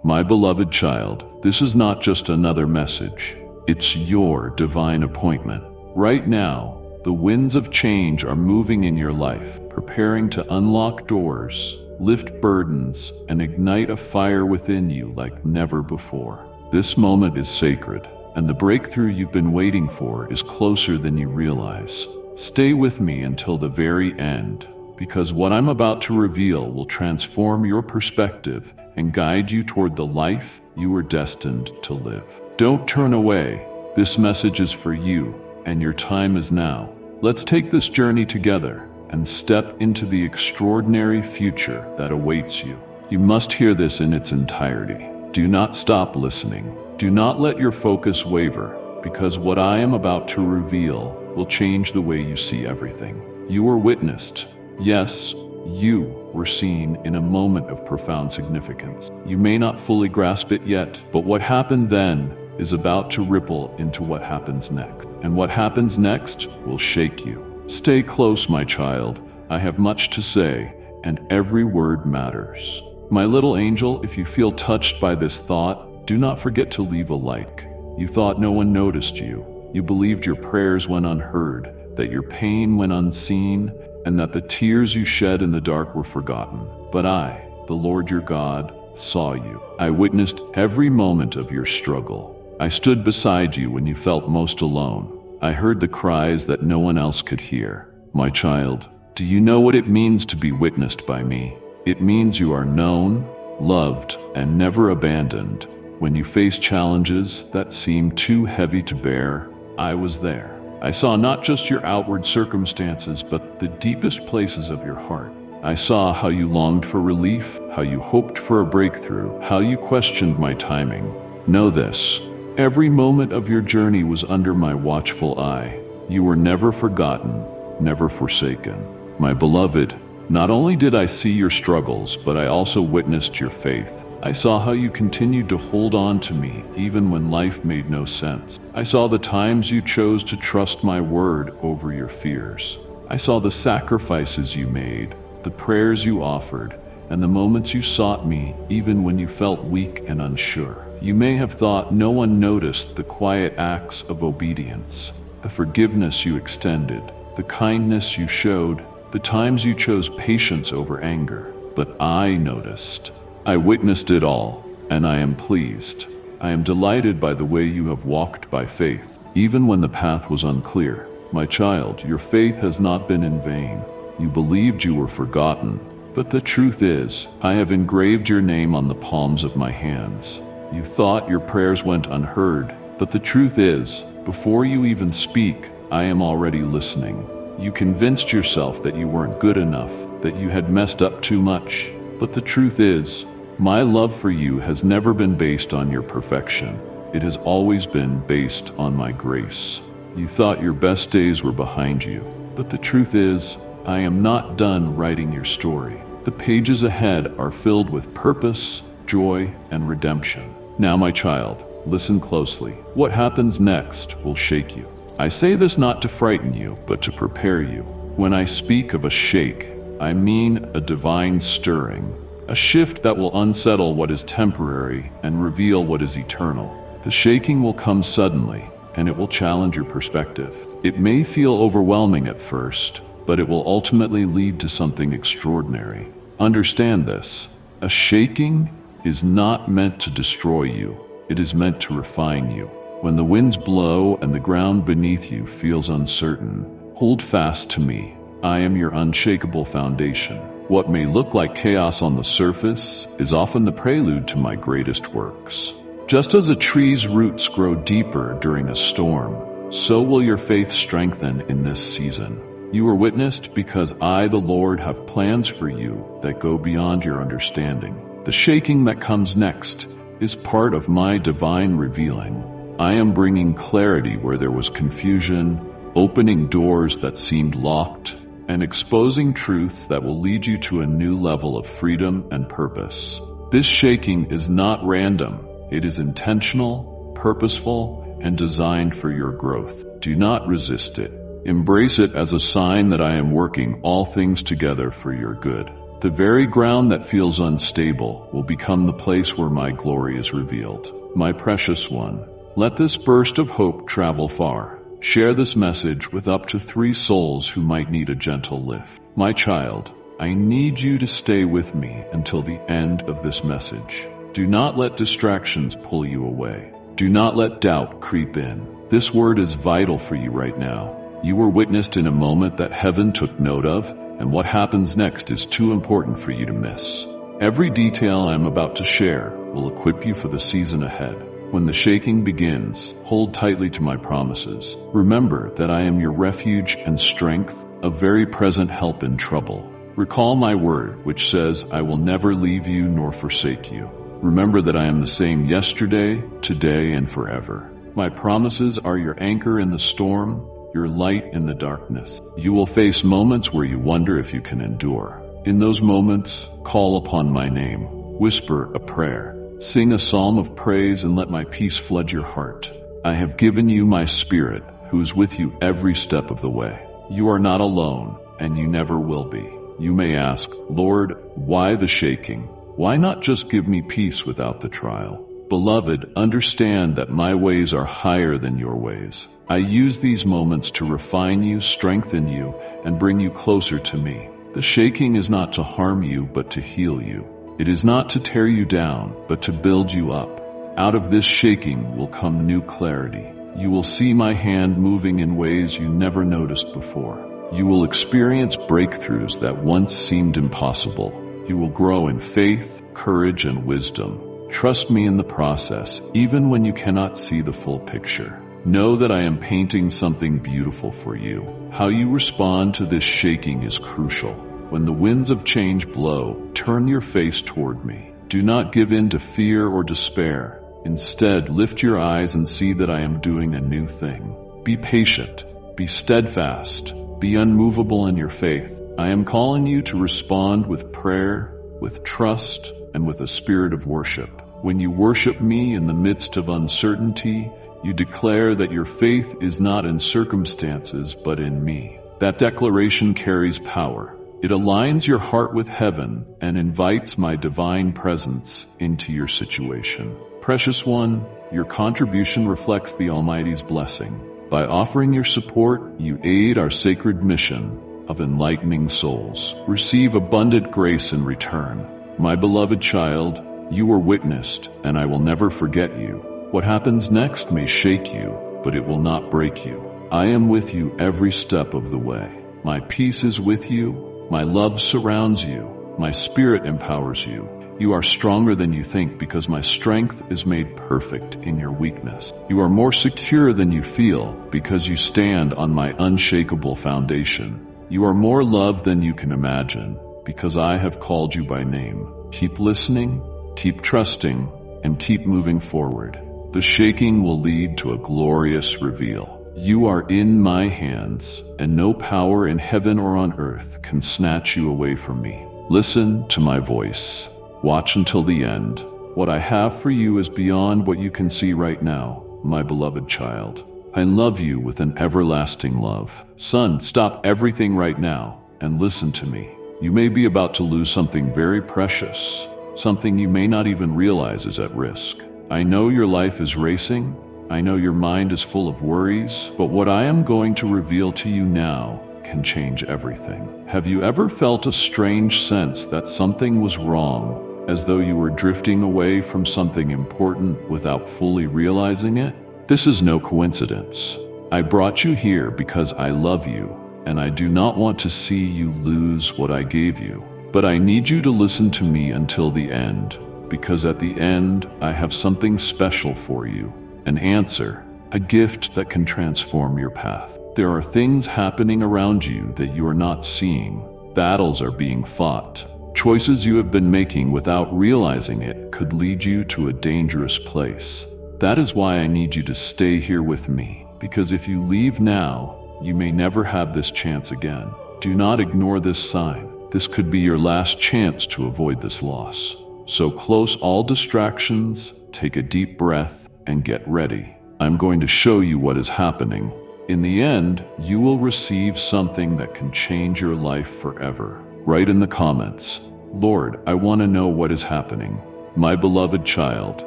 My beloved child, this is not just another message. It's your divine appointment. Right now, the winds of change are moving in your life, preparing to unlock doors, lift burdens, and ignite a fire within you like never before. This moment is sacred, and the breakthrough you've been waiting for is closer than you realize. Stay with me until the very end, because what I'm about to reveal will transform your perspective and guide you toward the life you were destined to live. Don't turn away. This message is for you, and your time is now. Let's take this journey together and step into the extraordinary future that awaits you. You must hear this in its entirety. Do not stop listening. Do not let your focus waver, because what I am about to reveal will change the way you see everything. You were witnessed. Yes, you were seen in a moment of profound significance. You may not fully grasp it yet, but what happened then is about to ripple into what happens next. And what happens next will shake you. Stay close, my child. I have much to say, and every word matters. My little angel, if you feel touched by this thought, do not forget to leave a like. You thought no one noticed you. You believed your prayers went unheard, that your pain went unseen, and that the tears you shed in the dark were forgotten. But I, the Lord your God, saw you. I witnessed every moment of your struggle. I stood beside you when you felt most alone. I heard the cries that no one else could hear. My child, do you know what it means to be witnessed by me? It means you are known, loved, and never abandoned. When you face challenges that seem too heavy to bear, I was there. I saw not just your outward circumstances, but the deepest places of your heart. I saw how you longed for relief, how you hoped for a breakthrough, how you questioned my timing. Know this, every moment of your journey was under my watchful eye. You were never forgotten, never forsaken. My beloved, not only did I see your struggles, but I also witnessed your faith. I saw how you continued to hold on to me even when life made no sense. I saw the times you chose to trust my word over your fears. I saw the sacrifices you made, the prayers you offered, and the moments you sought me even when you felt weak and unsure. You may have thought no one noticed the quiet acts of obedience, the forgiveness you extended, the kindness you showed, the times you chose patience over anger. But I noticed. I witnessed it all, and I am pleased. I am delighted by the way you have walked by faith, even when the path was unclear. My child, your faith has not been in vain. You believed you were forgotten, but the truth is, I have engraved your name on the palms of my hands. You thought your prayers went unheard, but the truth is, before you even speak, I am already listening. You convinced yourself that you weren't good enough, that you had messed up too much, but the truth is, my love for you has never been based on your perfection. It has always been based on my grace. You thought your best days were behind you, but the truth is, I am not done writing your story. The pages ahead are filled with purpose, joy, and redemption. Now, my child, listen closely. What happens next will shake you. I say this not to frighten you, but to prepare you. When I speak of a shake, I mean a divine stirring, a shift that will unsettle what is temporary and reveal what is eternal. The shaking will come suddenly, and it will challenge your perspective. It may feel overwhelming at first, but it will ultimately lead to something extraordinary. Understand this. A shaking is not meant to destroy you. It is meant to refine you. When the winds blow and the ground beneath you feels uncertain, hold fast to me. I am your unshakable foundation. What may look like chaos on the surface is often the prelude to my greatest works. Just as a tree's roots grow deeper during a storm, so will your faith strengthen in this season. You are witnessed because I, the Lord, have plans for you that go beyond your understanding. The shaking that comes next is part of my divine revealing. I am bringing clarity where there was confusion, opening doors that seemed locked, and exposing truth that will lead you to a new level of freedom and purpose. This shaking is not random. It is intentional, purposeful, and designed for your growth. Do not resist it. Embrace it as a sign that I am working all things together for your good. The very ground that feels unstable will become the place where my glory is revealed. My precious one, let this burst of hope travel far. Share this message with up to 3 souls who might need a gentle lift. My child, I need you to stay with me until the end of this message. Do not let distractions pull you away. Do not let doubt creep in. This word is vital for you right now. You were witnessed in a moment that heaven took note of, and what happens next is too important for you to miss. Every detail I'm about to share will equip you for the season ahead. When the shaking begins, hold tightly to my promises. Remember that I am your refuge and strength, a very present help in trouble. Recall my word, which says, I will never leave you nor forsake you. Remember that I am the same yesterday, today, and forever. My promises are your anchor in the storm, your light in the darkness. You will face moments where you wonder if you can endure. In those moments, call upon my name. Whisper a prayer. Sing a psalm of praise and let my peace flood your heart. I have given you my spirit, who is with you every step of the way. You are not alone, and you never will be. You may ask, Lord, why the shaking? Why not just give me peace without the trial? Beloved, understand that my ways are higher than your ways. I use these moments to refine you, strengthen you, and bring you closer to me. The shaking is not to harm you, but to heal you. It is not to tear you down, but to build you up. Out of this shaking will come new clarity. You will see my hand moving in ways you never noticed before. You will experience breakthroughs that once seemed impossible. You will grow in faith, courage, and wisdom. Trust me in the process, even when you cannot see the full picture. Know that I am painting something beautiful for you. How you respond to this shaking is crucial. When the winds of change blow, turn your face toward me. Do not give in to fear or despair. Instead, lift your eyes and see that I am doing a new thing. Be patient. Be steadfast. Be unmovable in your faith. I am calling you to respond with prayer, with trust, and with a spirit of worship. When you worship me in the midst of uncertainty, you declare that your faith is not in circumstances, but in me. That declaration carries power. It aligns your heart with heaven and invites my divine presence into your situation. Precious one, your contribution reflects the Almighty's blessing. By offering your support, you aid our sacred mission of enlightening souls. Receive abundant grace in return. My beloved child, you were witnessed, and I will never forget you. What happens next may shake you, but it will not break you. I am with you every step of the way. My peace is with you. My love surrounds you. My spirit empowers you. You are stronger than you think because my strength is made perfect in your weakness. You are more secure than you feel because you stand on my unshakable foundation. You are more loved than you can imagine because I have called you by name. Keep listening, keep trusting, and keep moving forward. The shaking will lead to a glorious reveal. You are in my hands, and no power in heaven or on earth can snatch you away from me. Listen to my voice. Watch until the end. What I have for you is beyond what you can see right now, my beloved child. I love you with an everlasting love. Son, stop everything right now and listen to me. You may be about to lose something very precious, something you may not even realize is at risk. I know your life is racing. I know your mind is full of worries, but what I am going to reveal to you now can change everything. Have you ever felt a strange sense that something was wrong, as though you were drifting away from something important without fully realizing it? This is no coincidence. I brought you here because I love you, and I do not want to see you lose what I gave you. But I need you to listen to me until the end, because at the end, I have something special for you. An answer, a gift that can transform your path. There are things happening around you that you are not seeing. Battles are being fought. Choices you have been making without realizing it could lead you to a dangerous place. That is why I need you to stay here with me, because if you leave now, you may never have this chance again. Do not ignore this sign. This could be your last chance to avoid this loss. So close all distractions, take a deep breath, and get ready. I'm going to show you what is happening. In the end, you will receive something that can change your life forever. Write in the comments, Lord, I want to know what is happening. My beloved child,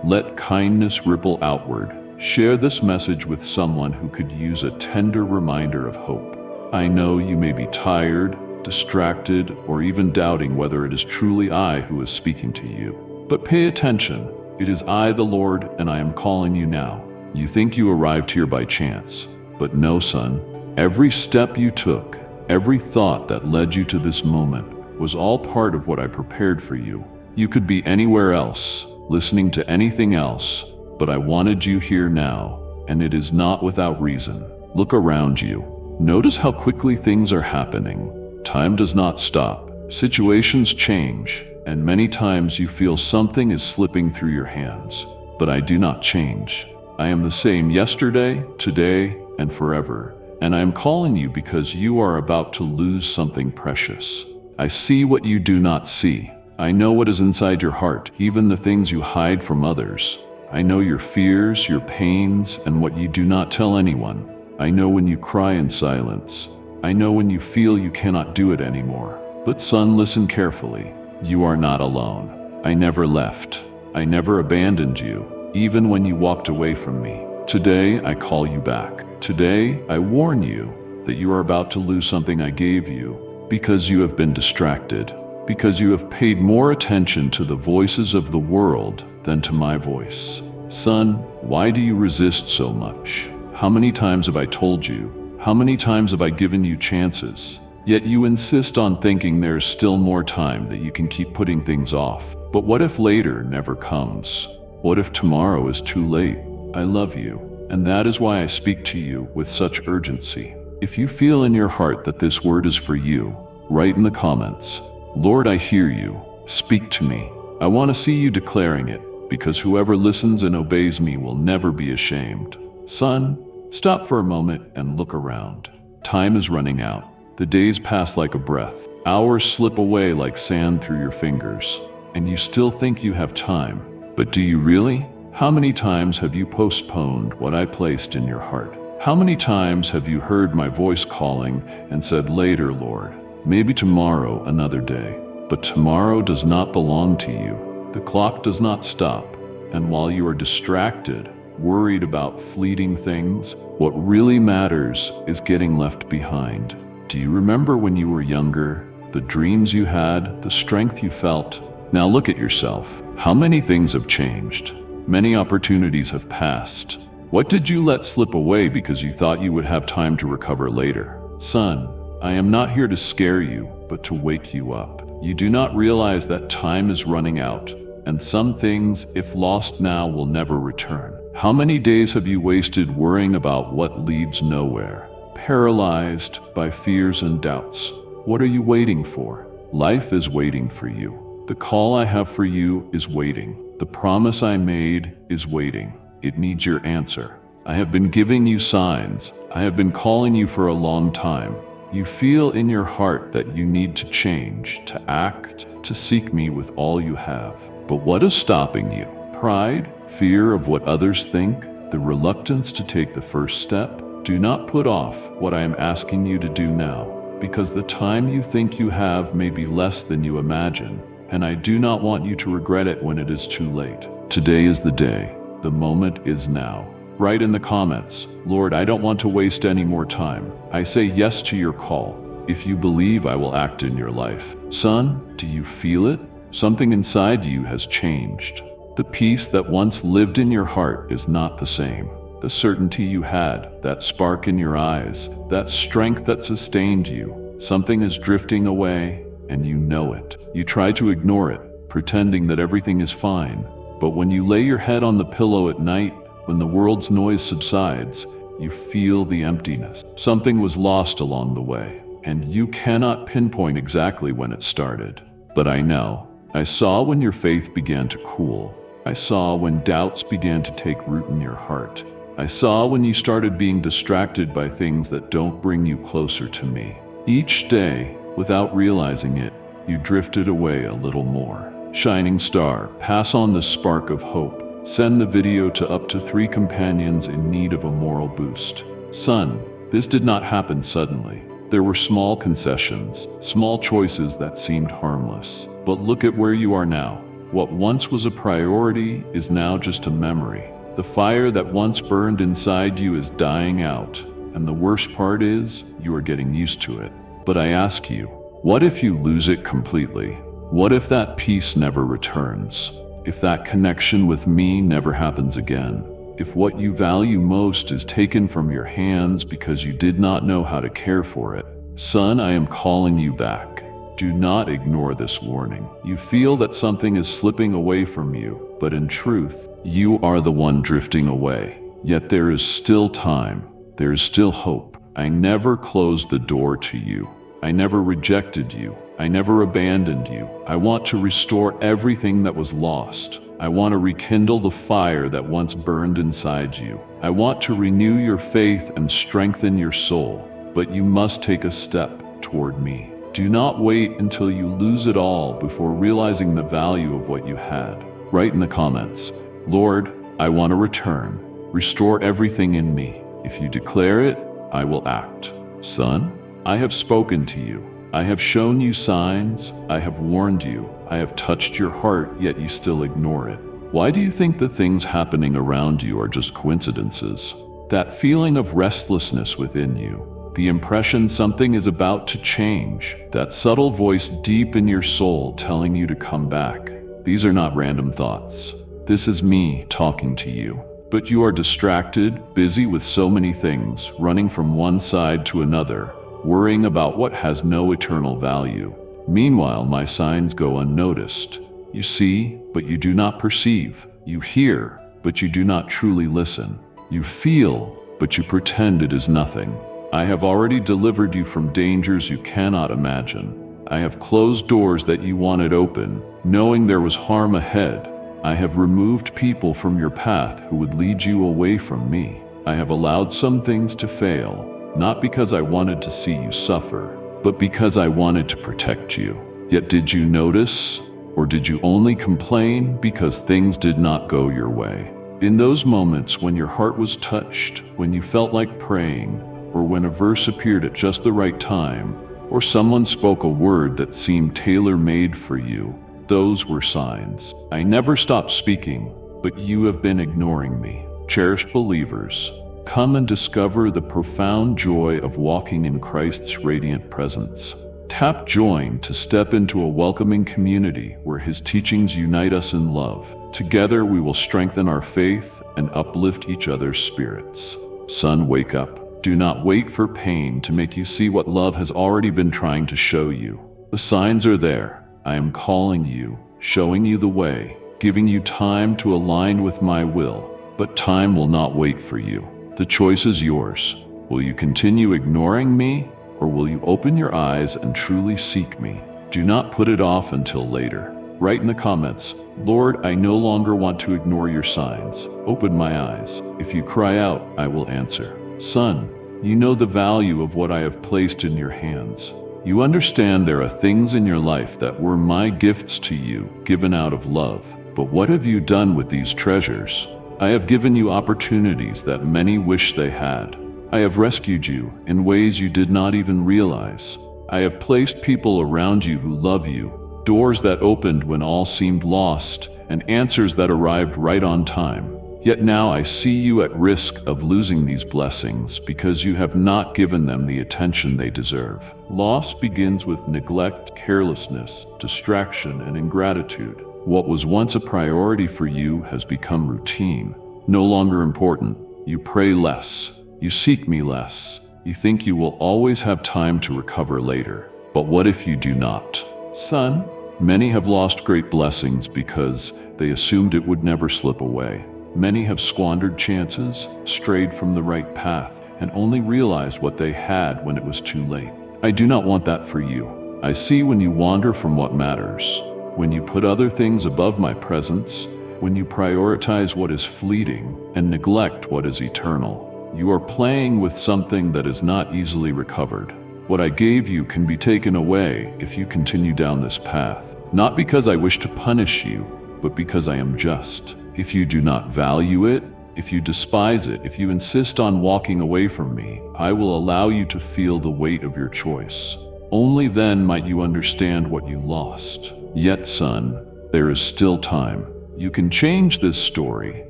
let kindness ripple outward. Share this message with someone who could use a tender reminder of hope. I know you may be tired, distracted, or even doubting whether it is truly I who is speaking to you. But pay attention. It is I, the Lord, and I am calling you now. You think you arrived here by chance, but no, son. Every step you took, every thought that led you to this moment was all part of what I prepared for you. You could be anywhere else, listening to anything else, but I wanted you here now, and it is not without reason. Look around you. Notice how quickly things are happening. Time does not stop. Situations change, and many times you feel something is slipping through your hands. But I do not change. I am the same yesterday, today, and forever. And I am calling you because you are about to lose something precious. I see what you do not see. I know what is inside your heart, even the things you hide from others. I know your fears, your pains, and what you do not tell anyone. I know when you cry in silence. I know when you feel you cannot do it anymore. But son, listen carefully. You are not alone. I never left. I never abandoned you, even when you walked away from me. Today, I call you back. Today, I warn you that you are about to lose something I gave you because you have been distracted, because you have paid more attention to the voices of the world than to my voice. Son, why do you resist so much? How many times have I told you? How many times have I given you chances? Yet you insist on thinking there is still more time, that you can keep putting things off. But what if later never comes? What if tomorrow is too late? I love you, and that is why I speak to you with such urgency. If you feel in your heart that this word is for you, write in the comments, Lord, I hear you. Speak to me. I want to see you declaring it, because whoever listens and obeys me will never be ashamed. Son, stop for a moment and look around. Time is running out. The days pass like a breath. Hours slip away like sand through your fingers. And you still think you have time. But do you really? How many times have you postponed what I placed in your heart? How many times have you heard my voice calling and said, later, Lord? Maybe tomorrow, another day. But tomorrow does not belong to you. The clock does not stop. And while you are distracted, worried about fleeting things, what really matters is getting left behind. Do you remember when you were younger? The dreams you had, the strength you felt? Now look at yourself. How many things have changed? Many opportunities have passed. What did you let slip away because you thought you would have time to recover later? Son, I am not here to scare you, but to wake you up. You do not realize that time is running out, and some things, if lost now, will never return. How many days have you wasted worrying about what leads nowhere? Paralyzed by fears and doubts. What are you waiting for? Life is waiting for you. The call I have for you is waiting. The promise I made is waiting. It needs your answer. I have been giving you signs. I have been calling you for a long time. You feel in your heart that you need to change, to act, to seek me with all you have. But what is stopping you? Pride? Fear of what others think? The reluctance to take the first step? Do not put off what I am asking you to do now, because the time you think you have may be less than you imagine, and I do not want you to regret it when it is too late. Today is the day. The moment is now. Write in the comments, Lord, I don't want to waste any more time. I say yes to your call. If you believe, I will act in your life. Son, do you feel it? Something inside you has changed. The peace that once lived in your heart is not the same. The certainty you had, that spark in your eyes, that strength that sustained you, something is drifting away, and you know it. You try to ignore it, pretending that everything is fine. But when you lay your head on the pillow at night, when the world's noise subsides, you feel the emptiness. Something was lost along the way, and you cannot pinpoint exactly when it started. But I know. I saw when your faith began to cool. I saw when doubts began to take root in your heart. I saw when you started being distracted by things that don't bring you closer to me. Each day, without realizing it, you drifted away a little more. Shining star, pass on the spark of hope. Send the video to up to 3 companions in need of a moral boost. Son, this did not happen suddenly. There were small concessions, small choices that seemed harmless. But look at where you are now. What once was a priority is now just a memory. The fire that once burned inside you is dying out, and the worst part is, you are getting used to it. But I ask you, what if you lose it completely? What if that peace never returns? If that connection with me never happens again? If what you value most is taken from your hands because you did not know how to care for it? Son, I am calling you back. Do not ignore this warning. You feel that something is slipping away from you, but in truth, you are the one drifting away. Yet there is still time. There is still hope. I never closed the door to you. I never rejected you. I never abandoned you. I want to restore everything that was lost. I want to rekindle the fire that once burned inside you. I want to renew your faith and strengthen your soul. But you must take a step toward me. Do not wait until you lose it all before realizing the value of what you had. Write in the comments, Lord, I want to return. Restore everything in me. If you declare it, I will act. Son, I have spoken to you. I have shown you signs. I have warned you. I have touched your heart, yet you still ignore it. Why do you think the things happening around you are just coincidences? That feeling of restlessness within you, the impression something is about to change, that subtle voice deep in your soul telling you to come back. These are not random thoughts. This is me talking to you. But you are distracted, busy with so many things, running from one side to another, worrying about what has no eternal value. Meanwhile, my signs go unnoticed. You see, but you do not perceive. You hear, but you do not truly listen. You feel, but you pretend it is nothing. I have already delivered you from dangers you cannot imagine. I have closed doors that you wanted open, knowing there was harm ahead. I have removed people from your path who would lead you away from me. I have allowed some things to fail, not because I wanted to see you suffer, but because I wanted to protect you. Yet did you notice, or did you only complain because things did not go your way? In those moments when your heart was touched, when you felt like praying, or when a verse appeared at just the right time, or someone spoke a word that seemed tailor-made for you, those were signs. I never stopped speaking, but you have been ignoring me. Cherished believers, come and discover the profound joy of walking in Christ's radiant presence. Tap join to step into a welcoming community where His teachings unite us in love. Together we will strengthen our faith and uplift each other's spirits. Son, wake up. Do not wait for pain to make you see what love has already been trying to show you. The signs are there. I am calling you, showing you the way, giving you time to align with my will. But time will not wait for you. The choice is yours. Will you continue ignoring me, or will you open your eyes and truly seek me? Do not put it off until later. Write in the comments, Lord, I no longer want to ignore your signs. Open my eyes. If you cry out, I will answer. Son, you know the value of what I have placed in your hands. You understand there are things in your life that were my gifts to you, given out of love. But what have you done with these treasures? I have given you opportunities that many wish they had. I have rescued you in ways you did not even realize. I have placed people around you who love you, doors that opened when all seemed lost, and answers that arrived right on time. Yet now I see you at risk of losing these blessings because you have not given them the attention they deserve. Loss begins with neglect, carelessness, distraction, and ingratitude. What was once a priority for you has become routine, no longer important. You pray less. You seek me less. You think you will always have time to recover later. But what if you do not? Son, many have lost great blessings because they assumed it would never slip away. Many have squandered chances, strayed from the right path, and only realized what they had when it was too late. I do not want that for you. I see when you wander from what matters, when you put other things above my presence, when you prioritize what is fleeting and neglect what is eternal. You are playing with something that is not easily recovered. What I gave you can be taken away if you continue down this path, not because I wish to punish you, but because I am just. If you do not value it, If you despise it, if you insist on walking away from me, I will allow you to feel the weight of your choice. Only then might you understand what you lost. Yet, son, there is still time. You can change this story.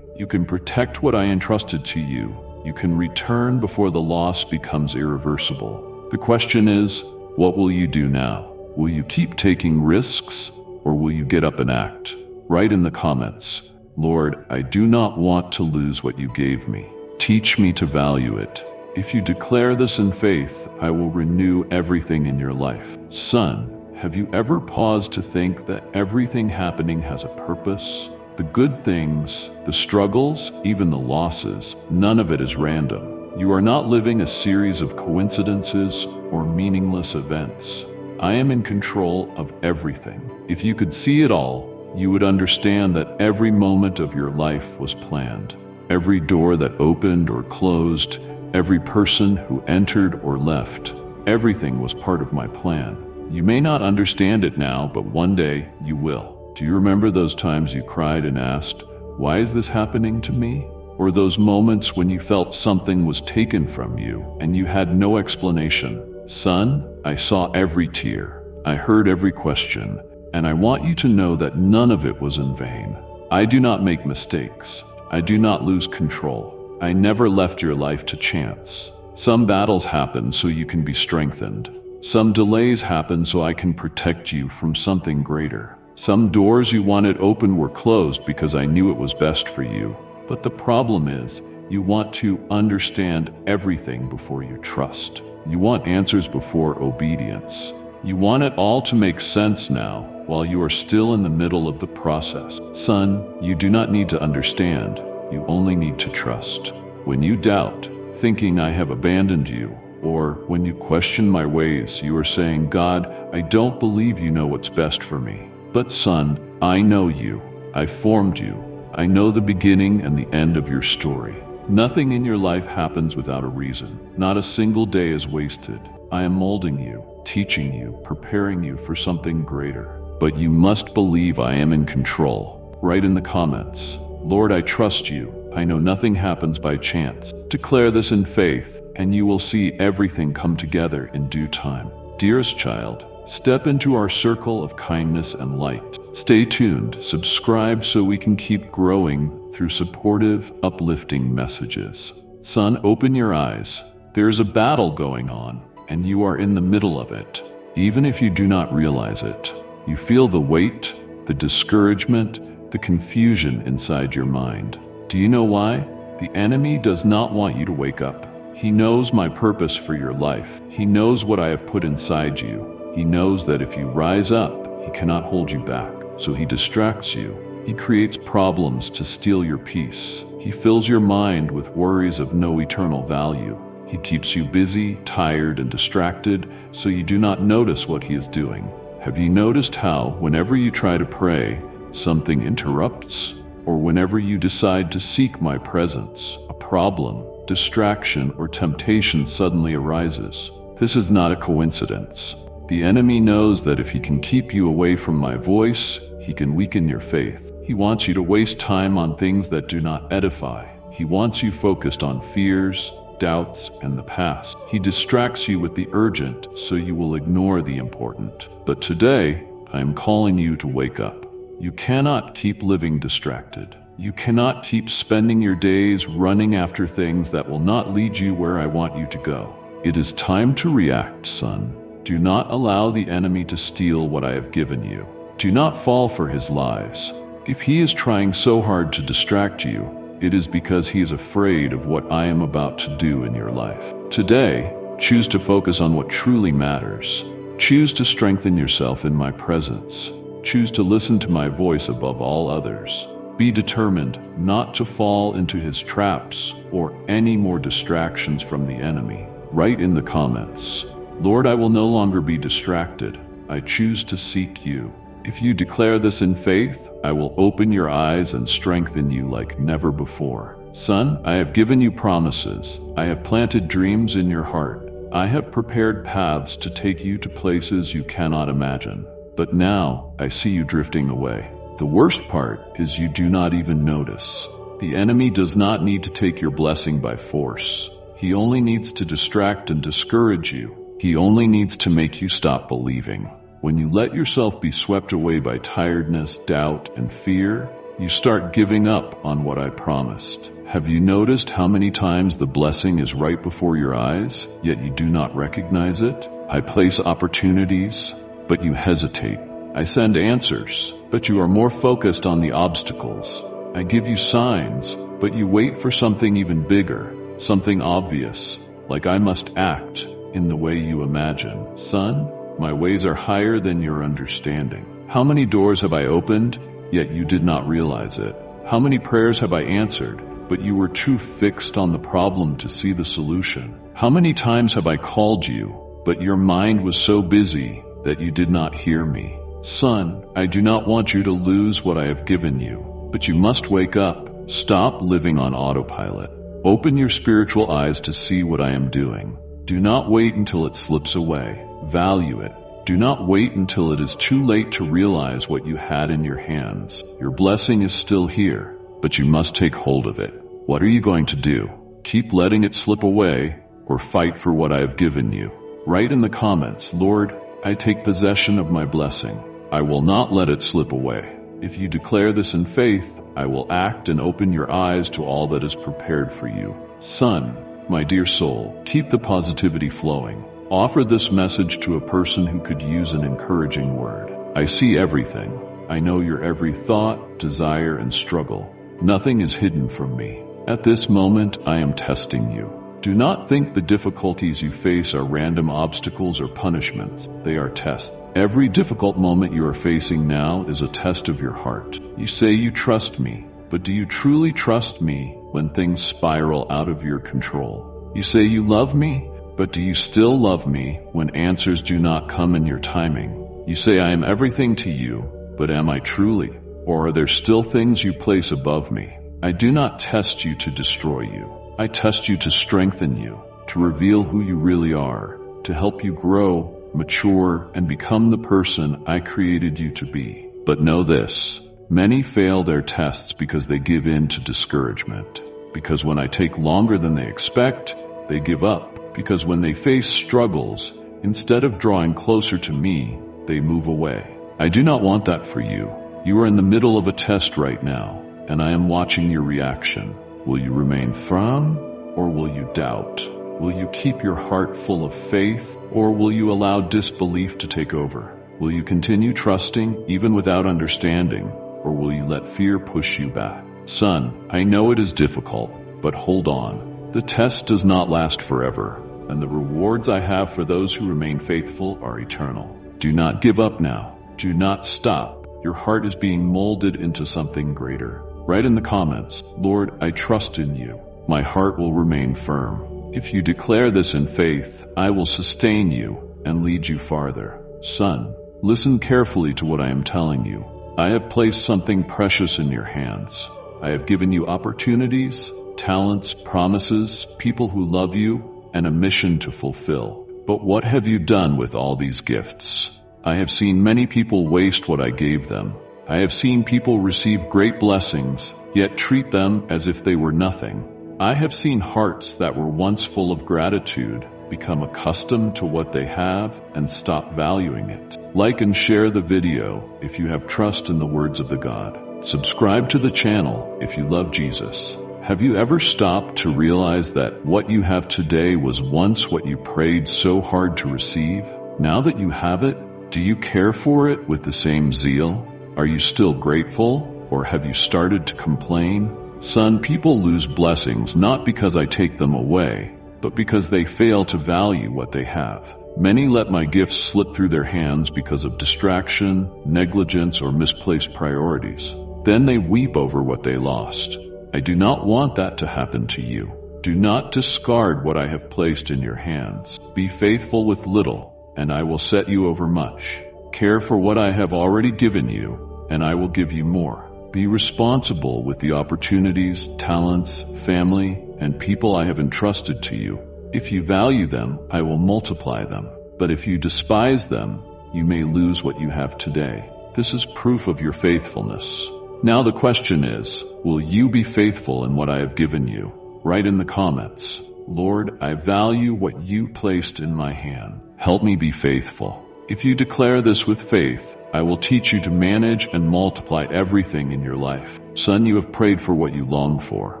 You can protect what I entrusted to you. You can return before the loss becomes irreversible. The question is, what will you do now? Will you keep taking risks, or will you get up and act? Write in the comments, Lord, I do not want to lose what you gave me. Teach me to value it. If you declare this in faith, I will renew everything in your life. Son, have you ever paused to think that everything happening has a purpose? The good things, the struggles, even the losses, none of it is random. You are not living a series of coincidences or meaningless events. I am in control of everything. If you could see it all, you would understand that every moment of your life was planned. Every door that opened or closed, every person who entered or left, everything was part of my plan. You may not understand it now, but one day you will. Do you remember those times you cried and asked, "Why is this happening to me?" Or those moments when you felt something was taken from you and you had no explanation? Son, I saw every tear. I heard every question, and I want you to know that none of it was in vain. I do not make mistakes. I do not lose control. I never left your life to chance. Some battles happen so you can be strengthened. Some delays happen so I can protect you from something greater. Some doors you wanted open were closed because I knew it was best for you. But the problem is, you want to understand everything before you trust. You want answers before obedience. You want it all to make sense now, while you are still in the middle of the process. Son, you do not need to understand. You only need to trust. When you doubt, thinking I have abandoned you, or when you question my ways, you are saying, God, I don't believe you know what's best for me. But son, I know you. I formed you. I know the beginning and the end of your story. Nothing in your life happens without a reason. Not a single day is wasted. I am molding you, teaching you, preparing you for something greater. But you must believe I am in control. Write in the comments, Lord, I trust you. I know nothing happens by chance. Declare this in faith, and you will see everything come together in due time. Dearest child, step into our circle of kindness and light. Stay tuned, subscribe so we can keep growing through supportive, uplifting messages. Son, open your eyes. There is a battle going on, and you are in the middle of it. Even if you do not realize it, you feel the weight, the discouragement, the confusion inside your mind. Do you know why? The enemy does not want you to wake up. He knows my purpose for your life. He knows what I have put inside you. He knows that if you rise up, he cannot hold you back. So he distracts you. He creates problems to steal your peace. He fills your mind with worries of no eternal value. He keeps you busy, tired, and distracted, so you do not notice what he is doing. Have you noticed how, whenever you try to pray, something interrupts? Or whenever you decide to seek my presence, a problem, distraction, or temptation suddenly arises? This is not a coincidence. The enemy knows that if he can keep you away from my voice, he can weaken your faith. He wants you to waste time on things that do not edify. He wants you focused on fears, doubts, and the past. He distracts you with the urgent so you will ignore the important. But today, I am calling you to wake up. You cannot keep living distracted. You cannot keep spending your days running after things that will not lead you where I want you to go. It is time to react, son. Do not allow the enemy to steal what I have given you. Do not fall for his lies. If he is trying so hard to distract you, it is because he is afraid of what I am about to do in your life. Today, choose to focus on what truly matters. Choose to strengthen yourself in my presence. Choose to listen to my voice above all others. Be determined not to fall into his traps or any more distractions from the enemy. Write in the comments, Lord, I will no longer be distracted. I choose to seek you. If you declare this in faith, I will open your eyes and strengthen you like never before. Son, I have given you promises. I have planted dreams in your heart. I have prepared paths to take you to places you cannot imagine. But now, I see you drifting away. The worst part is you do not even notice. The enemy does not need to take your blessing by force. He only needs to distract and discourage you. He only needs to make you stop believing. When you let yourself be swept away by tiredness, doubt, and fear, you start giving up on what I promised. Have you noticed how many times the blessing is right before your eyes, yet you do not recognize it? I place opportunities, but you hesitate. I send answers, but you are more focused on the obstacles. I give you signs, but you wait for something even bigger, something obvious, like I must act in the way you imagine. Son, my ways are higher than your understanding. How many doors have I opened, yet you did not realize it? How many prayers have I answered, but you were too fixed on the problem to see the solution? How many times have I called you, but your mind was so busy that you did not hear me? Son, I do not want you to lose what I have given you, but you must wake up. Stop living on autopilot. Open your spiritual eyes to see what I am doing. Do not wait until it slips away. Value it. Do not wait until it is too late to realize what you had in your hands. Your blessing is still here, but you must take hold of it. What are you going to do? Keep letting it slip away, or fight for what I have given you? Write in the comments, Lord, I take possession of my blessing. I will not let it slip away. If you declare this in faith, I will act and open your eyes to all that is prepared for you. Son, my dear soul, keep the positivity flowing. Offer this message to a person who could use an encouraging word. I see everything. I know your every thought, desire, and struggle. Nothing is hidden from me. At this moment, I am testing you. Do not think the difficulties you face are random obstacles or punishments. They are tests. Every difficult moment you are facing now is a test of your heart. You say you trust me, but do you truly trust me when things spiral out of your control? You say you love me, but do you still love me when answers do not come in your timing? You say I am everything to you, but am I truly? Or are there still things you place above me? I do not test you to destroy you. I test you to strengthen you, to reveal who you really are, to help you grow, mature, and become the person I created you to be. But know this, many fail their tests because they give in to discouragement. Because when I take longer than they expect, they give up. Because when they face struggles, instead of drawing closer to me, they move away. I do not want that for you. You are in the middle of a test right now, and I am watching your reaction. Will you remain firm, or will you doubt? Will you keep your heart full of faith, or will you allow disbelief to take over? Will you continue trusting even without understanding, or will you let fear push you back? Son, I know it is difficult, but hold on. The test does not last forever, and the rewards I have for those who remain faithful are eternal. Do not give up now. Do not stop. Your heart is being molded into something greater. Write in the comments, Lord, I trust in you. My heart will remain firm. If you declare this in faith, I will sustain you and lead you farther. Son, listen carefully to what I am telling you. I have placed something precious in your hands. I have given you opportunities, talents, promises, people who love you, and a mission to fulfill. But what have you done with all these gifts? I have seen many people waste what I gave them. I have seen people receive great blessings, yet treat them as if they were nothing. I have seen hearts that were once full of gratitude become accustomed to what they have and stop valuing it. Like and share the video if you have trust in the words of the God. Subscribe to the channel if you love Jesus. Have you ever stopped to realize that what you have today was once what you prayed so hard to receive? Now that you have it, do you care for it with the same zeal? Are you still grateful, or have you started to complain? Son, people lose blessings not because I take them away, but because they fail to value what they have. Many let my gifts slip through their hands because of distraction, negligence, or misplaced priorities. Then they weep over what they lost. I do not want that to happen to you. Do not discard what I have placed in your hands. Be faithful with little, and I will set you over much. Care for what I have already given you, and I will give you more. Be responsible with the opportunities, talents, family, and people I have entrusted to you. If you value them, I will multiply them. But if you despise them, you may lose what you have today. This is proof of your faithfulness. Now the question is, will you be faithful in what I have given you? Write in the comments, Lord, I value what you placed in my hand. Help me be faithful. If you declare this with faith, I will teach you to manage and multiply everything in your life. Son, you have prayed for what you long for.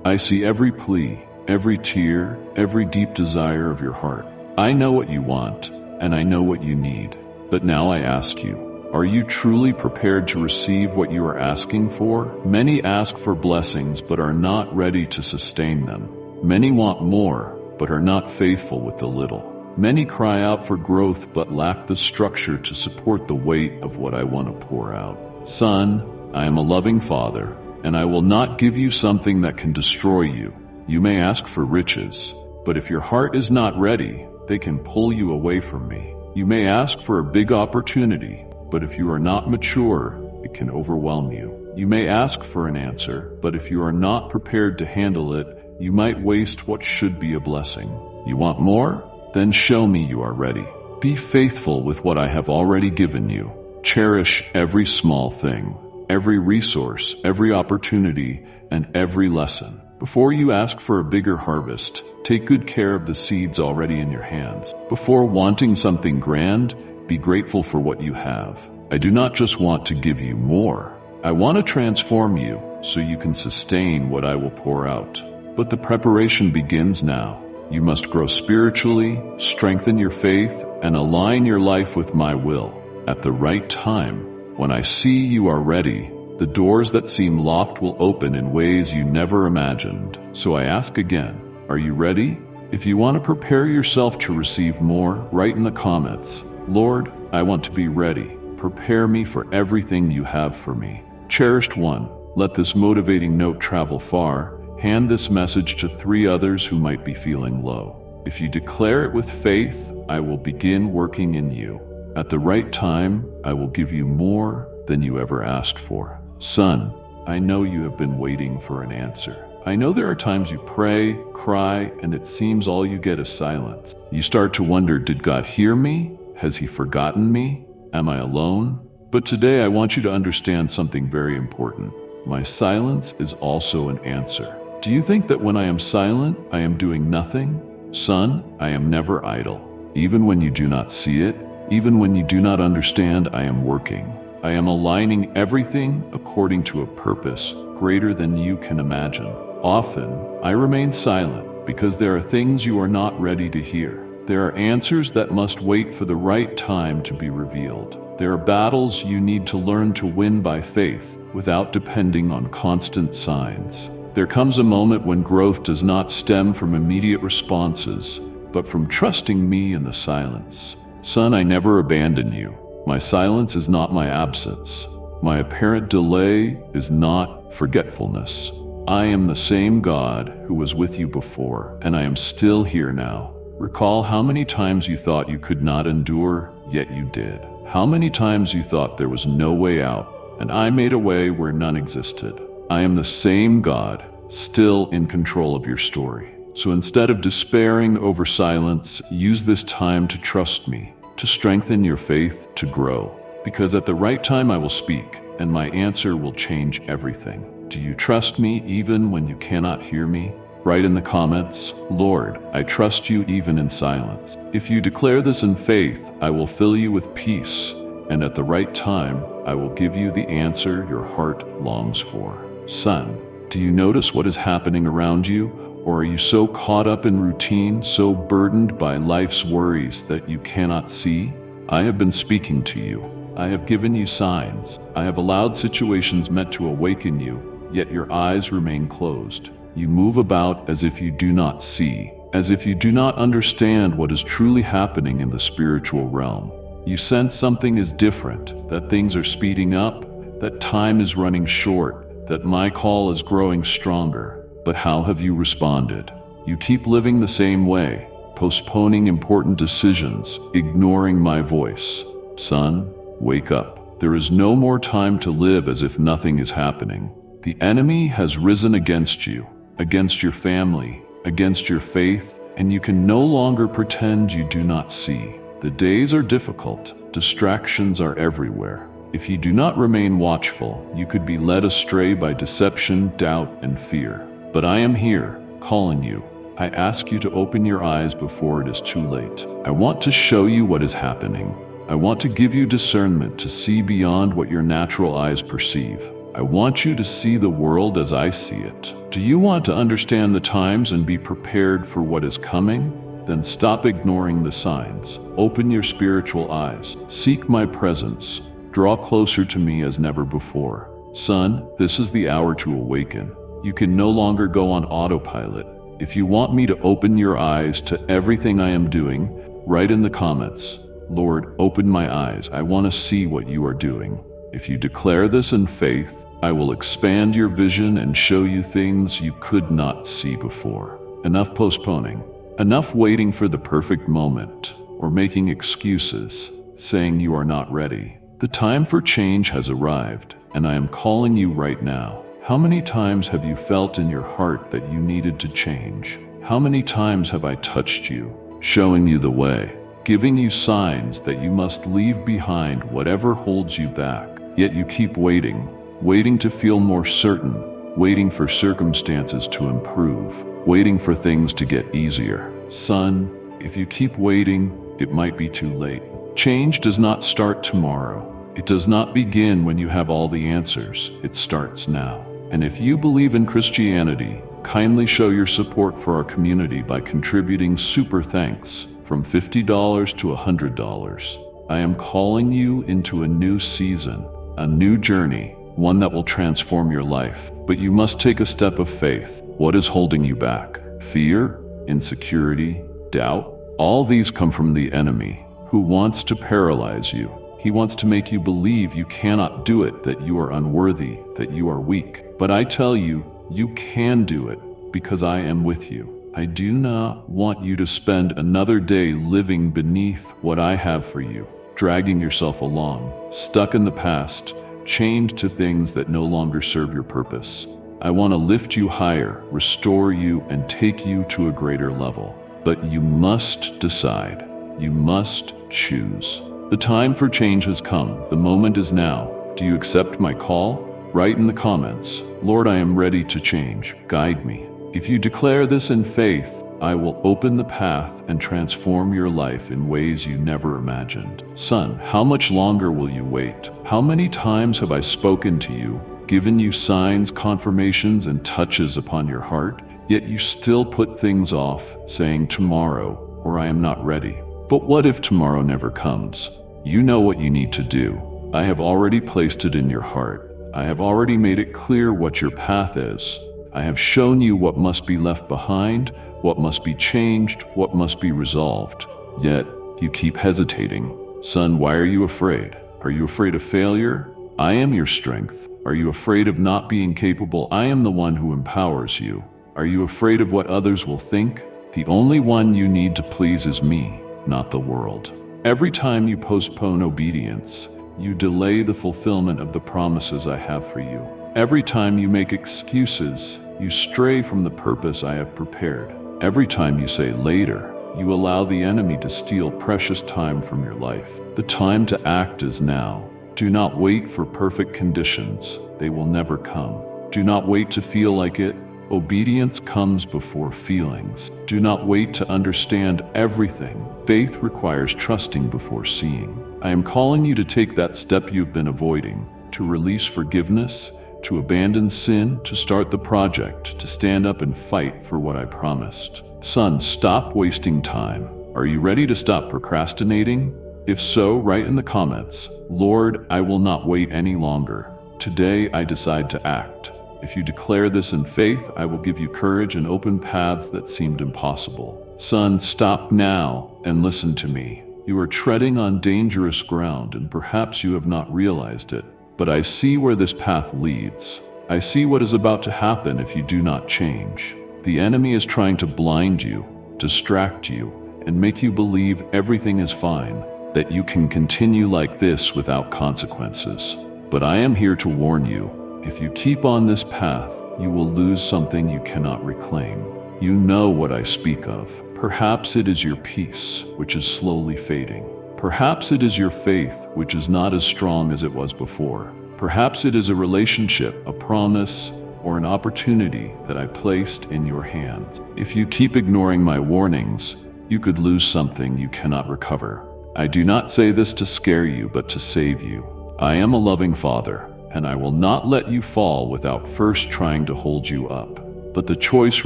I see every plea, every tear, every deep desire of your heart. I know what you want, and I know what you need. But now I ask you, are you truly prepared to receive what you are asking for? Many ask for blessings but are not ready to sustain them. Many want more but are not faithful with the little. Many cry out for growth but lack the structure to support the weight of what I want to pour out. Son, I am a loving Father, and I will not give you something that can destroy you. You may ask for riches, but if your heart is not ready, they can pull you away from me. You may ask for a big opportunity, but if you are not mature, it can overwhelm you. You may ask for an answer, but if you are not prepared to handle it, you might waste what should be a blessing. You want more? Then show me you are ready. Be faithful with what I have already given you. Cherish every small thing, every resource, every opportunity, and every lesson. Before you ask for a bigger harvest, take good care of the seeds already in your hands. Before wanting something grand, be grateful for what you have. I do not just want to give you more. I want to transform you so you can sustain what I will pour out. But the preparation begins now. You must grow spiritually, strengthen your faith, and align your life with my will. At the right time, when I see you are ready, the doors that seem locked will open in ways you never imagined. So I ask again, are you ready? If you want to prepare yourself to receive more, write in the comments, Lord, I want to be ready. Prepare me for everything you have for me. Cherished one, let this motivating note travel far. Hand this message to 3 others who might be feeling low. If you declare it with faith, I will begin working in you. At the right time, I will give you more than you ever asked for. Son, I know you have been waiting for an answer. I know there are times you pray, cry, and it seems all you get is silence. You start to wonder, did God hear me? Has he forgotten me? Am I alone? But today I want you to understand something very important. My silence is also an answer. Do you think that when I am silent, I am doing nothing? Son, I am never idle. Even when you do not see it, even when you do not understand, I am working. I am aligning everything according to a purpose greater than you can imagine. Often, I remain silent because there are things you are not ready to hear. There are answers that must wait for the right time to be revealed. There are battles you need to learn to win by faith without depending on constant signs. There comes a moment when growth does not stem from immediate responses, but from trusting me in the silence. Son, I never abandon you. My silence is not my absence. My apparent delay is not forgetfulness. I am the same God who was with you before, and I am still here now. Recall how many times you thought you could not endure, yet you did. How many times you thought there was no way out, and I made a way where none existed. I am the same God, still in control of your story. So instead of despairing over silence, use this time to trust me, to strengthen your faith, to grow. Because at the right time I will speak, and my answer will change everything. Do you trust me even when you cannot hear me? Write in the comments, Lord, I trust you even in silence. If you declare this in faith, I will fill you with peace, and at the right time, I will give you the answer your heart longs for. Son, do you notice what is happening around you? Or are you so caught up in routine, so burdened by life's worries that you cannot see? I have been speaking to you. I have given you signs. I have allowed situations meant to awaken you, yet your eyes remain closed. You move about as if you do not see, as if you do not understand what is truly happening in the spiritual realm. You sense something is different, that things are speeding up, that time is running short, that my call is growing stronger. But how have you responded? You keep living the same way, postponing important decisions, ignoring my voice. Son, wake up. There is no more time to live as if nothing is happening. The enemy has risen against you, against your family, against your faith, and you can no longer pretend you do not see. The days are difficult, distractions are everywhere. If you do not remain watchful, you could be led astray by deception, doubt, and fear. But I am here, calling you. I ask you to open your eyes before it is too late. I want to show you what is happening. I want to give you discernment to see beyond what your natural eyes perceive. I want you to see the world as I see it. Do you want to understand the times and be prepared for what is coming? Then stop ignoring the signs. Open your spiritual eyes. Seek my presence. Draw closer to me as never before. Son, this is the hour to awaken. You can no longer go on autopilot. If you want me to open your eyes to everything I am doing, write in the comments, Lord, open my eyes. I want to see what you are doing. If you declare this in faith, I will expand your vision and show you things you could not see before. Enough postponing. Enough waiting for the perfect moment or making excuses, saying you are not ready. The time for change has arrived, and I am calling you right now. How many times have you felt in your heart that you needed to change? How many times have I touched you, showing you the way, giving you signs that you must leave behind whatever holds you back? Yet you keep waiting, waiting to feel more certain, waiting for circumstances to improve, waiting for things to get easier. Son, if you keep waiting, it might be too late. Change does not start tomorrow. It does not begin when you have all the answers. It starts now. And if you believe in Christianity, kindly show your support for our community by contributing super thanks from $50 to $100. I am calling you into a new season, a new journey, one that will transform your life. But you must take a step of faith. What is holding you back? Fear, insecurity, doubt? All these come from the enemy, who wants to paralyze you. He wants to make you believe you cannot do it, that you are unworthy, that you are weak. But I tell you, you can do it because I am with you. I do not want you to spend another day living beneath what I have for you, dragging yourself along, stuck in the past, chained to things that no longer serve your purpose. I want to lift you higher, restore you, and take you to a greater level. But you must decide. You must choose. The time for change has come. The moment is now. Do you accept my call? Write in the comments, Lord, I am ready to change. Guide me. If you declare this in faith, I will open the path and transform your life in ways you never imagined. Son, how much longer will you wait? How many times have I spoken to you, given you signs, confirmations, and touches upon your heart? Yet you still put things off, saying tomorrow, or I am not ready. But what if tomorrow never comes? You know what you need to do. I have already placed it in your heart. I have already made it clear what your path is. I have shown you what must be left behind, what must be changed, what must be resolved. Yet, you keep hesitating. Son, why are you afraid? Are you afraid of failure? I am your strength. Are you afraid of not being capable? I am the one who empowers you. Are you afraid of what others will think? The only one you need to please is me, not the world. Every time you postpone obedience, you delay the fulfillment of the promises I have for you. Every time you make excuses, you stray from the purpose I have prepared. Every time you say later, you allow the enemy to steal precious time from your life. The time to act is now. Do not wait for perfect conditions. They will never come. Do not wait to feel like it. Obedience comes before feelings. Do not wait to understand everything. Faith requires trusting before seeing. I am calling you to take that step you've been avoiding, to release forgiveness, to abandon sin, to start the project, to stand up and fight for what I promised. Son, stop wasting time. Are you ready to stop procrastinating? If so, write in the comments, Lord, I will not wait any longer. Today I decide to act. If you declare this in faith, I will give you courage and open paths that seemed impossible. Son, stop now and listen to me. You are treading on dangerous ground, and perhaps you have not realized it. But I see where this path leads. I see what is about to happen if you do not change. The enemy is trying to blind you, distract you, and make you believe everything is fine, that you can continue like this without consequences. But I am here to warn you. If you keep on this path, you will lose something you cannot reclaim. You know what I speak of. Perhaps it is your peace, which is slowly fading. Perhaps it is your faith, which is not as strong as it was before. Perhaps it is a relationship, a promise, or an opportunity that I placed in your hands. If you keep ignoring my warnings, you could lose something you cannot recover. I do not say this to scare you, but to save you. I am a loving Father, and I will not let you fall without first trying to hold you up. But the choice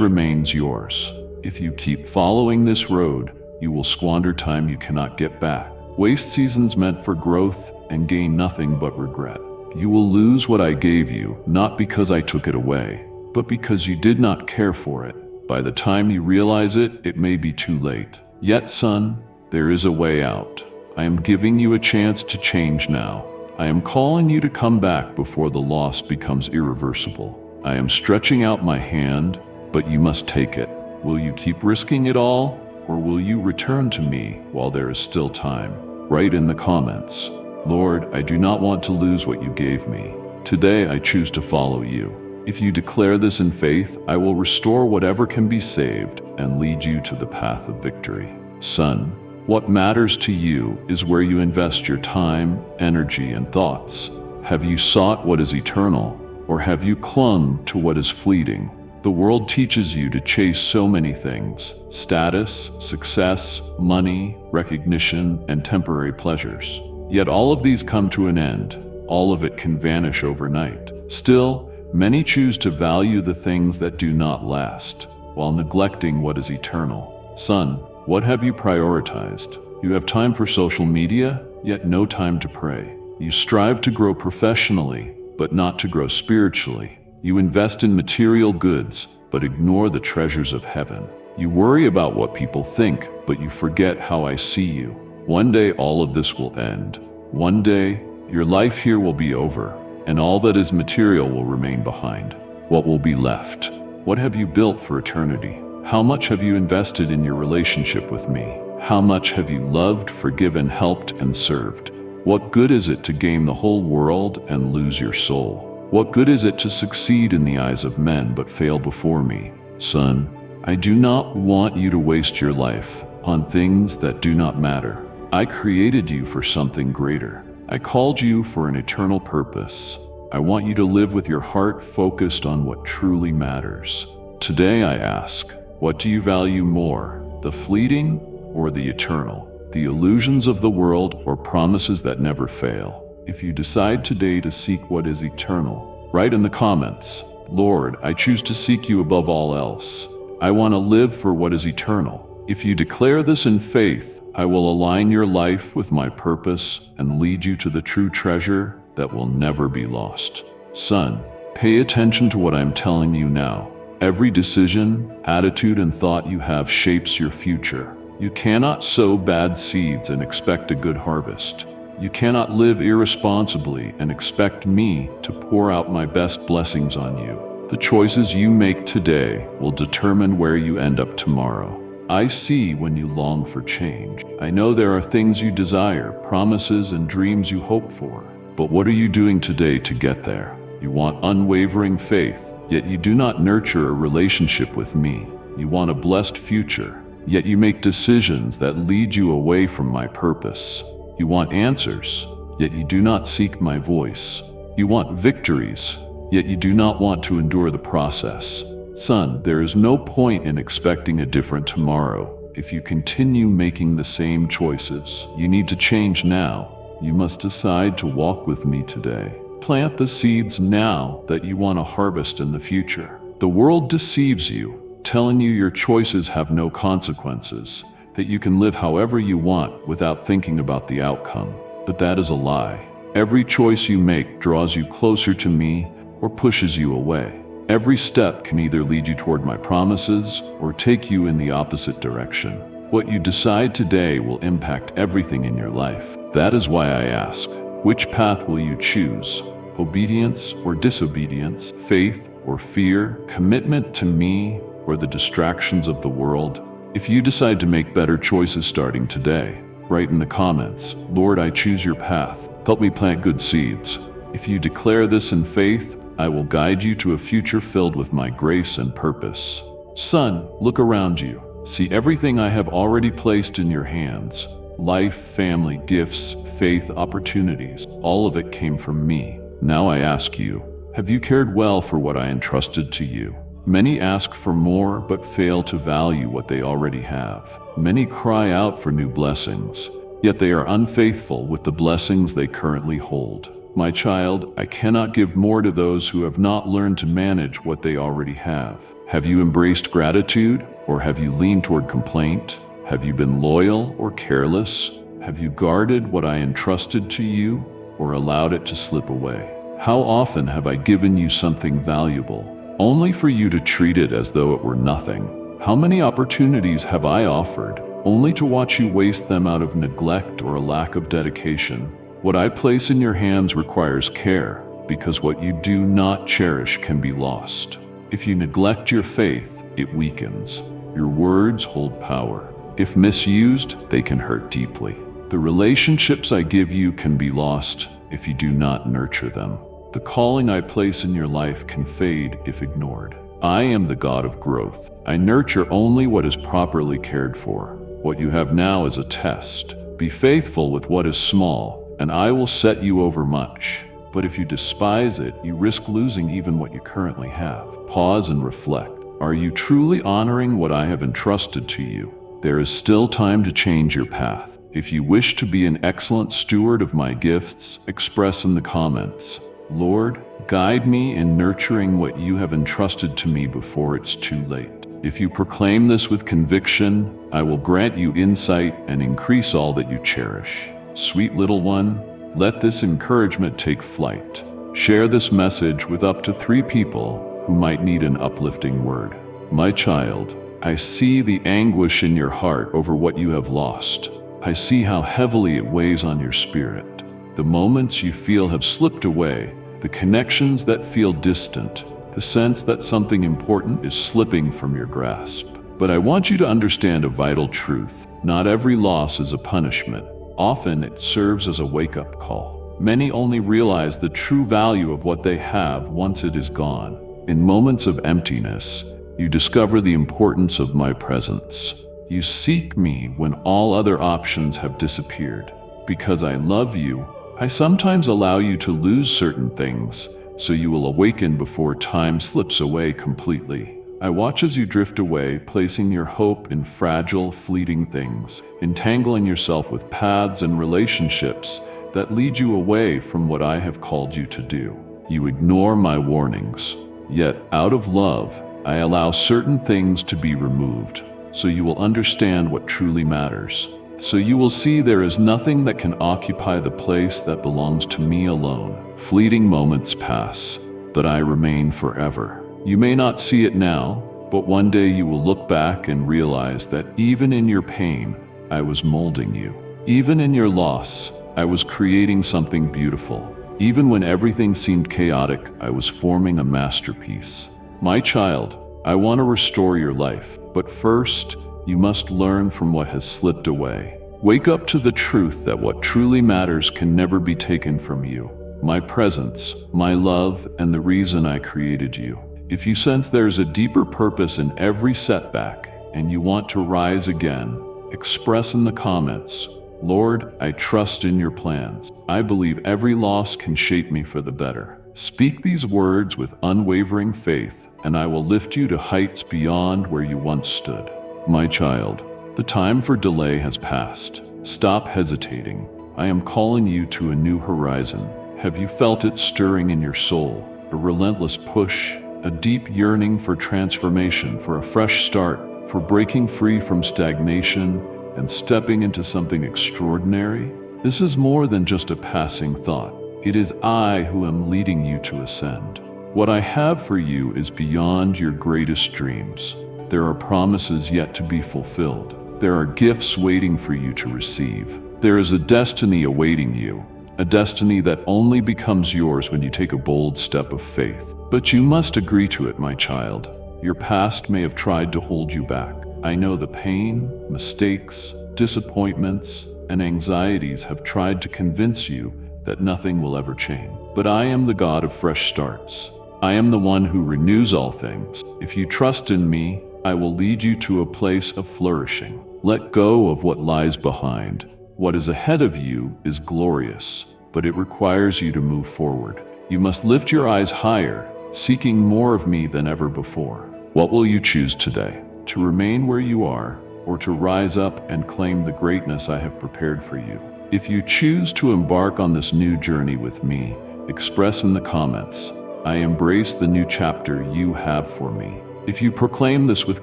remains yours. If you keep following this road, you will squander time you cannot get back. Waste seasons meant for growth and gain nothing but regret. You will lose what I gave you, not because I took it away, but because you did not care for it. By the time you realize it, it may be too late. Yet, son, there is a way out. I am giving you a chance to change now. I am calling you to come back before the loss becomes irreversible. I am stretching out my hand, but you must take it. Will you keep risking it all, or will you return to me while there is still time? Write in the comments. Lord, I do not want to lose what you gave me. Today I choose to follow you. If you declare this in faith, I will restore whatever can be saved and lead you to the path of victory. Son, what matters to you is where you invest your time, energy, and thoughts. Have you sought what is eternal, or have you clung to what is fleeting? The world teaches you to chase so many things: status, success, money, recognition, and temporary pleasures. Yet all of these come to an end. All of it can vanish overnight. Still, many choose to value the things that do not last, while neglecting what is eternal. Son, what have you prioritized? You have time for social media, yet no time to pray. You strive to grow professionally, but not to grow spiritually. You invest in material goods, but ignore the treasures of heaven. You worry about what people think, but you forget how I see you. One day all of this will end. One day, your life here will be over, and all that is material will remain behind. What will be left? What have you built for eternity? How much have you invested in your relationship with me? How much have you loved, forgiven, helped, and served? What good is it to gain the whole world and lose your soul? What good is it to succeed in the eyes of men but fail before me? Son, I do not want you to waste your life on things that do not matter. I created you for something greater. I called you for an eternal purpose. I want you to live with your heart focused on what truly matters. Today I ask, what do you value more, the fleeting or the eternal? The illusions of the world or promises that never fail? If you decide today to seek what is eternal, write in the comments, Lord, I choose to seek you above all else. I want to live for what is eternal. If you declare this in faith, I will align your life with my purpose and lead you to the true treasure that will never be lost. Son, pay attention to what I'm telling you now. Every decision, attitude, and thought you have shapes your future. You cannot sow bad seeds and expect a good harvest. You cannot live irresponsibly and expect me to pour out my best blessings on you. The choices you make today will determine where you end up tomorrow. I see when you long for change. I know there are things you desire, promises and dreams you hope for. But what are you doing today to get there? You want unwavering faith, yet you do not nurture a relationship with me. You want a blessed future, yet you make decisions that lead you away from my purpose. You want answers, yet you do not seek my voice. You want victories, yet you do not want to endure the process. Son, there is no point in expecting a different tomorrow if you continue making the same choices. You need to change now. You must decide to walk with me today. Plant the seeds now that you want to harvest in the future. The world deceives you, telling you your choices have no consequences, that you can live however you want without thinking about the outcome. But that is a lie. Every choice you make draws you closer to me or pushes you away. Every step can either lead you toward my promises or take you in the opposite direction. What you decide today will impact everything in your life. That is why I ask, which path will you choose? Obedience or disobedience? Faith or fear? Commitment to me or the distractions of the world? If you decide to make better choices starting today, write in the comments, Lord, I choose your path. Help me plant good seeds. If you declare this in faith, I will guide you to a future filled with my grace and purpose. Son, look around you. See everything I have already placed in your hands. Life, family, gifts, faith, opportunities, all of it came from me. Now I ask you, have you cared well for what I entrusted to you? Many ask for more but fail to value what they already have. Many cry out for new blessings, yet they are unfaithful with the blessings they currently hold. My child, I cannot give more to those who have not learned to manage what they already have. Have you embraced gratitude, or have you leaned toward complaint? Have you been loyal or careless? Have you guarded what I entrusted to you, or allowed it to slip away? How often have I given you something valuable, only for you to treat it as though it were nothing? How many opportunities have I offered, only to watch you waste them out of neglect or a lack of dedication? What I place in your hands requires care, because what you do not cherish can be lost. If you neglect your faith, it weakens. Your words hold power. If misused, they can hurt deeply. The relationships I give you can be lost if you do not nurture them. The calling I place in your life can fade if ignored. I am the God of growth. I nurture only what is properly cared for. What you have now is a test. Be faithful with what is small, and I will set you over much. But if you despise it, you risk losing even what you currently have. Pause and reflect. Are you truly honoring what I have entrusted to you? There is still time to change your path. If you wish to be an excellent steward of my gifts, express in the comments, Lord, guide me in nurturing what you have entrusted to me before it's too late. If you proclaim this with conviction, I will grant you insight and increase all that you cherish. Sweet little one, let this encouragement take flight. Share this message with up to 3 people who might need an uplifting word. My child, I see the anguish in your heart over what you have lost. I see how heavily it weighs on your spirit. The moments you feel have slipped away, the connections that feel distant, the sense that something important is slipping from your grasp. But I want you to understand a vital truth. Not every loss is a punishment. Often it serves as a wake-up call. Many only realize the true value of what they have once it is gone. In moments of emptiness, you discover the importance of my presence. You seek me when all other options have disappeared. Because I love you, I sometimes allow you to lose certain things, so you will awaken before time slips away completely. I watch as you drift away, placing your hope in fragile, fleeting things, entangling yourself with paths and relationships that lead you away from what I have called you to do. You ignore my warnings, yet out of love, I allow certain things to be removed, so you will understand what truly matters. So you will see there is nothing that can occupy the place that belongs to me alone. Fleeting moments pass, but I remain forever. You may not see it now, but one day you will look back and realize that even in your pain, I was molding you. Even in your loss, I was creating something beautiful. Even when everything seemed chaotic, I was forming a masterpiece. My child, I want to restore your life, but first, you must learn from what has slipped away. Wake up to the truth that what truly matters can never be taken from you. My presence, my love, and the reason I created you. If you sense there's a deeper purpose in every setback and you want to rise again, express in the comments, Lord, I trust in your plans. I believe every loss can shape me for the better. Speak these words with unwavering faith, and I will lift you to heights beyond where you once stood. My child, the time for delay has passed. Stop hesitating. I am calling you to a new horizon. Have you felt it stirring in your soul? A relentless push, a deep yearning for transformation, for a fresh start, for breaking free from stagnation and stepping into something extraordinary? This is more than just a passing thought. It is I who am leading you to ascend. What I have for you is beyond your greatest dreams. There are promises yet to be fulfilled. There are gifts waiting for you to receive. There is a destiny awaiting you, a destiny that only becomes yours when you take a bold step of faith. But you must agree to it, my child. Your past may have tried to hold you back. I know the pain, mistakes, disappointments, and anxieties have tried to convince you that nothing will ever change. But I am the God of fresh starts. I am the one who renews all things. If you trust in me, I will lead you to a place of flourishing. Let go of what lies behind What is ahead of you is glorious, but it requires you to move forward. You must lift your eyes higher, seeking more of me than ever before. What will you choose today? To remain where you are, or to rise up and claim the greatness I have prepared for you? If you choose to embark on this new journey with me, express in the comments, "I embrace the new chapter you have for me." If you proclaim this with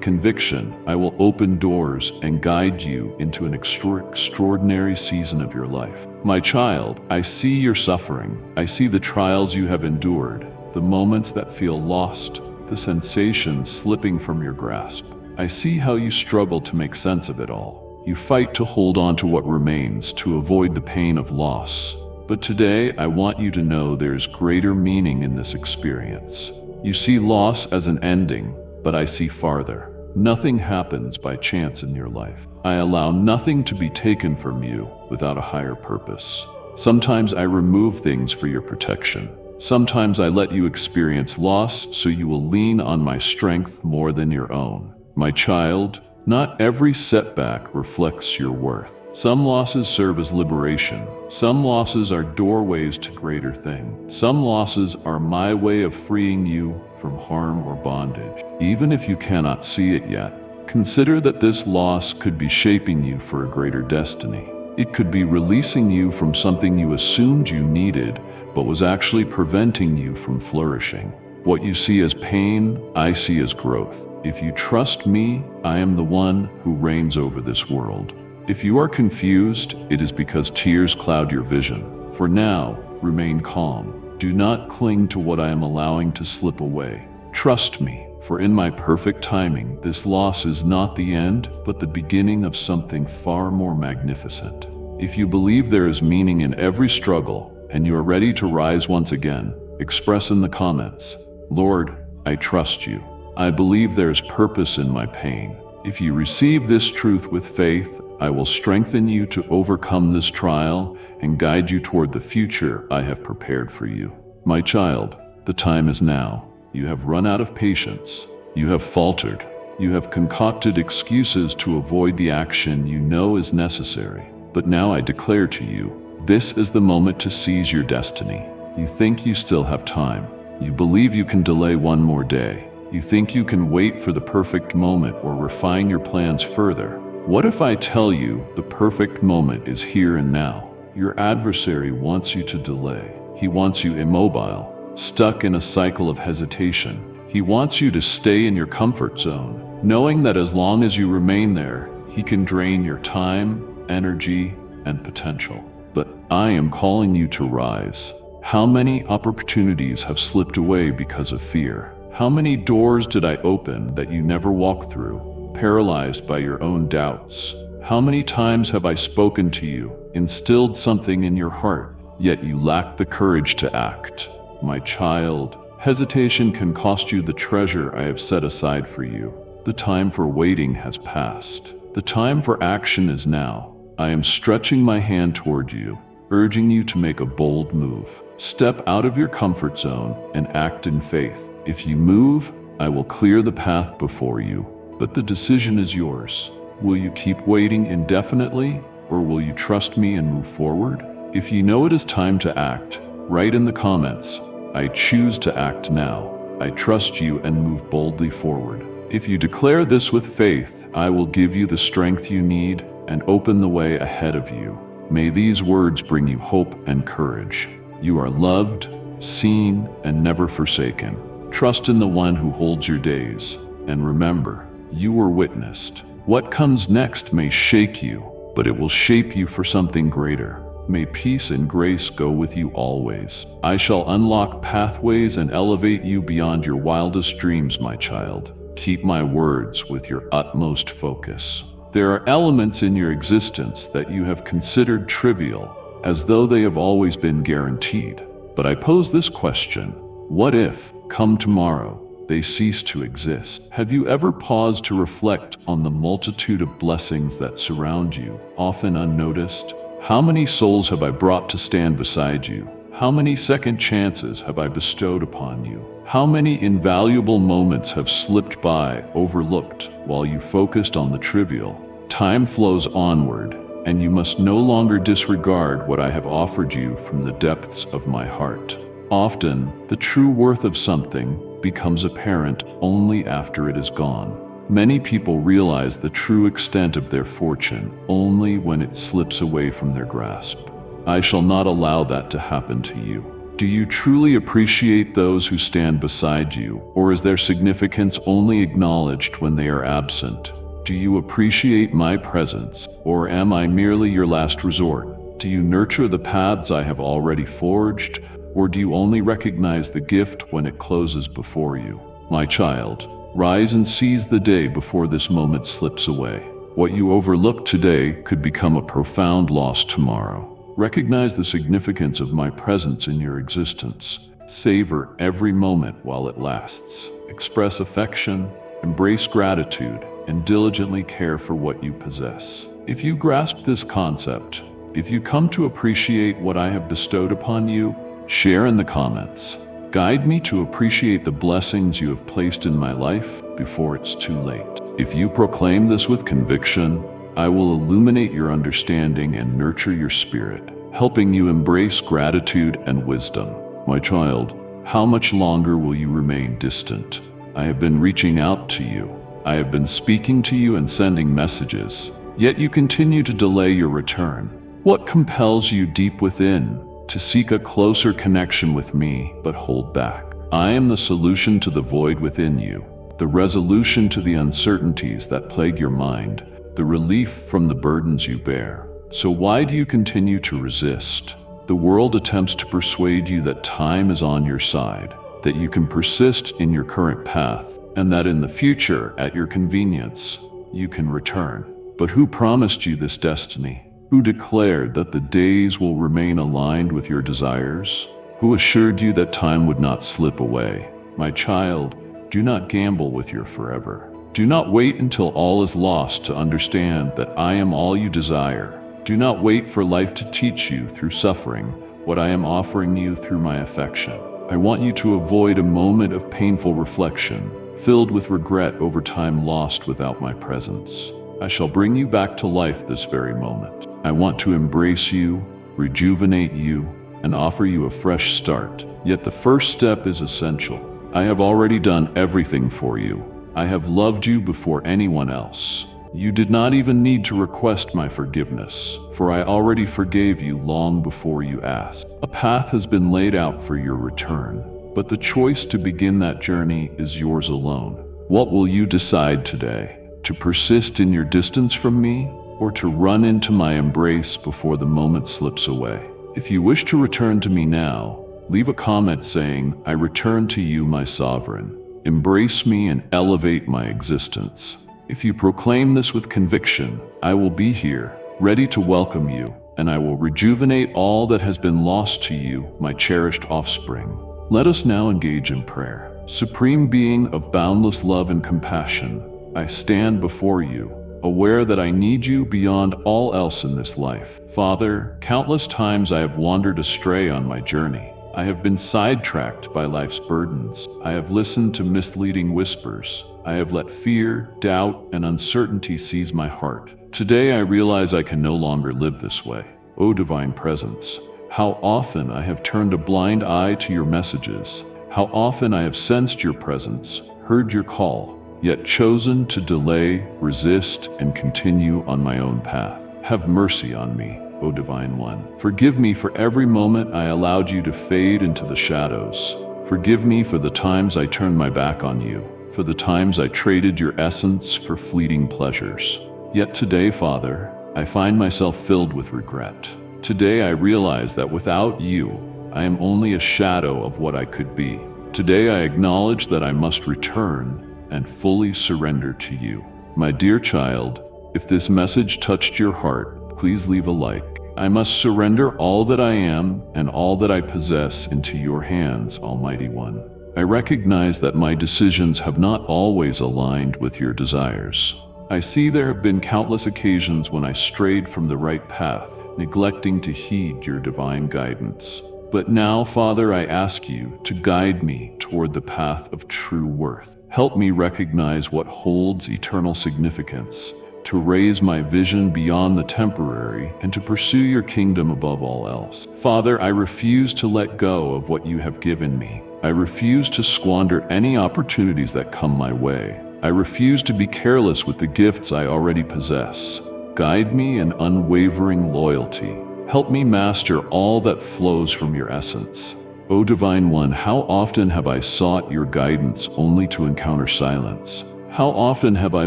conviction, I will open doors and guide you into an extraordinary season of your life. My child, I see your suffering. I see the trials you have endured, the moments that feel lost, the sensations slipping from your grasp. I see how you struggle to make sense of it all. You fight to hold on to what remains, to avoid the pain of loss. But today, I want you to know there's greater meaning in this experience. You see loss as an ending, but I see farther. Nothing happens by chance in your life. I allow nothing to be taken from you without a higher purpose. Sometimes I remove things for your protection. Sometimes I let you experience loss so you will lean on my strength more than your own. My child, not every setback reflects your worth. Some losses serve as liberation. Some losses are doorways to greater things. Some losses are my way of freeing you from harm or bondage. Even if you cannot see it yet, consider that this loss could be shaping you for a greater destiny. It could be releasing you from something you assumed you needed, but was actually preventing you from flourishing. What you see as pain, I see as growth. If you trust me, I am the one who reigns over this world. If you are confused, it is because tears cloud your vision. For now, remain calm. Do not cling to what I am allowing to slip away. Trust me, for in my perfect timing, this loss is not the end, but the beginning of something far more magnificent. If you believe there is meaning in every struggle, and you are ready to rise once again, express in the comments, "Lord, I trust you. I believe there is purpose in my pain." If you receive this truth with faith, I will strengthen you to overcome this trial and guide you toward the future I have prepared for you. My child, the time is now. You have run out of patience. You have faltered. You have concocted excuses to avoid the action you know is necessary. But now I declare to you, this is the moment to seize your destiny. You think you still have time. You believe you can delay one more day. You think you can wait for the perfect moment or refine your plans further. What if I tell you the perfect moment is here and now? Your adversary wants you to delay. He wants you immobile, stuck in a cycle of hesitation. He wants you to stay in your comfort zone, knowing that as long as you remain there, he can drain your time, energy, and potential. But I am calling you to rise. How many opportunities have slipped away because of fear? How many doors did I open that you never walked through, paralyzed by your own doubts? How many times have I spoken to you, instilled something in your heart, yet you lacked the courage to act? My child, hesitation can cost you the treasure I have set aside for you. The time for waiting has passed. The time for action is now. I am stretching my hand toward you, urging you to make a bold move. Step out of your comfort zone and act in faith. If you move, I will clear the path before you, but the decision is yours. Will you keep waiting indefinitely, or will you trust me and move forward? If you know it is time to act, write in the comments, "I choose to act now. I trust you and move boldly forward." If you declare this with faith, I will give you the strength you need and open the way ahead of you. May these words bring you hope and courage. You are loved, seen, and never forsaken. Trust in the one who holds your days. And remember, you were witnessed. What comes next may shake you, but it will shape you for something greater. May peace and grace go with you always. I shall unlock pathways and elevate you beyond your wildest dreams, my child. Keep my words with your utmost focus. There are elements in your existence that you have considered trivial, as though they have always been guaranteed. But I pose this question: what if, come tomorrow, they cease to exist? Have you ever paused to reflect on the multitude of blessings that surround you, often unnoticed? How many souls have I brought to stand beside you? How many second chances have I bestowed upon you? How many invaluable moments have slipped by, overlooked, while you focused on the trivial? Time flows onward, and you must no longer disregard what I have offered you from the depths of my heart. Often, the true worth of something becomes apparent only after it is gone. Many people realize the true extent of their fortune only when it slips away from their grasp. I shall not allow that to happen to you. Do you truly appreciate those who stand beside you, or is their significance only acknowledged when they are absent? Do you appreciate my presence, or am I merely your last resort? Do you nurture the paths I have already forged, or do you only recognize the gift when it closes before you? My child, rise and seize the day before this moment slips away. What you overlook today could become a profound loss tomorrow. Recognize the significance of my presence in your existence. Savor every moment while it lasts. Express affection, embrace gratitude, and diligently care for what you possess. If you grasp this concept, if you come to appreciate what I have bestowed upon you, share in the comments. Guide me to appreciate the blessings you have placed in my life before it's too late. If you proclaim this with conviction, I will illuminate your understanding and nurture your spirit, helping you embrace gratitude and wisdom. My child, how much longer will you remain distant? I have been reaching out to you. I have been speaking to you and sending messages, yet you continue to delay your return. What compels you deep within to seek a closer connection with me, but hold back? I am the solution to the void within you, the resolution to the uncertainties that plague your mind, the relief from the burdens you bear. So why do you continue to resist? The world attempts to persuade you that time is on your side, that you can persist in your current path, and that in the future, at your convenience, you can return. But who promised you this destiny? Who declared that the days will remain aligned with your desires? Who assured you that time would not slip away? My child, do not gamble with your forever. Do not wait until all is lost to understand that I am all you desire. Do not wait for life to teach you through suffering what I am offering you through my affection. I want you to avoid a moment of painful reflection, filled with regret over time lost without my presence. I shall bring you back to life this very moment. I want to embrace you, rejuvenate you, and offer you a fresh start. Yet the first step is essential. I have already done everything for you. I have loved you before anyone else. You did not even need to request my forgiveness, for I already forgave you long before you asked. A path has been laid out for your return, but the choice to begin that journey is yours alone. What will you decide today? To persist in your distance from me, or to run into my embrace before the moment slips away? If you wish to return to me now, leave a comment saying, "I return to you, my sovereign. Embrace me and elevate my existence." If you proclaim this with conviction, I will be here, ready to welcome you, and I will rejuvenate all that has been lost to you, my cherished offspring. Let us now engage in prayer. Supreme Being of boundless love and compassion, I stand before you, aware that I need you beyond all else in this life. Father, countless times I have wandered astray on my journey. I have been sidetracked by life's burdens. I have listened to misleading whispers. I have let fear, doubt, and uncertainty seize my heart. Today I realize I can no longer live this way. O Divine Presence, how often I have turned a blind eye to your messages. How often I have sensed your presence, heard your call, yet chosen to delay, resist, and continue on my own path. Have mercy on me, O Divine One. Forgive me for every moment I allowed you to fade into the shadows. Forgive me for the times I turned my back on you, for the times I traded your essence for fleeting pleasures. Yet today, Father, I find myself filled with regret. Today I realize that without you, I am only a shadow of what I could be. Today I acknowledge that I must return and fully surrender to you. My dear child, if this message touched your heart, please leave a like. I must surrender all that I am and all that I possess into your hands, Almighty One. I recognize that my decisions have not always aligned with your desires. I see there have been countless occasions when I strayed from the right path, neglecting to heed your divine guidance. But now, Father, I ask you to guide me toward the path of true worth. Help me recognize what holds eternal significance to raise my vision beyond the temporary, and to pursue your kingdom above all else. Father, I refuse to let go of what you have given me. I refuse to squander any opportunities that come my way. I refuse to be careless with the gifts I already possess. Guide me in unwavering loyalty. Help me master all that flows from your essence. O Divine One, how often have I sought your guidance only to encounter silence? How often have I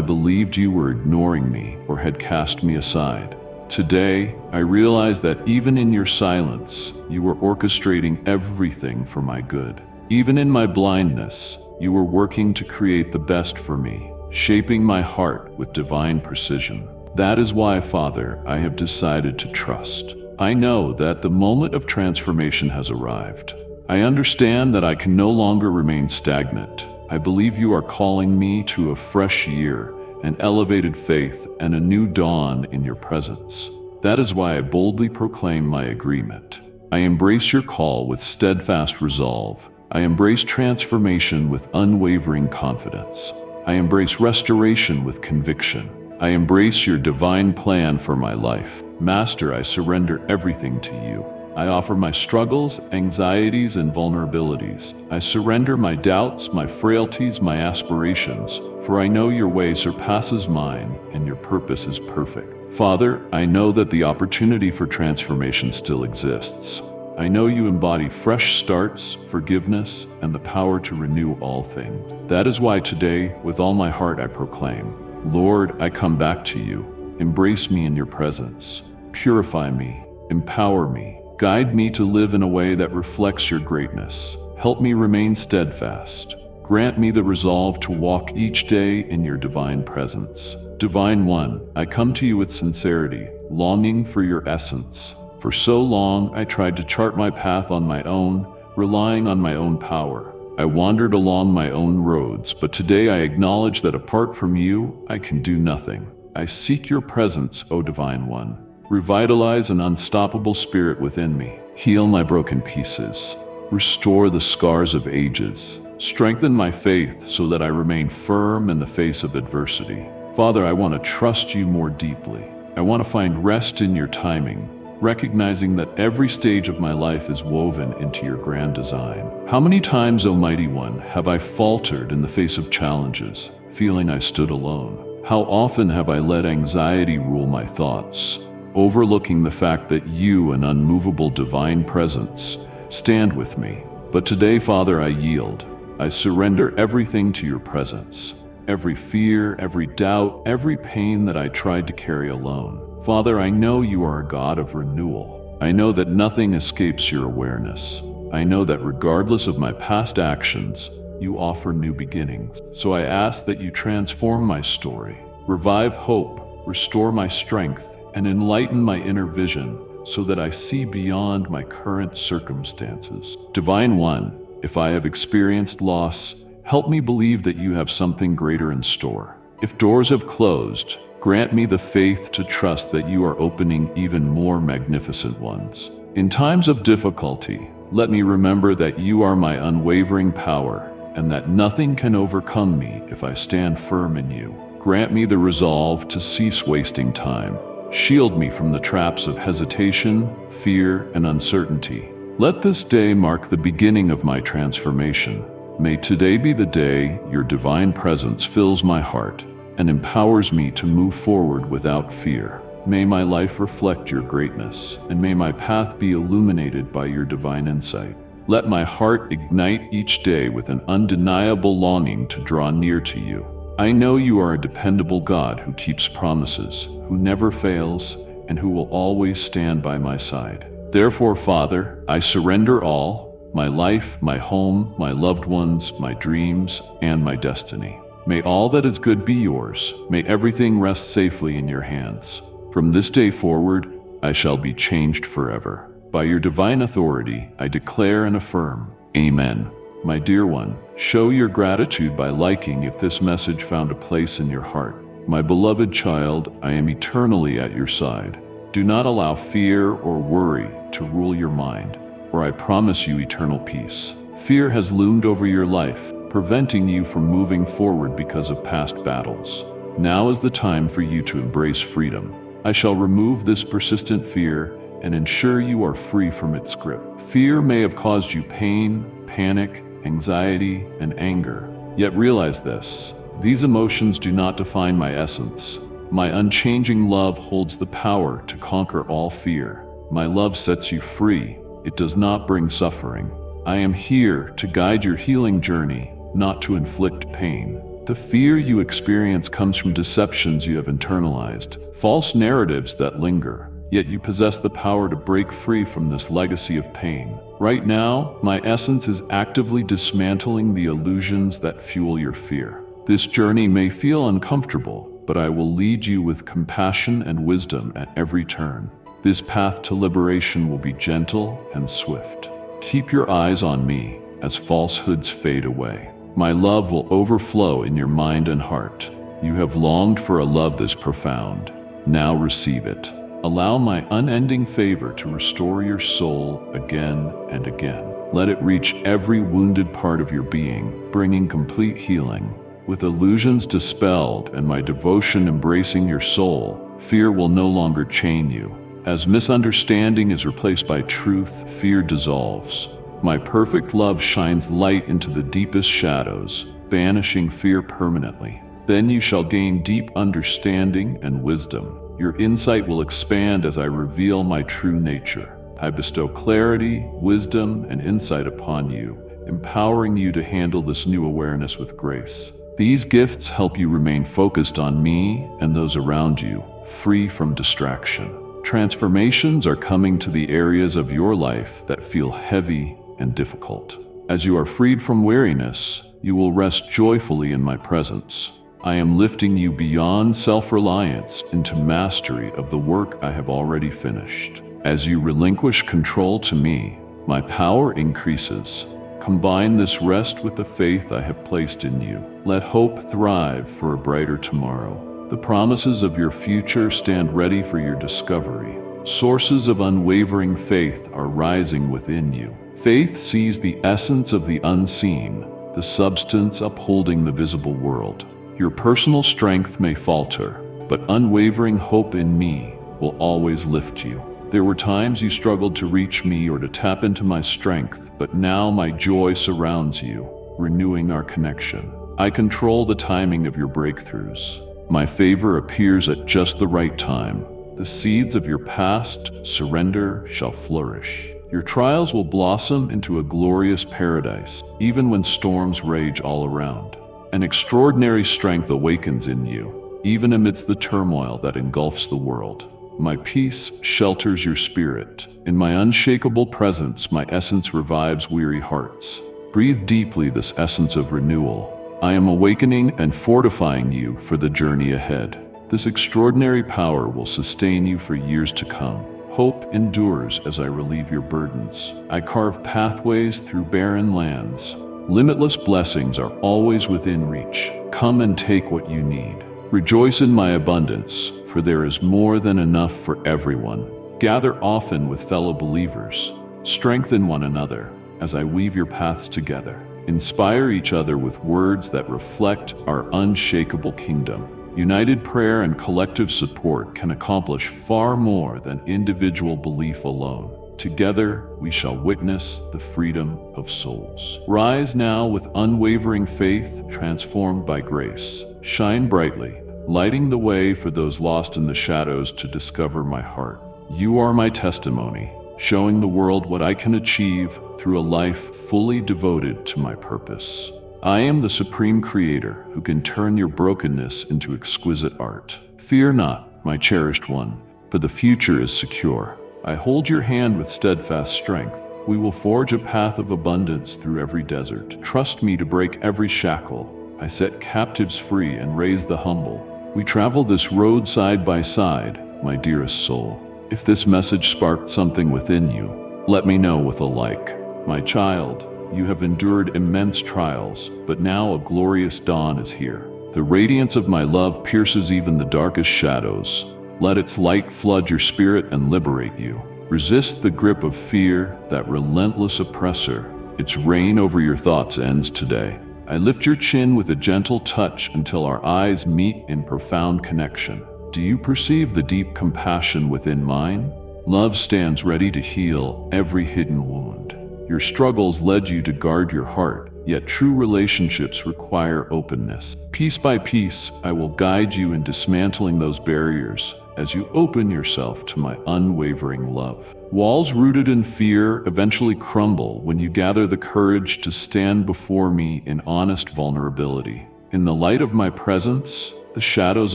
believed you were ignoring me or had cast me aside? Today, I realize that even in your silence, you were orchestrating everything for my good. Even in my blindness, you were working to create the best for me, shaping my heart with divine precision. That is why, Father, I have decided to trust. I know that the moment of transformation has arrived. I understand that I can no longer remain stagnant. I believe you are calling me to a fresh year, an elevated faith, and a new dawn in your presence. That is why I boldly proclaim my agreement. I embrace your call with steadfast resolve. I embrace transformation with unwavering confidence. I embrace restoration with conviction. I embrace your divine plan for my life. Master, I surrender everything to you. I offer my struggles, anxieties, and vulnerabilities. I surrender my doubts, my frailties, my aspirations, for I know your way surpasses mine and your purpose is perfect. Father, I know that the opportunity for transformation still exists. I know you embody fresh starts, forgiveness, and the power to renew all things. That is why today, with all my heart, I proclaim, Lord, I come back to you. Embrace me in your presence. Purify me. Empower me. Guide me to live in a way that reflects your greatness. Help me remain steadfast. Grant me the resolve to walk each day in your divine presence. Divine One, I come to you with sincerity, longing for your essence. For so long, I tried to chart my path on my own, relying on my own power. I wandered along my own roads, but today I acknowledge that apart from you, I can do nothing. I seek your presence, O Divine One. Revitalize an unstoppable spirit within me. Heal my broken pieces. Restore the scars of ages. Strengthen my faith so that I remain firm in the face of adversity. Father, I want to trust you more deeply. I want to find rest in your timing, recognizing that every stage of my life is woven into your grand design. How many times, O Mighty One, have I faltered in the face of challenges, feeling I stood alone? How often have I let anxiety rule my thoughts, overlooking the fact that you, an unmovable divine presence, stand with me? But today, Father, I yield. I surrender everything to your presence. Every fear, every doubt, every pain that I tried to carry alone. Father, I know you are a God of renewal. I know that nothing escapes your awareness. I know that regardless of my past actions, you offer new beginnings. So I ask that you transform my story, revive hope, restore my strength, and enlighten my inner vision so that I see beyond my current circumstances. Divine One, if I have experienced loss, help me believe that you have something greater in store. If doors have closed, grant me the faith to trust that you are opening even more magnificent ones. In times of difficulty, let me remember that you are my unwavering power and that nothing can overcome me if I stand firm in you. Grant me the resolve to cease wasting time. Shield me from the traps of hesitation, fear, and uncertainty. Let this day mark the beginning of my transformation. May today be the day your divine presence fills my heart and empowers me to move forward without fear. May my life reflect your greatness, and may my path be illuminated by your divine insight. Let my heart ignite each day with an undeniable longing to draw near to you. I know you are a dependable God who keeps promises, who never fails, and who will always stand by my side. Therefore, Father, I surrender all, my life, my home, my loved ones, my dreams, and my destiny. May all that is good be yours. May everything rest safely in your hands. From this day forward, I shall be changed forever. By your divine authority, I declare and affirm, Amen. My dear one, show your gratitude by liking if this message found a place in your heart. My beloved child, I am eternally at your side. Do not allow fear or worry to rule your mind, or I promise you eternal peace. Fear has loomed over your life, preventing you from moving forward because of past battles. Now is the time for you to embrace freedom. I shall remove this persistent fear and ensure you are free from its grip. Fear may have caused you pain, panic, anxiety, and anger. Yet realize this: these emotions do not define my essence. My unchanging love holds the power to conquer all fear. My love sets you free. It does not bring suffering. I am here to guide your healing journey, not to inflict pain. The fear you experience comes from deceptions you have internalized, false narratives that linger. Yet you possess the power to break free from this legacy of pain. Right now, my essence is actively dismantling the illusions that fuel your fear. This journey may feel uncomfortable, but I will lead you with compassion and wisdom at every turn. This path to liberation will be gentle and swift. Keep your eyes on me as falsehoods fade away. My love will overflow in your mind and heart. You have longed for a love this profound. Now receive it. Allow my unending favor to restore your soul again and again. Let it reach every wounded part of your being, bringing complete healing. With illusions dispelled and my devotion embracing your soul, fear will no longer chain you. As misunderstanding is replaced by truth, fear dissolves. My perfect love shines light into the deepest shadows, banishing fear permanently. Then you shall gain deep understanding and wisdom. Your insight will expand as I reveal my true nature. I bestow clarity, wisdom, and insight upon you, empowering you to handle this new awareness with grace. These gifts help you remain focused on me and those around you, free from distraction. Transformations are coming to the areas of your life that feel heavy and difficult. As you are freed from weariness, you will rest joyfully in my presence. I am lifting you beyond self-reliance into mastery of the work I have already finished. As you relinquish control to me, my power increases. Combine this rest with the faith I have placed in you. Let hope thrive for a brighter tomorrow. The promises of your future stand ready for your discovery. Sources of unwavering faith are rising within you. Faith sees the essence of the unseen, the substance upholding the visible world. Your personal strength may falter, but unwavering hope in me will always lift you. There were times you struggled to reach me or to tap into my strength, but now my joy surrounds you, renewing our connection. I control the timing of your breakthroughs. My favor appears at just the right time. The seeds of your past surrender shall flourish. Your trials will blossom into a glorious paradise, even when storms rage all around. An extraordinary strength awakens in you, even amidst the turmoil that engulfs the world. My peace shelters your spirit. In my unshakable presence, my essence revives weary hearts. Breathe deeply this essence of renewal. I am awakening and fortifying you for the journey ahead. This extraordinary power will sustain you for years to come. Hope endures as I relieve your burdens. I carve pathways through barren lands. Limitless blessings are always within reach. Come and take what you need. Rejoice in my abundance, for there is more than enough for everyone. Gather often with fellow believers. Strengthen one another as I weave your paths together. Inspire each other with words that reflect our unshakable kingdom. United prayer and collective support can accomplish far more than individual belief alone. Together, we shall witness the freedom of souls. Rise now with unwavering faith, transformed by grace. Shine brightly, lighting the way for those lost in the shadows to discover my heart. You are my testimony, showing the world what I can achieve through a life fully devoted to my purpose. I am the supreme creator who can turn your brokenness into exquisite art. Fear not, my cherished one, for the future is secure. I hold your hand with steadfast strength. We will forge a path of abundance through every desert. Trust me to break every shackle. I set captives free and raise the humble. We travel this road side by side, my dearest soul. If this message sparked something within you, let me know with a like. My child, you have endured immense trials, but now a glorious dawn is here. The radiance of my love pierces even the darkest shadows. Let its light flood your spirit and liberate you. Resist the grip of fear, that relentless oppressor. Its reign over your thoughts ends today. I lift your chin with a gentle touch until our eyes meet in profound connection. Do you perceive the deep compassion within mine? Love stands ready to heal every hidden wound. Your struggles led you to guard your heart, yet true relationships require openness. Piece by piece, I will guide you in dismantling those barriers as you open yourself to my unwavering love. Walls rooted in fear eventually crumble when you gather the courage to stand before me in honest vulnerability. In the light of my presence, the shadows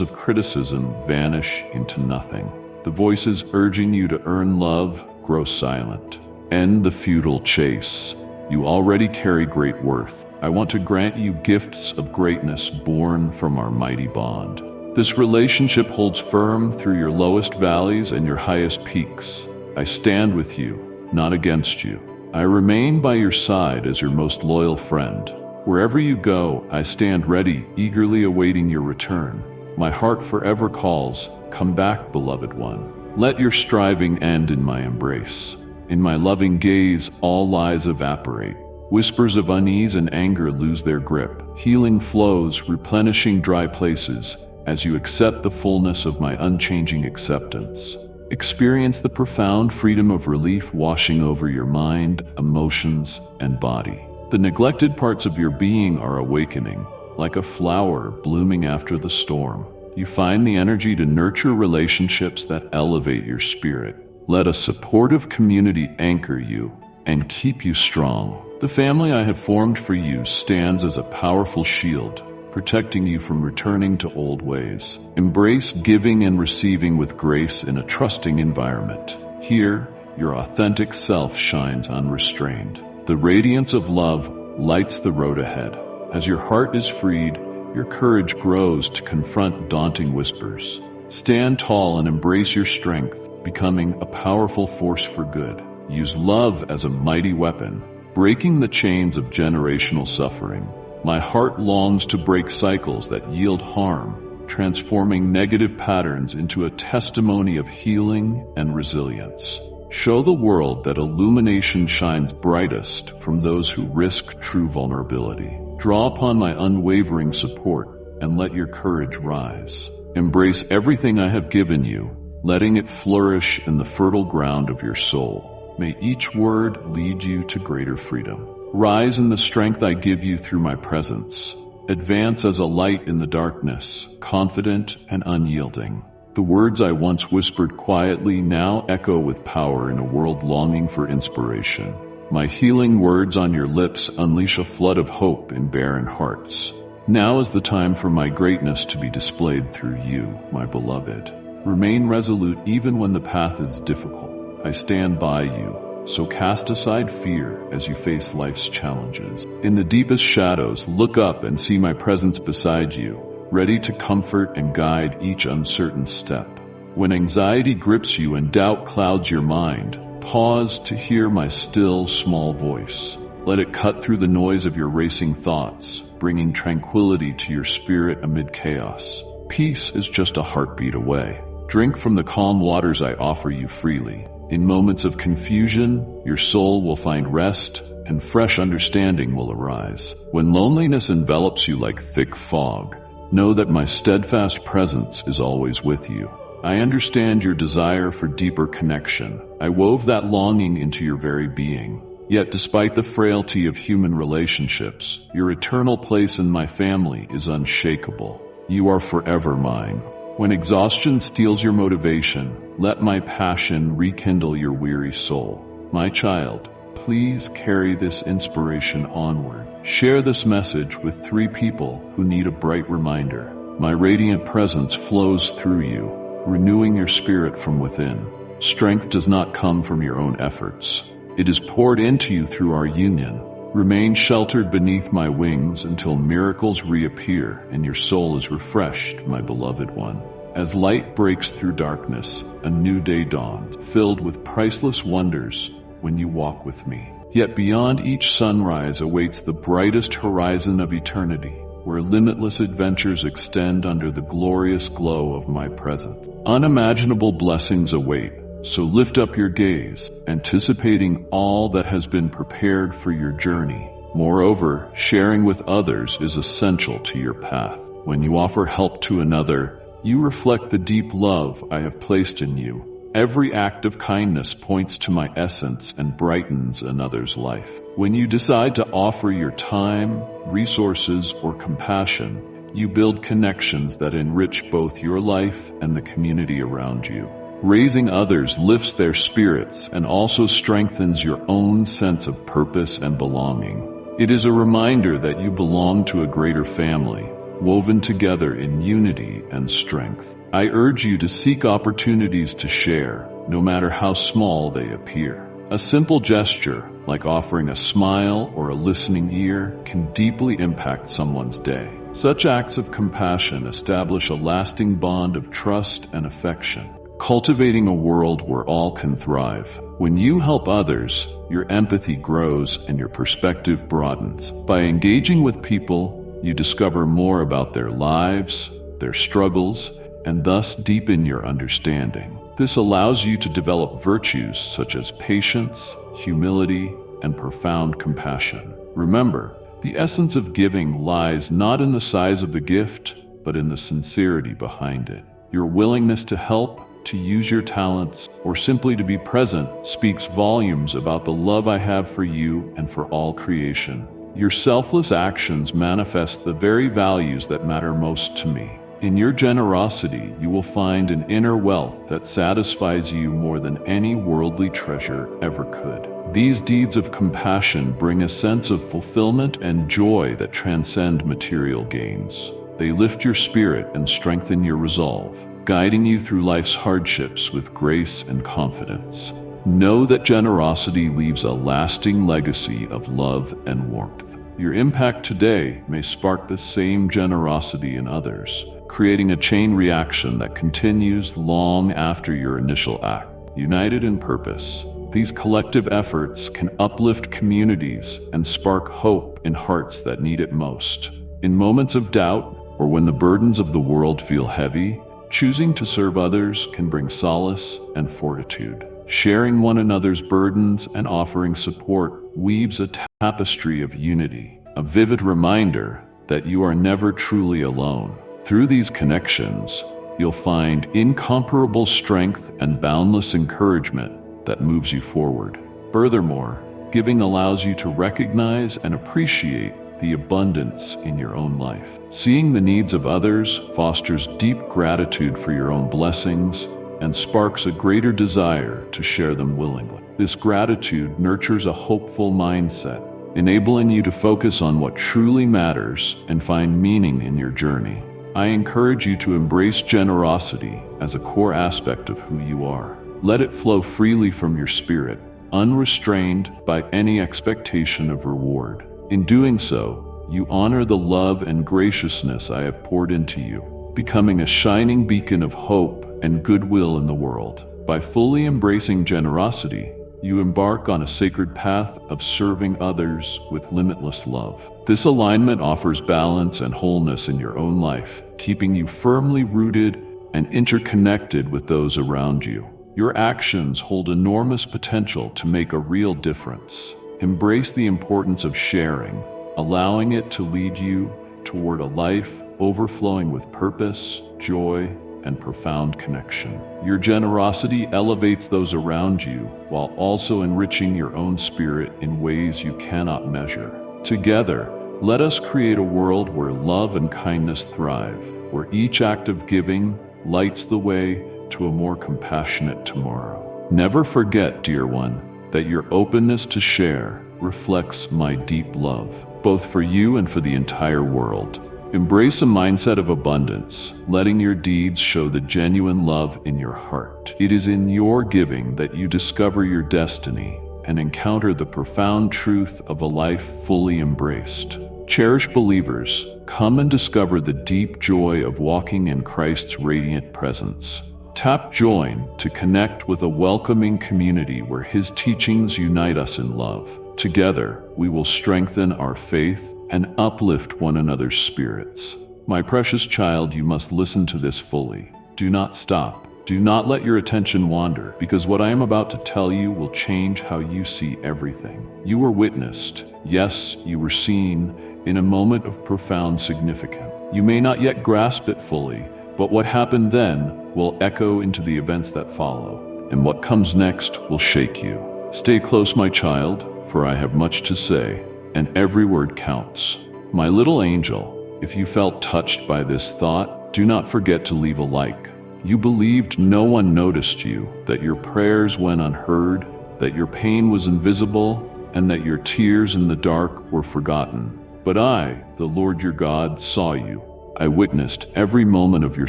of criticism vanish into nothing. The voices urging you to earn love grow silent. End the futile chase. You already carry great worth. I want to grant you gifts of greatness born from our mighty bond. This relationship holds firm through your lowest valleys and your highest peaks. I stand with you, not against you. I remain by your side as your most loyal friend. Wherever you go, I stand ready, eagerly awaiting your return. My heart forever calls, come back, beloved one. Let your striving end in my embrace. In my loving gaze, all lies evaporate. Whispers of unease and anger lose their grip. Healing flows, replenishing dry places, as you accept the fullness of my unchanging acceptance. Experience the profound freedom of relief washing over your mind, emotions, and body. The neglected parts of your being are awakening, like a flower blooming after the storm. You find the energy to nurture relationships that elevate your spirit. Let a supportive community anchor you and keep you strong. The family I have formed for you stands as a powerful shield, protecting you from returning to old ways. Embrace giving and receiving with grace in a trusting environment. Here, your authentic self shines unrestrained. The radiance of love lights the road ahead. As your heart is freed, your courage grows to confront daunting whispers. Stand tall and embrace your strength, becoming a powerful force for good. Use love as a mighty weapon, breaking the chains of generational suffering. My heart longs to break cycles that yield harm, transforming negative patterns into a testimony of healing and resilience. Show the world that illumination shines brightest from those who risk true vulnerability. Draw upon my unwavering support and let your courage rise. Embrace everything I have given you, letting it flourish in the fertile ground of your soul. May each word lead you to greater freedom. Rise in the strength I give you through my presence. Advance as a light in the darkness, confident and unyielding. The words I once whispered quietly now echo with power in a world longing for inspiration. My healing words on your lips unleash a flood of hope in barren hearts. Now is the time for my greatness to be displayed through you, my beloved. Remain resolute even when the path is difficult. I stand by you, so cast aside fear as you face life's challenges. In the deepest shadows, look up and see my presence beside you, ready to comfort and guide each uncertain step. When anxiety grips you and doubt clouds your mind, pause to hear my still, small voice. Let it cut through the noise of your racing thoughts, bringing tranquility to your spirit amid chaos. Peace is just a heartbeat away. Drink from the calm waters I offer you freely. In moments of confusion, your soul will find rest and fresh understanding will arise. When loneliness envelops you like thick fog, know that my steadfast presence is always with you. I understand your desire for deeper connection. I wove that longing into your very being. Yet despite the frailty of human relationships, your eternal place in my family is unshakable. You are forever mine. When exhaustion steals your motivation, let my passion rekindle your weary soul. My child, please carry this inspiration onward. Share this message with 3 people who need a bright reminder. My radiant presence flows through you, renewing your spirit from within. Strength does not come from your own efforts. It is poured into you through our union. Remain sheltered beneath my wings until miracles reappear and your soul is refreshed, my beloved one. As light breaks through darkness, a new day dawns, filled with priceless wonders when you walk with me. Yet beyond each sunrise awaits the brightest horizon of eternity, where limitless adventures extend under the glorious glow of my presence. Unimaginable blessings await, so lift up your gaze, anticipating all that has been prepared for your journey. Moreover, sharing with others is essential to your path. When you offer help to another, you reflect the deep love I have placed in you. Every act of kindness points to my essence and brightens another's life. When you decide to offer your time, resources, or compassion, you build connections that enrich both your life and the community around you. Raising others lifts their spirits and also strengthens your own sense of purpose and belonging. It is a reminder that you belong to a greater family, woven together in unity and strength. I urge you to seek opportunities to share, no matter how small they appear. A simple gesture, like offering a smile or a listening ear, can deeply impact someone's day. Such acts of compassion establish a lasting bond of trust and affection, cultivating a world where all can thrive. When you help others, your empathy grows and your perspective broadens. By engaging with people, you discover more about their lives, their struggles, and thus deepen your understanding. This allows you to develop virtues such as patience, humility, and profound compassion. Remember, the essence of giving lies not in the size of the gift, but in the sincerity behind it. Your willingness to help, to use your talents, or simply to be present speaks volumes about the love I have for you and for all creation. Your selfless actions manifest the very values that matter most to me. In your generosity, you will find an inner wealth that satisfies you more than any worldly treasure ever could. These deeds of compassion bring a sense of fulfillment and joy that transcend material gains. They lift your spirit and strengthen your resolve, guiding you through life's hardships with grace and confidence. Know that generosity leaves a lasting legacy of love and warmth. Your impact today may spark the same generosity in others, creating a chain reaction that continues long after your initial act. United in purpose, these collective efforts can uplift communities and spark hope in hearts that need it most. In moments of doubt, or when the burdens of the world feel heavy, choosing to serve others can bring solace and fortitude. Sharing one another's burdens and offering support weaves a tapestry of unity, a vivid reminder that you are never truly alone. Through these connections, you'll find incomparable strength and boundless encouragement that moves you forward. Furthermore, giving allows you to recognize and appreciate the abundance in your own life. Seeing the needs of others fosters deep gratitude for your own blessings and sparks a greater desire to share them willingly. This gratitude nurtures a hopeful mindset, enabling you to focus on what truly matters and find meaning in your journey. I encourage you to embrace generosity as a core aspect of who you are. Let it flow freely from your spirit, unrestrained by any expectation of reward. In doing so, you honor the love and graciousness I have poured into you, becoming a shining beacon of hope and goodwill in the world. By fully embracing generosity, you embark on a sacred path of serving others with limitless love. This alignment offers balance and wholeness in your own life, keeping you firmly rooted and interconnected with those around you. Your actions hold enormous potential to make a real difference. Embrace the importance of sharing, allowing it to lead you toward a life overflowing with purpose, joy, and profound connection. Your generosity elevates those around you while also enriching your own spirit in ways you cannot measure. Together, let us create a world where love and kindness thrive, where each act of giving lights the way to a more compassionate tomorrow. Never forget, dear one, that your openness to share reflects my deep love, both for you and for the entire world. Embrace a mindset of abundance, letting your deeds show the genuine love in your heart. It is in your giving that you discover your destiny and encounter the profound truth of a life fully embraced. Cherished believers, come and discover the deep joy of walking in Christ's radiant presence. Tap Join to connect with a welcoming community where His teachings unite us in love. Together, we will strengthen our faith and uplift one another's spirits. My precious child, you must listen to this fully. Do not stop. Do not let your attention wander, because what I am about to tell you will change how you see everything. You were witnessed. Yes, you were seen in a moment of profound significance. You may not yet grasp it fully, but what happened then will echo into the events that follow, and what comes next will shake you. Stay close, my child, for I have much to say, and every word counts. My little angel, if you felt touched by this thought, do not forget to leave a like. You believed no one noticed you, that your prayers went unheard, that your pain was invisible, and that your tears in the dark were forgotten. But I, the Lord your God, saw you. I witnessed every moment of your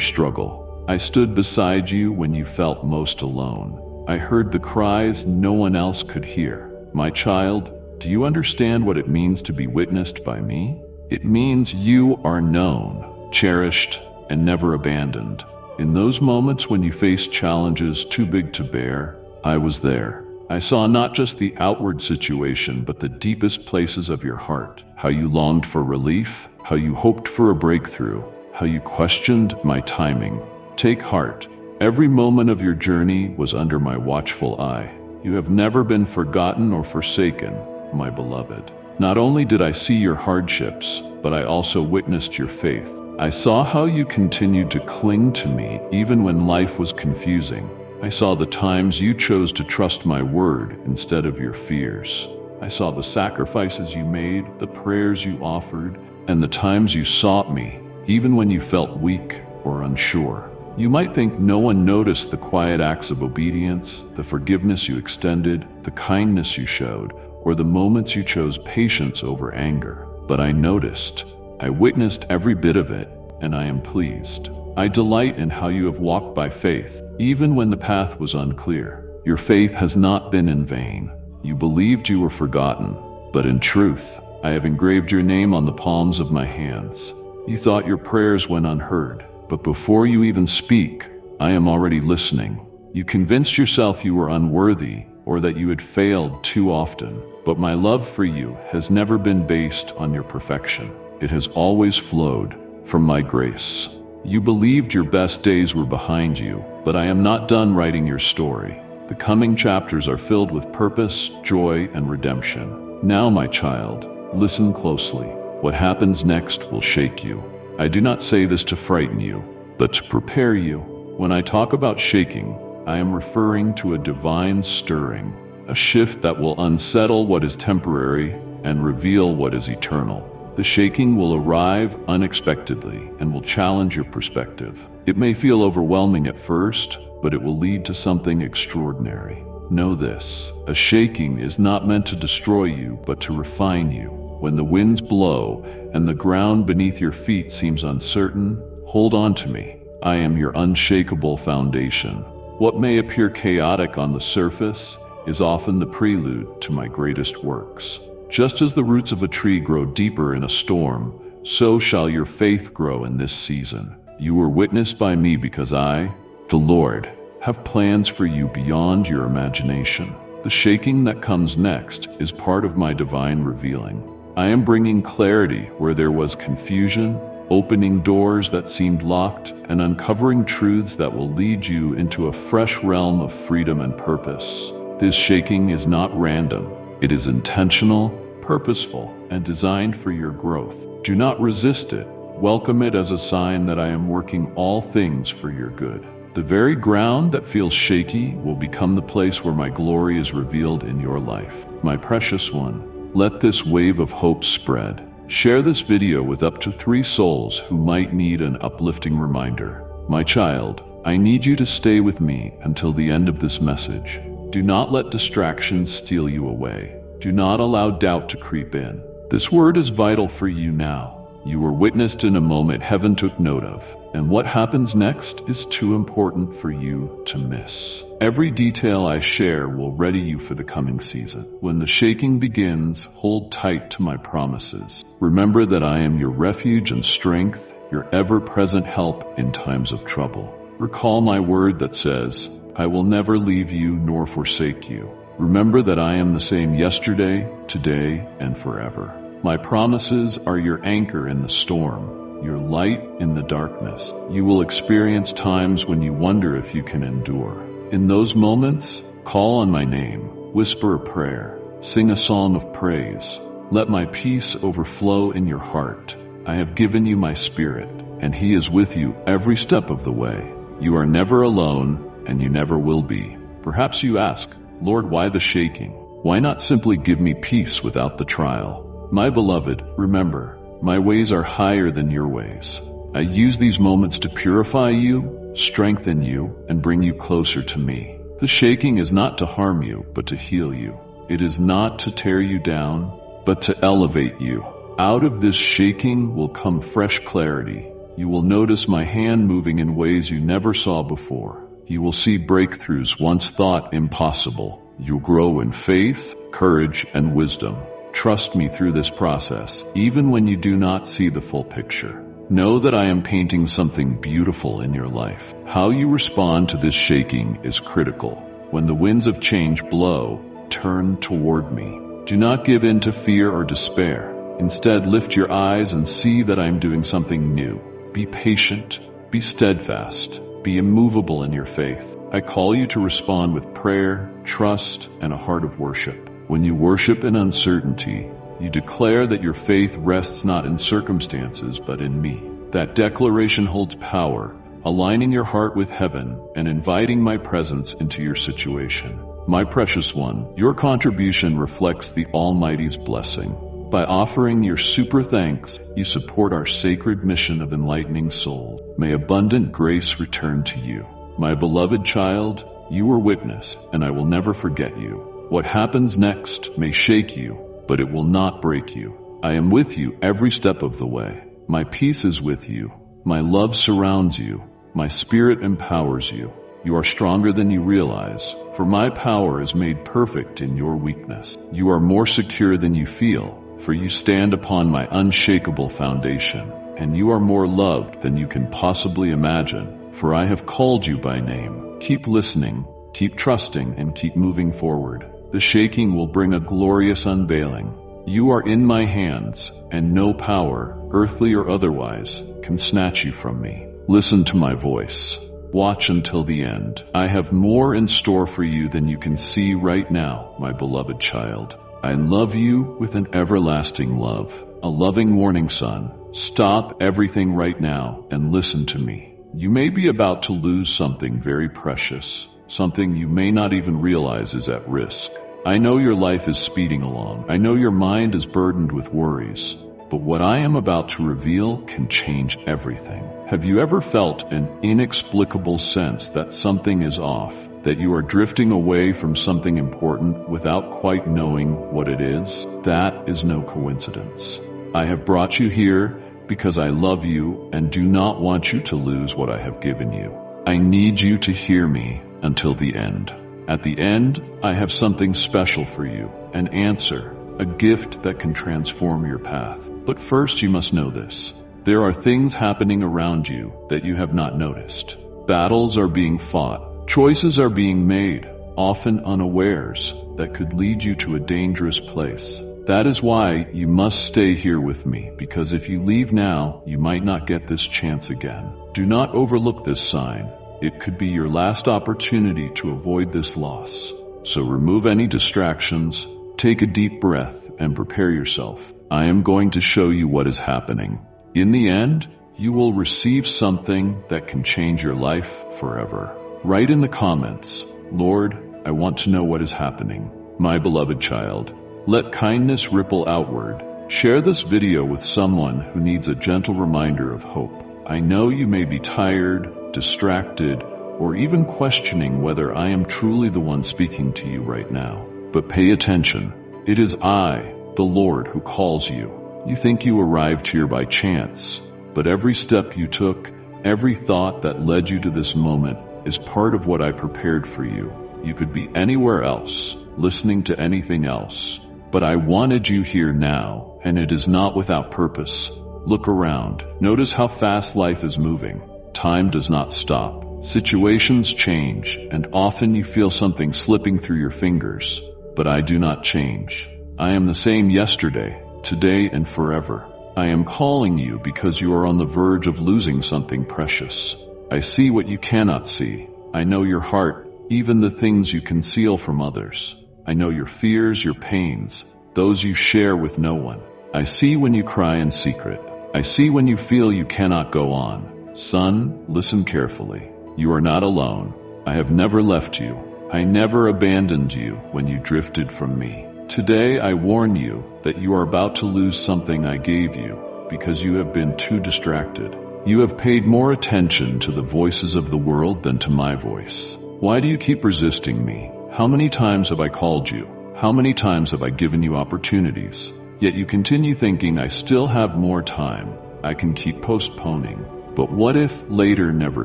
struggle. I stood beside you when you felt most alone. I heard the cries no one else could hear. My child, do you understand what it means to be witnessed by me? It means you are known, cherished, and never abandoned. In those moments when you faced challenges too big to bear, I was there. I saw not just the outward situation, but the deepest places of your heart. How you longed for relief, how you hoped for a breakthrough, how you questioned my timing. Take heart. Every moment of your journey was under my watchful eye. You have never been forgotten or forsaken, my beloved. Not only did I see your hardships, but I also witnessed your faith. I saw how you continued to cling to me even when life was confusing. I saw the times you chose to trust my word instead of your fears. I saw the sacrifices you made, the prayers you offered, and the times you sought me, even when you felt weak or unsure. You might think no one noticed the quiet acts of obedience, the forgiveness you extended, the kindness you showed, or the moments you chose patience over anger. But I noticed. I witnessed every bit of it, and I am pleased. I delight in how you have walked by faith, even when the path was unclear. Your faith has not been in vain. You believed you were forgotten, but in truth, I have engraved your name on the palms of my hands. You thought your prayers went unheard, but before you even speak, I am already listening. You convinced yourself you were unworthy or that you had failed too often, but my love for you has never been based on your perfection. It has always flowed from my grace. You believed your best days were behind you, but I am not done writing your story. The coming chapters are filled with purpose, joy, and redemption. Now, my child, listen closely. What happens next will shake you. I do not say this to frighten you, but to prepare you. When I talk about shaking, I am referring to a divine stirring, a shift that will unsettle what is temporary and reveal what is eternal. The shaking will arrive unexpectedly and will challenge your perspective. It may feel overwhelming at first, but it will lead to something extraordinary. Know this, a shaking is not meant to destroy you, but to refine you. When the winds blow and the ground beneath your feet seems uncertain, hold on to me. I am your unshakable foundation. What may appear chaotic on the surface is often the prelude to my greatest works. Just as the roots of a tree grow deeper in a storm, so shall your faith grow in this season. You were witnessed by me because I, the Lord, have plans for you beyond your imagination. The shaking that comes next is part of my divine revealing. I am bringing clarity where there was confusion, opening doors that seemed locked, and uncovering truths that will lead you into a fresh realm of freedom and purpose. This shaking is not random. It is intentional, purposeful, and designed for your growth. Do not resist it. Welcome it as a sign that I am working all things for your good. The very ground that feels shaky will become the place where my glory is revealed in your life. My precious one, let this wave of hope spread. Share this video with up to 3 souls who might need an uplifting reminder. My child, I need you to stay with me until the end of this message. Do not let distractions steal you away. Do not allow doubt to creep in. This word is vital for you now. You were witnessed in a moment heaven took note of, and what happens next is too important for you to miss. Every detail I share will ready you for the coming season. When the shaking begins, hold tight to my promises. Remember that I am your refuge and strength, your ever-present help in times of trouble. Recall my word that says, I will never leave you nor forsake you. Remember that I am the same yesterday, today, and forever. My promises are your anchor in the storm, your light in the darkness. You will experience times when you wonder if you can endure. In those moments, call on my name, whisper a prayer, sing a song of praise. Let my peace overflow in your heart. I have given you my Spirit, and He is with you every step of the way. You are never alone, and you never will be. Perhaps you ask, Lord, why the shaking? Why not simply give me peace without the trial? My beloved, remember, my ways are higher than your ways. I use these moments to purify you, strengthen you, and bring you closer to me. The shaking is not to harm you, but to heal you. It is not to tear you down, but to elevate you. Out of this shaking will come fresh clarity. You will notice my hand moving in ways you never saw before. You will see breakthroughs once thought impossible. You'll grow in faith, courage, and wisdom. Trust me through this process, even when you do not see the full picture. Know that I am painting something beautiful in your life. How you respond to this shaking is critical. When the winds of change blow, turn toward me. Do not give in to fear or despair. Instead, lift your eyes and see that I am doing something new. Be patient, be steadfast, be immovable in your faith. I call you to respond with prayer, trust, and a heart of worship. When you worship in uncertainty, you declare that your faith rests not in circumstances, but in me. That declaration holds power, aligning your heart with heaven and inviting my presence into your situation. My precious one, your contribution reflects the Almighty's blessing. By offering your super thanks, you support our sacred mission of enlightening souls. May abundant grace return to you. My beloved child, you were witness, and I will never forget you. What happens next may shake you, but it will not break you. I am with you every step of the way. My peace is with you. My love surrounds you. My Spirit empowers you. You are stronger than you realize, for my power is made perfect in your weakness. You are more secure than you feel, for you stand upon my unshakable foundation, and you are more loved than you can possibly imagine, for I have called you by name. Keep listening, keep trusting, and keep moving forward. The shaking will bring a glorious unveiling. You are in my hands, and no power, earthly or otherwise, can snatch you from me. Listen to my voice. Watch until the end. I have more in store for you than you can see right now, my beloved child. I love you with an everlasting love, a loving morning sun. Stop everything right now and listen to me. You may be about to lose something very precious, something you may not even realize is at risk. I know your life is speeding along. I know your mind is burdened with worries. But what I am about to reveal can change everything. Have you ever felt an inexplicable sense that something is off, that you are drifting away from something important without quite knowing what it is? That is no coincidence. I have brought you here because I love you and do not want you to lose what I have given you. I need you to hear me until the end. At the end, I have something special for you, an answer, a gift that can transform your path. But first you must know this. There are things happening around you that you have not noticed. Battles are being fought. Choices are being made, often unawares, that could lead you to a dangerous place. That is why you must stay here with me, because if you leave now, you might not get this chance again. Do not overlook this sign. It could be your last opportunity to avoid this loss. So remove any distractions, take a deep breath, and prepare yourself. I am going to show you what is happening. In the end, you will receive something that can change your life forever. Write in the comments, Lord, I want to know what is happening. My beloved child, let kindness ripple outward. Share this video with someone who needs a gentle reminder of hope. I know you may be tired, distracted, or even questioning whether I am truly the one speaking to you right now. But pay attention. It is I, the Lord, who calls you. You think you arrived here by chance, but every step you took, every thought that led you to this moment is part of what I prepared for you. You could be anywhere else, listening to anything else, but I wanted you here now, and it is not without purpose. Look around. Notice how fast life is moving. Time does not stop. Situations change, and often you feel something slipping through your fingers. But I do not change. I am the same yesterday, today, and forever. I am calling you because you are on the verge of losing something precious. I see what you cannot see. I know your heart, even the things you conceal from others. I know your fears, your pains, those you share with no one. I see when you cry in secret. I see when you feel you cannot go on. Son, listen carefully. You are not alone. I have never left you. I never abandoned you when you drifted from me. Today I warn you that you are about to lose something I gave you because you have been too distracted. You have paid more attention to the voices of the world than to my voice. Why do you keep resisting me? How many times have I called you? How many times have I given you opportunities? Yet you continue thinking I still have more time. I can keep postponing. But what if later never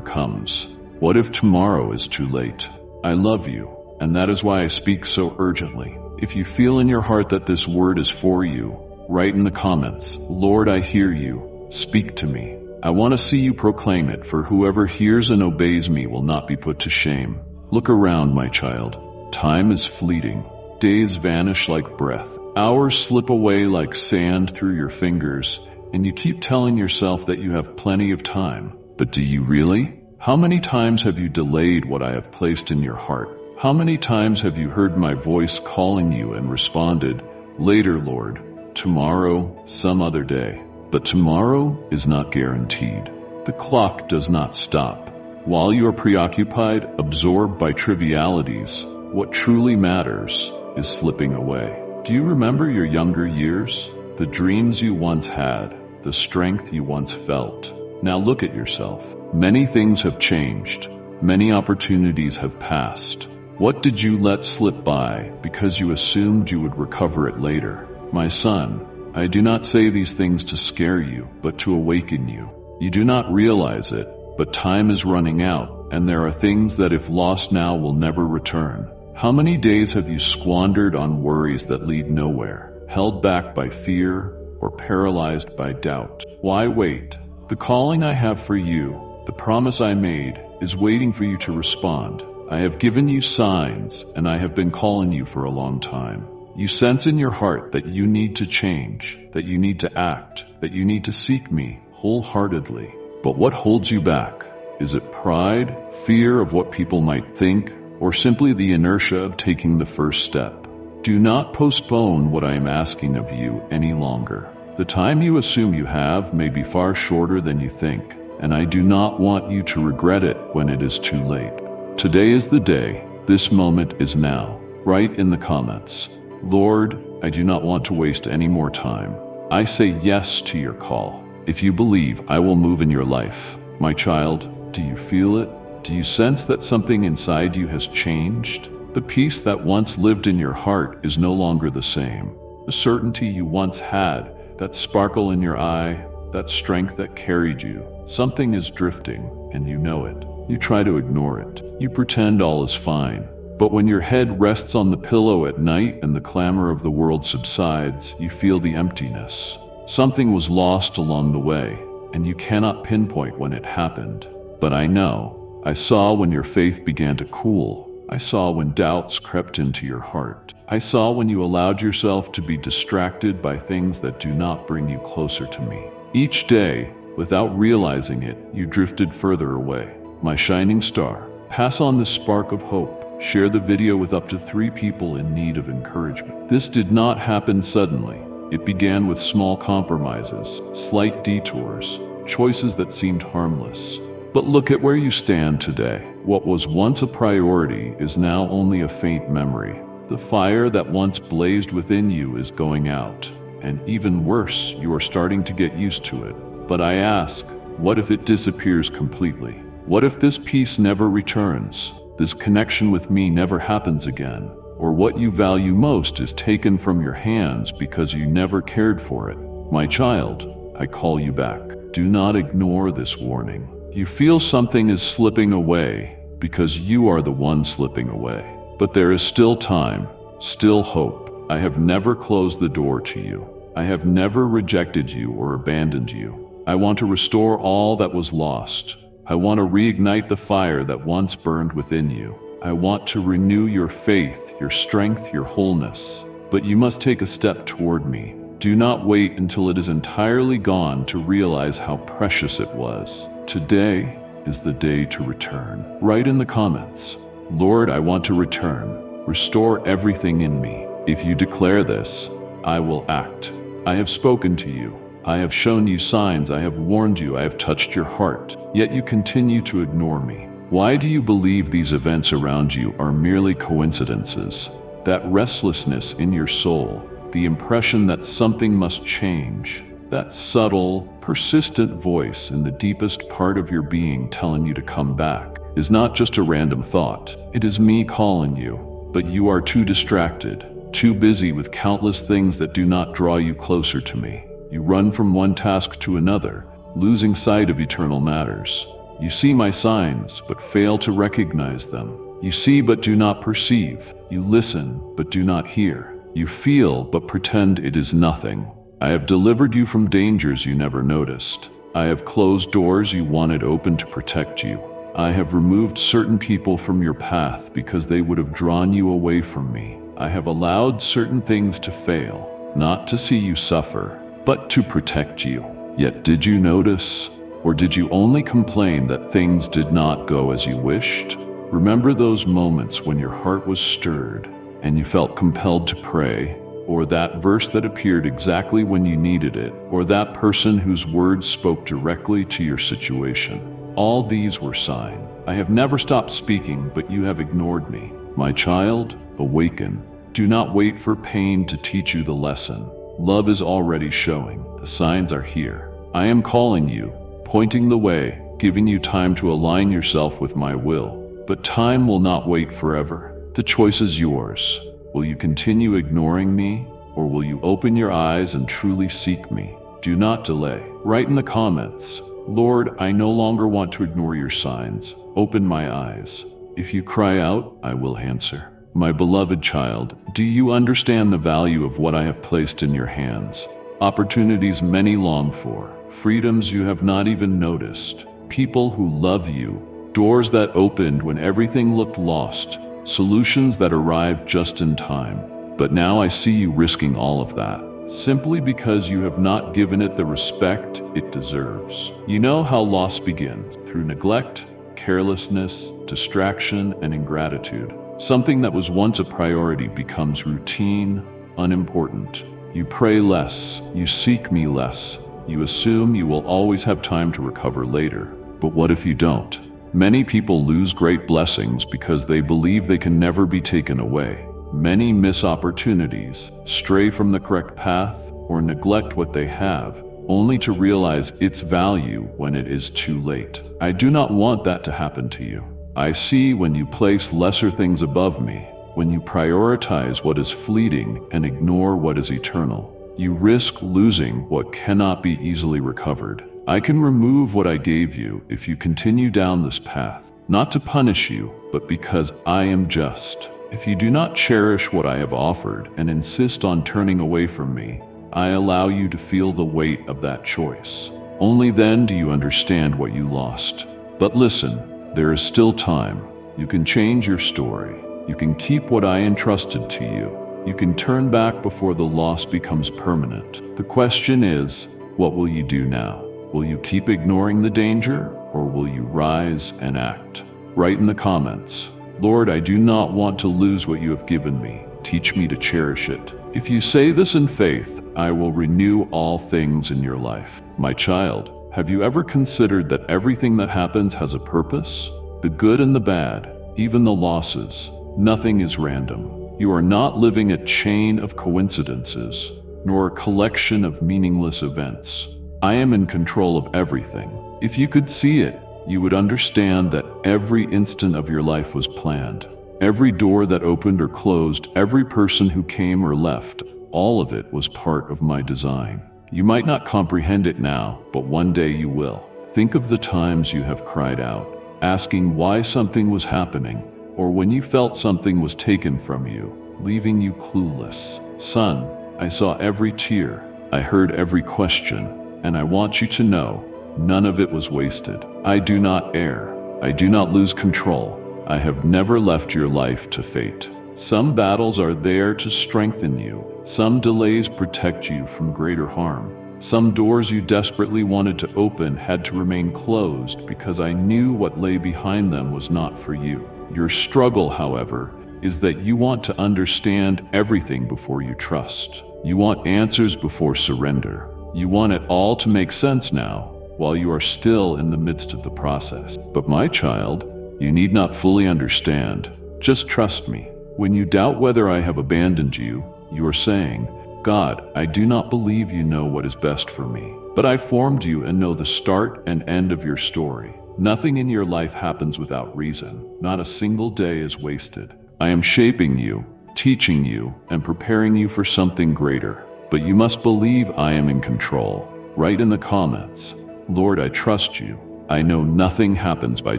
comes? What if tomorrow is too late? I love you, and that is why I speak so urgently. If you feel in your heart that this word is for you, write in the comments, Lord, I hear you. Speak to me. I want to see you proclaim it, for whoever hears and obeys me will not be put to shame. Look around, my child. Time is fleeting. Days vanish like breath. Hours slip away like sand through your fingers, and you keep telling yourself that you have plenty of time. But do you really? How many times have you delayed what I have placed in your heart? How many times have you heard my voice calling you and responded, later, Lord, tomorrow, some other day? But tomorrow is not guaranteed. The clock does not stop. While you are preoccupied, absorbed by trivialities, what truly matters is slipping away. Do you remember your younger years? The dreams you once had, the strength you once felt. Now look at yourself. Many things have changed. Many opportunities have passed. What did you let slip by because you assumed you would recover it later? My son, I do not say these things to scare you, but to awaken you. You do not realize it, but time is running out, and there are things that if lost now will never return. How many days have you squandered on worries that lead nowhere, held back by fear or paralyzed by doubt? Why wait? The calling I have for you, the promise I made, is waiting for you to respond. I have given you signs, and I have been calling you for a long time. You sense in your heart that you need to change, that you need to act, that you need to seek me wholeheartedly. But what holds you back? Is it pride, fear of what people might think, or simply the inertia of taking the first step? Do not postpone what I am asking of you any longer. The time you assume you have may be far shorter than you think, and I do not want you to regret it when it is too late. Today is the day. This moment is now. Write in the comments, Lord, I do not want to waste any more time. I say yes to your call. If you believe, I will move in your life. My child, do you feel it? Do you sense that something inside you has changed? The peace that once lived in your heart is no longer the same. The certainty you once had, that sparkle in your eye, that strength that carried you. Something is drifting, and you know it. You try to ignore it. You pretend all is fine. But when your head rests on the pillow at night and the clamor of the world subsides, you feel the emptiness. Something was lost along the way, and you cannot pinpoint when it happened. But I know. I saw when your faith began to cool. I saw when doubts crept into your heart. I saw when you allowed yourself to be distracted by things that do not bring you closer to me. Each day, without realizing it, you drifted further away. My shining star, pass on this spark of hope. Share the video with up to 3 people in need of encouragement. This did not happen suddenly. It began with small compromises, slight detours, choices that seemed harmless. But look at where you stand today. What was once a priority is now only a faint memory. The fire that once blazed within you is going out, and even worse, you are starting to get used to it. But I ask, what if it disappears completely? What if this peace never returns? This connection with me never happens again? Or what you value most is taken from your hands because you never cared for it? My child, I call you back. Do not ignore this warning. You feel something is slipping away because you are the one slipping away. But there is still time, still hope. I have never closed the door to you. I have never rejected you or abandoned you. I want to restore all that was lost. I want to reignite the fire that once burned within you. I want to renew your faith, your strength, your wholeness. But you must take a step toward me. Do not wait until it is entirely gone to realize how precious it was. Today is the day to return. Write in the comments, Lord, I want to return. Restore everything in me. If you declare this, I will act. I have spoken to you. I have shown you signs. I have warned you. I have touched your heart. Yet you continue to ignore me. Why do you believe these events around you are merely coincidences? That restlessness in your soul, the impression that something must change, that subtle, persistent voice in the deepest part of your being telling you to come back, is not just a random thought. It is me calling you, but you are too distracted, too busy with countless things that do not draw you closer to me. You run from one task to another, losing sight of eternal matters. You see my signs, but fail to recognize them. You see but do not perceive. You listen, but do not hear. You feel, but pretend it is nothing. I have delivered you from dangers you never noticed. I have closed doors you wanted open to protect you. I have removed certain people from your path because they would have drawn you away from me. I have allowed certain things to fail, not to see you suffer, but to protect you. Yet did you notice? Or did you only complain that things did not go as you wished? Remember those moments when your heart was stirred and you felt compelled to pray, or that verse that appeared exactly when you needed it, or that person whose words spoke directly to your situation. All these were signs. I have never stopped speaking, but you have ignored me. My child, awaken. Do not wait for pain to teach you the lesson. Love is already showing. The signs are here. I am calling you, pointing the way, giving you time to align yourself with my will. But time will not wait forever. The choice is yours. Will you continue ignoring me, or will you open your eyes and truly seek me? Do not delay. Write in the comments, Lord, I no longer want to ignore your signs. Open my eyes. If you cry out, I will answer. My beloved child, do you understand the value of what I have placed in your hands? Opportunities many long for, freedoms you have not even noticed, people who love you, doors that opened when everything looked lost, solutions that arrived just in time. But now I see you risking all of that, simply because you have not given it the respect it deserves. You know how loss begins, through neglect, carelessness, distraction, and ingratitude. Something that was once a priority becomes routine, unimportant. You pray less, you seek me less, you assume you will always have time to recover later. But what if you don't? Many people lose great blessings because they believe they can never be taken away. Many miss opportunities, stray from the correct path, or neglect what they have, only to realize its value when it is too late. I do not want that to happen to you. I see when you place lesser things above me, when you prioritize what is fleeting and ignore what is eternal, you risk losing what cannot be easily recovered. I can remove what I gave you if you continue down this path, not to punish you, but because I am just. If you do not cherish what I have offered and insist on turning away from me, I allow you to feel the weight of that choice. Only then do you understand what you lost. But listen, there is still time. You can change your story. You can keep what I entrusted to you. You can turn back before the loss becomes permanent. The question is, what will you do now? Will you keep ignoring the danger, or will you rise and act? Write in the comments, Lord, I do not want to lose what you have given me. Teach me to cherish it. If you say this in faith, I will renew all things in your life. My child, have you ever considered that everything that happens has a purpose? The good and the bad, even the losses, nothing is random. You are not living a chain of coincidences, nor a collection of meaningless events. I am in control of everything. If you could see it, you would understand that every instant of your life was planned. Every door that opened or closed, every person who came or left, all of it was part of my design. You might not comprehend it now, but one day you will. Think of the times you have cried out, asking why something was happening, or when you felt something was taken from you, leaving you clueless. Son, I saw every tear. I heard every question. And I want you to know, none of it was wasted. I do not err. I do not lose control. I have never left your life to fate. Some battles are there to strengthen you. Some delays protect you from greater harm. Some doors you desperately wanted to open had to remain closed because I knew what lay behind them was not for you. Your struggle, however, is that you want to understand everything before you trust. You want answers before surrender. You want it all to make sense now, while you are still in the midst of the process. But my child, you need not fully understand. Just trust me. When you doubt whether I have abandoned you, you are saying, God, I do not believe you know what is best for me. But I formed you and know the start and end of your story. Nothing in your life happens without reason. Not a single day is wasted. I am shaping you, teaching you, and preparing you for something greater. But you must believe I am in control. Write in the comments, Lord, I trust you. I know nothing happens by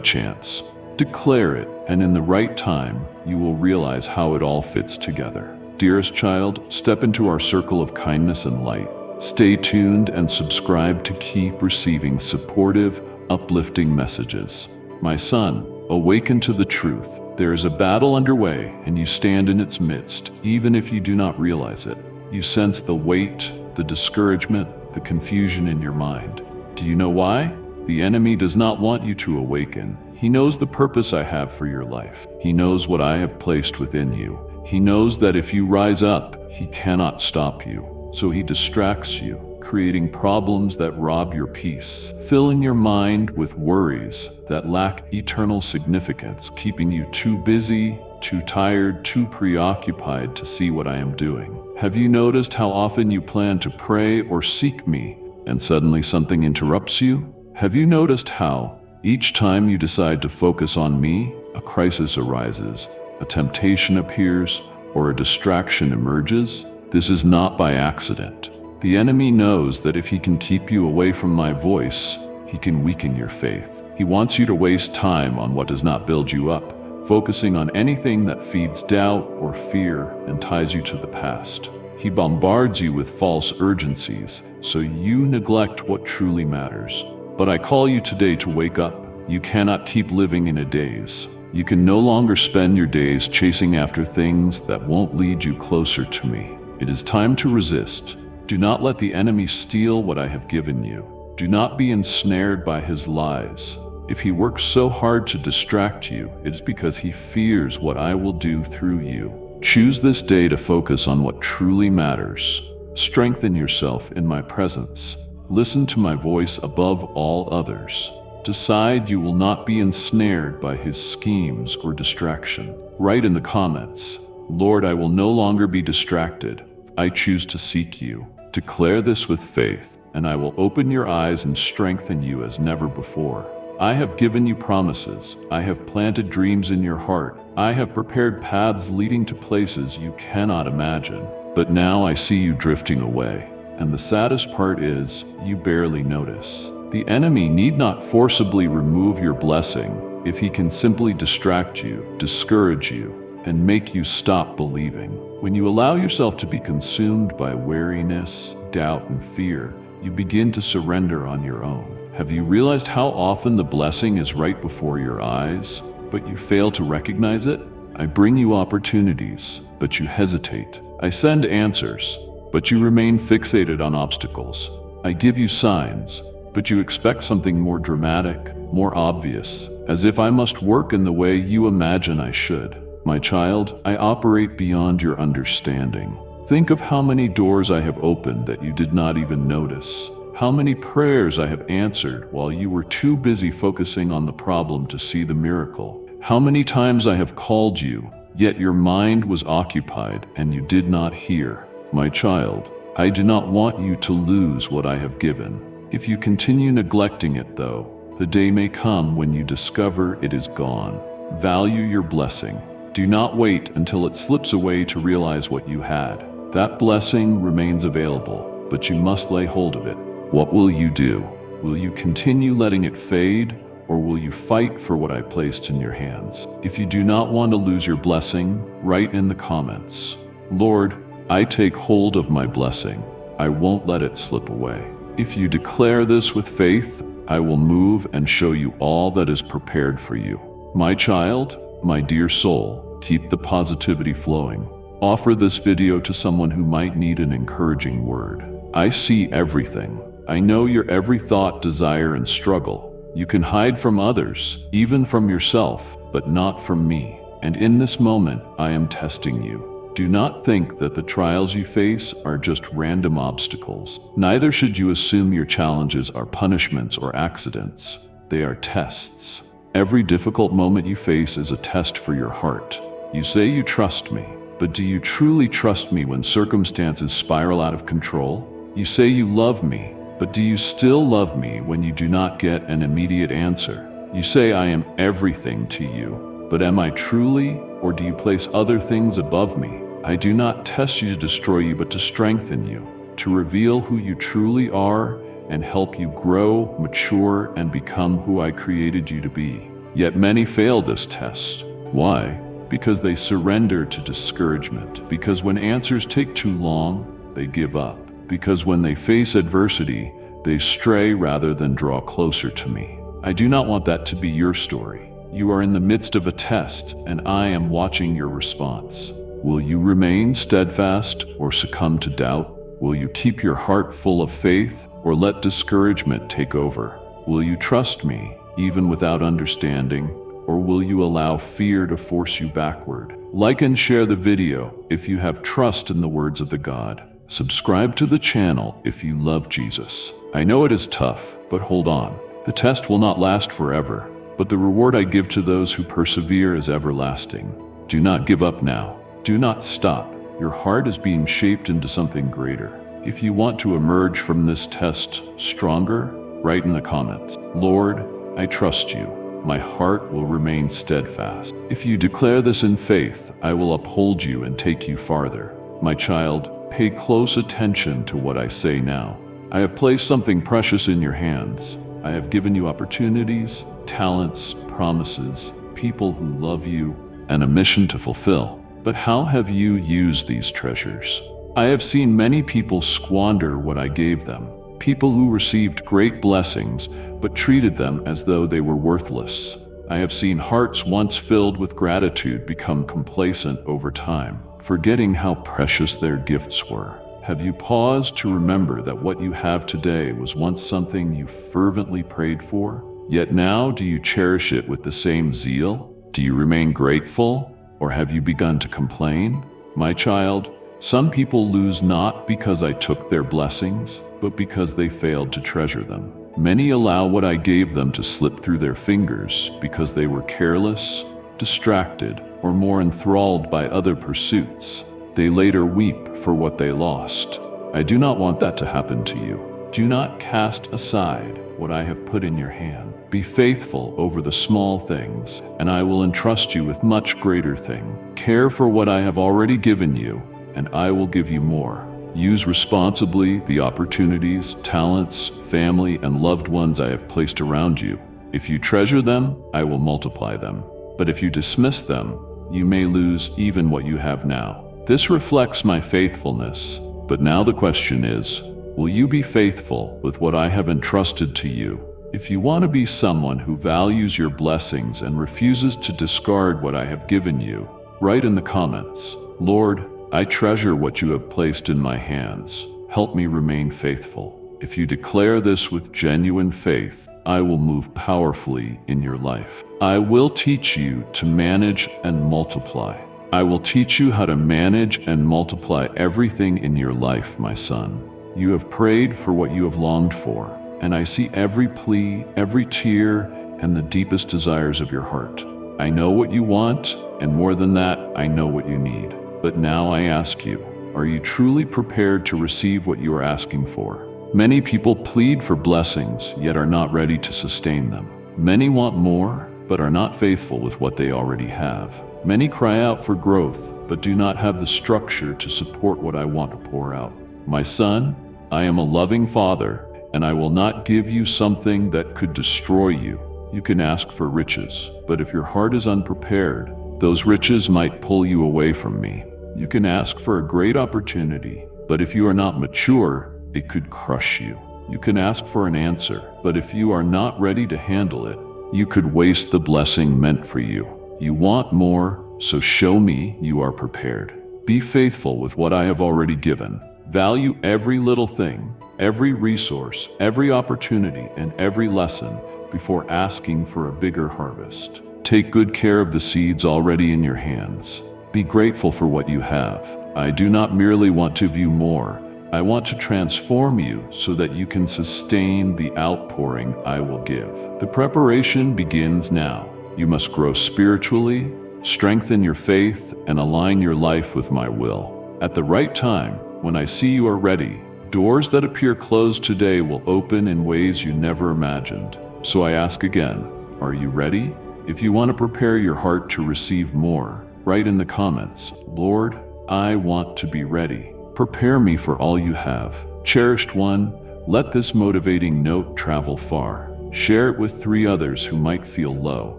chance. Declare it, and in the right time, you will realize how it all fits together. Dearest child, step into our circle of kindness and light. Stay tuned and subscribe to keep receiving supportive, uplifting messages. My son, awaken to the truth. There is a battle underway, and you stand in its midst, even if you do not realize it. You sense the weight, the discouragement, the confusion in your mind. Do you know why? The enemy does not want you to awaken. He knows the purpose I have for your life. He knows what I have placed within you. He knows that if you rise up, he cannot stop you. So he distracts you, creating problems that rob your peace, filling your mind with worries that lack eternal significance, keeping you too busy, too tired, too preoccupied to see what I am doing. Have you noticed how often you plan to pray or seek me, and suddenly something interrupts you? Have you noticed how, each time you decide to focus on me, a crisis arises, a temptation appears, or a distraction emerges? This is not by accident. The enemy knows that if he can keep you away from my voice, he can weaken your faith. He wants you to waste time on what does not build you up, focusing on anything that feeds doubt or fear and ties you to the past. He bombards you with false urgencies, so you neglect what truly matters. But I call you today to wake up. You cannot keep living in a daze. You can no longer spend your days chasing after things that won't lead you closer to me. It is time to resist. Do not let the enemy steal what I have given you. Do not be ensnared by his lies. If he works so hard to distract you, it is because he fears what I will do through you. Choose this day to focus on what truly matters. Strengthen yourself in my presence. Listen to my voice above all others. Decide you will not be ensnared by his schemes or distraction. Write in the comments, Lord, I will no longer be distracted. I choose to seek you. Declare this with faith, and I will open your eyes and strengthen you as never before. I have given you promises. I have planted dreams in your heart. I have prepared paths leading to places you cannot imagine. But now I see you drifting away. And the saddest part is, you barely notice. The enemy need not forcibly remove your blessing if he can simply distract you, discourage you, and make you stop believing. When you allow yourself to be consumed by weariness, doubt, and fear, you begin to surrender on your own. Have you realized how often the blessing is right before your eyes, but you fail to recognize it? I bring you opportunities, but you hesitate. I send answers, but you remain fixated on obstacles. I give you signs, but you expect something more dramatic, more obvious, as if I must work in the way you imagine I should. My child, I operate beyond your understanding. Think of how many doors I have opened that you did not even notice. How many prayers I have answered while you were too busy focusing on the problem to see the miracle. How many times I have called you, yet your mind was occupied and you did not hear. My child, I do not want you to lose what I have given. If you continue neglecting it, though, the day may come when you discover it is gone. Value your blessing. Do not wait until it slips away to realize what you had. That blessing remains available, but you must lay hold of it. What will you do? Will you continue letting it fade, or will you fight for what I placed in your hands? If you do not want to lose your blessing, write in the comments, Lord, I take hold of my blessing. I won't let it slip away. If you declare this with faith, I will move and show you all that is prepared for you. My child, my dear soul, keep the positivity flowing. Offer this video to someone who might need an encouraging word. I see everything. I know your every thought, desire, and struggle. You can hide from others, even from yourself, but not from me. And in this moment, I am testing you. Do not think that the trials you face are just random obstacles. Neither should you assume your challenges are punishments or accidents. They are tests. Every difficult moment you face is a test for your heart. You say you trust me, but do you truly trust me when circumstances spiral out of control? You say you love me, but do you still love me when you do not get an immediate answer? You say I am everything to you, but am I truly, or do you place other things above me? I do not test you to destroy you, but to strengthen you, to reveal who you truly are and help you grow, mature, and become who I created you to be. Yet many fail this test. Why? Because they surrender to discouragement. Because when answers take too long, they give up. Because when they face adversity, they stray rather than draw closer to me. I do not want that to be your story. You are in the midst of a test, and I am watching your response. Will you remain steadfast or succumb to doubt? Will you keep your heart full of faith or let discouragement take over? Will you trust me even without understanding, or will you allow fear to force you backward? Like and share the video if you have trust in the words of the God. Subscribe to the channel if you love Jesus. I know it is tough, but hold on. The test will not last forever, but the reward I give to those who persevere is everlasting. Do not give up now. Do not stop. Your heart is being shaped into something greater. If you want to emerge from this test stronger, write in the comments, Lord, I trust you. My heart will remain steadfast. If you declare this in faith, I will uphold you and take you farther. My child, pay close attention to what I say now. I have placed something precious in your hands. I have given you opportunities, talents, promises, people who love you, and a mission to fulfill. But how have you used these treasures? I have seen many people squander what I gave them. People who received great blessings, but treated them as though they were worthless. I have seen hearts once filled with gratitude become complacent over time, forgetting how precious their gifts were. Have you paused to remember that what you have today was once something you fervently prayed for? Yet now, do you cherish it with the same zeal? Do you remain grateful? Or have you begun to complain? My child, some people lose not because I took their blessings, but because they failed to treasure them. Many allow what I gave them to slip through their fingers because they were careless, distracted, or more enthralled by other pursuits. They later weep for what they lost. I do not want that to happen to you. Do not cast aside what I have put in your hand. Be faithful over the small things, and I will entrust you with much greater things. Care for what I have already given you, and I will give you more. Use responsibly the opportunities, talents, family, and loved ones I have placed around you. If you treasure them, I will multiply them. But if you dismiss them, you may lose even what you have now. This reflects my faithfulness. But now the question is, will you be faithful with what I have entrusted to you? If you want to be someone who values your blessings and refuses to discard what I have given you, write in the comments, Lord, I treasure what you have placed in my hands. Help me remain faithful. If you declare this with genuine faith, I will move powerfully in your life. I will teach you to manage and multiply. I will teach you how to manage and multiply everything in your life, my son. You have prayed for what you have longed for, and I see every plea, every tear, and the deepest desires of your heart. I know what you want, and more than that, I know what you need. But now I ask you, are you truly prepared to receive what you are asking for? Many people plead for blessings, yet are not ready to sustain them. Many want more, but are not faithful with what they already have. Many cry out for growth, but do not have the structure to support what I want to pour out. My son, I am a loving father, and I will not give you something that could destroy you. You can ask for riches, but if your heart is unprepared, those riches might pull you away from me. You can ask for a great opportunity, but if you are not mature, it could crush you. You can ask for an answer, but if you are not ready to handle it, you could waste the blessing meant for you. You want more, so show me you are prepared. Be faithful with what I have already given. Value every little thing, every resource, every opportunity, and every lesson before asking for a bigger harvest. Take good care of the seeds already in your hands. Be grateful for what you have. I do not merely want to view more. I want to transform you so that you can sustain the outpouring I will give. The preparation begins now. You must grow spiritually, strengthen your faith, and align your life with my will. At the right time, when I see you are ready, doors that appear closed today will open in ways you never imagined. So I ask again, are you ready? If you want to prepare your heart to receive more, write in the comments, Lord, I want to be ready. Prepare me for all you have. Cherished one, let this motivating note travel far. Share it with 3 others who might feel low.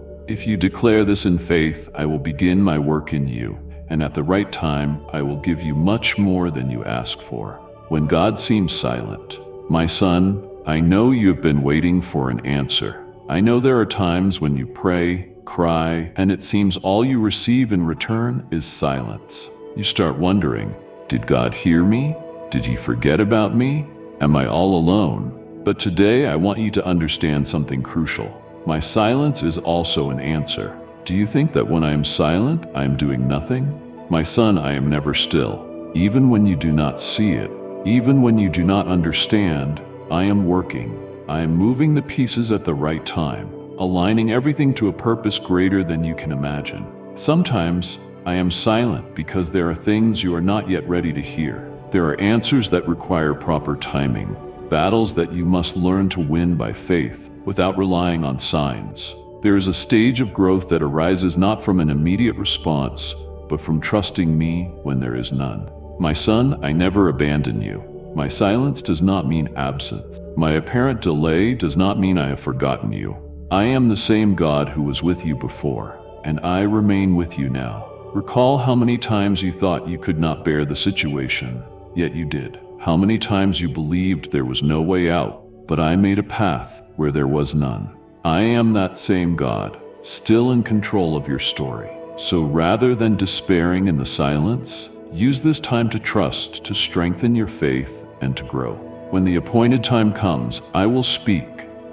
If you declare this in faith, I will begin my work in you, and at the right time, I will give you much more than you ask for. When God seems silent, my son, I know you have been waiting for an answer. I know there are times when you pray, cry, and it seems all you receive in return is silence. You start wondering, did God hear me? Did he forget about me? Am I all alone? But today I want you to understand something crucial. My silence is also an answer. Do you think that when I am silent, I am doing nothing? My son, I am never still. Even when you do not see it, even when you do not understand, I am working. I am moving the pieces at the right time, aligning everything to a purpose greater than you can imagine. Sometimes, I am silent because there are things you are not yet ready to hear. There are answers that require proper timing, battles that you must learn to win by faith without relying on signs. There is a stage of growth that arises not from an immediate response, but from trusting me when there is none. My son, I never abandon you. My silence does not mean absence. My apparent delay does not mean I have forgotten you. I am the same God who was with you before, and I remain with you now. Recall how many times you thought you could not bear the situation, yet you did. How many times you believed there was no way out, but I made a path where there was none. I am that same God, still in control of your story. So rather than despairing in the silence, use this time to trust, to strengthen your faith, and to grow. When the appointed time comes, I will speak,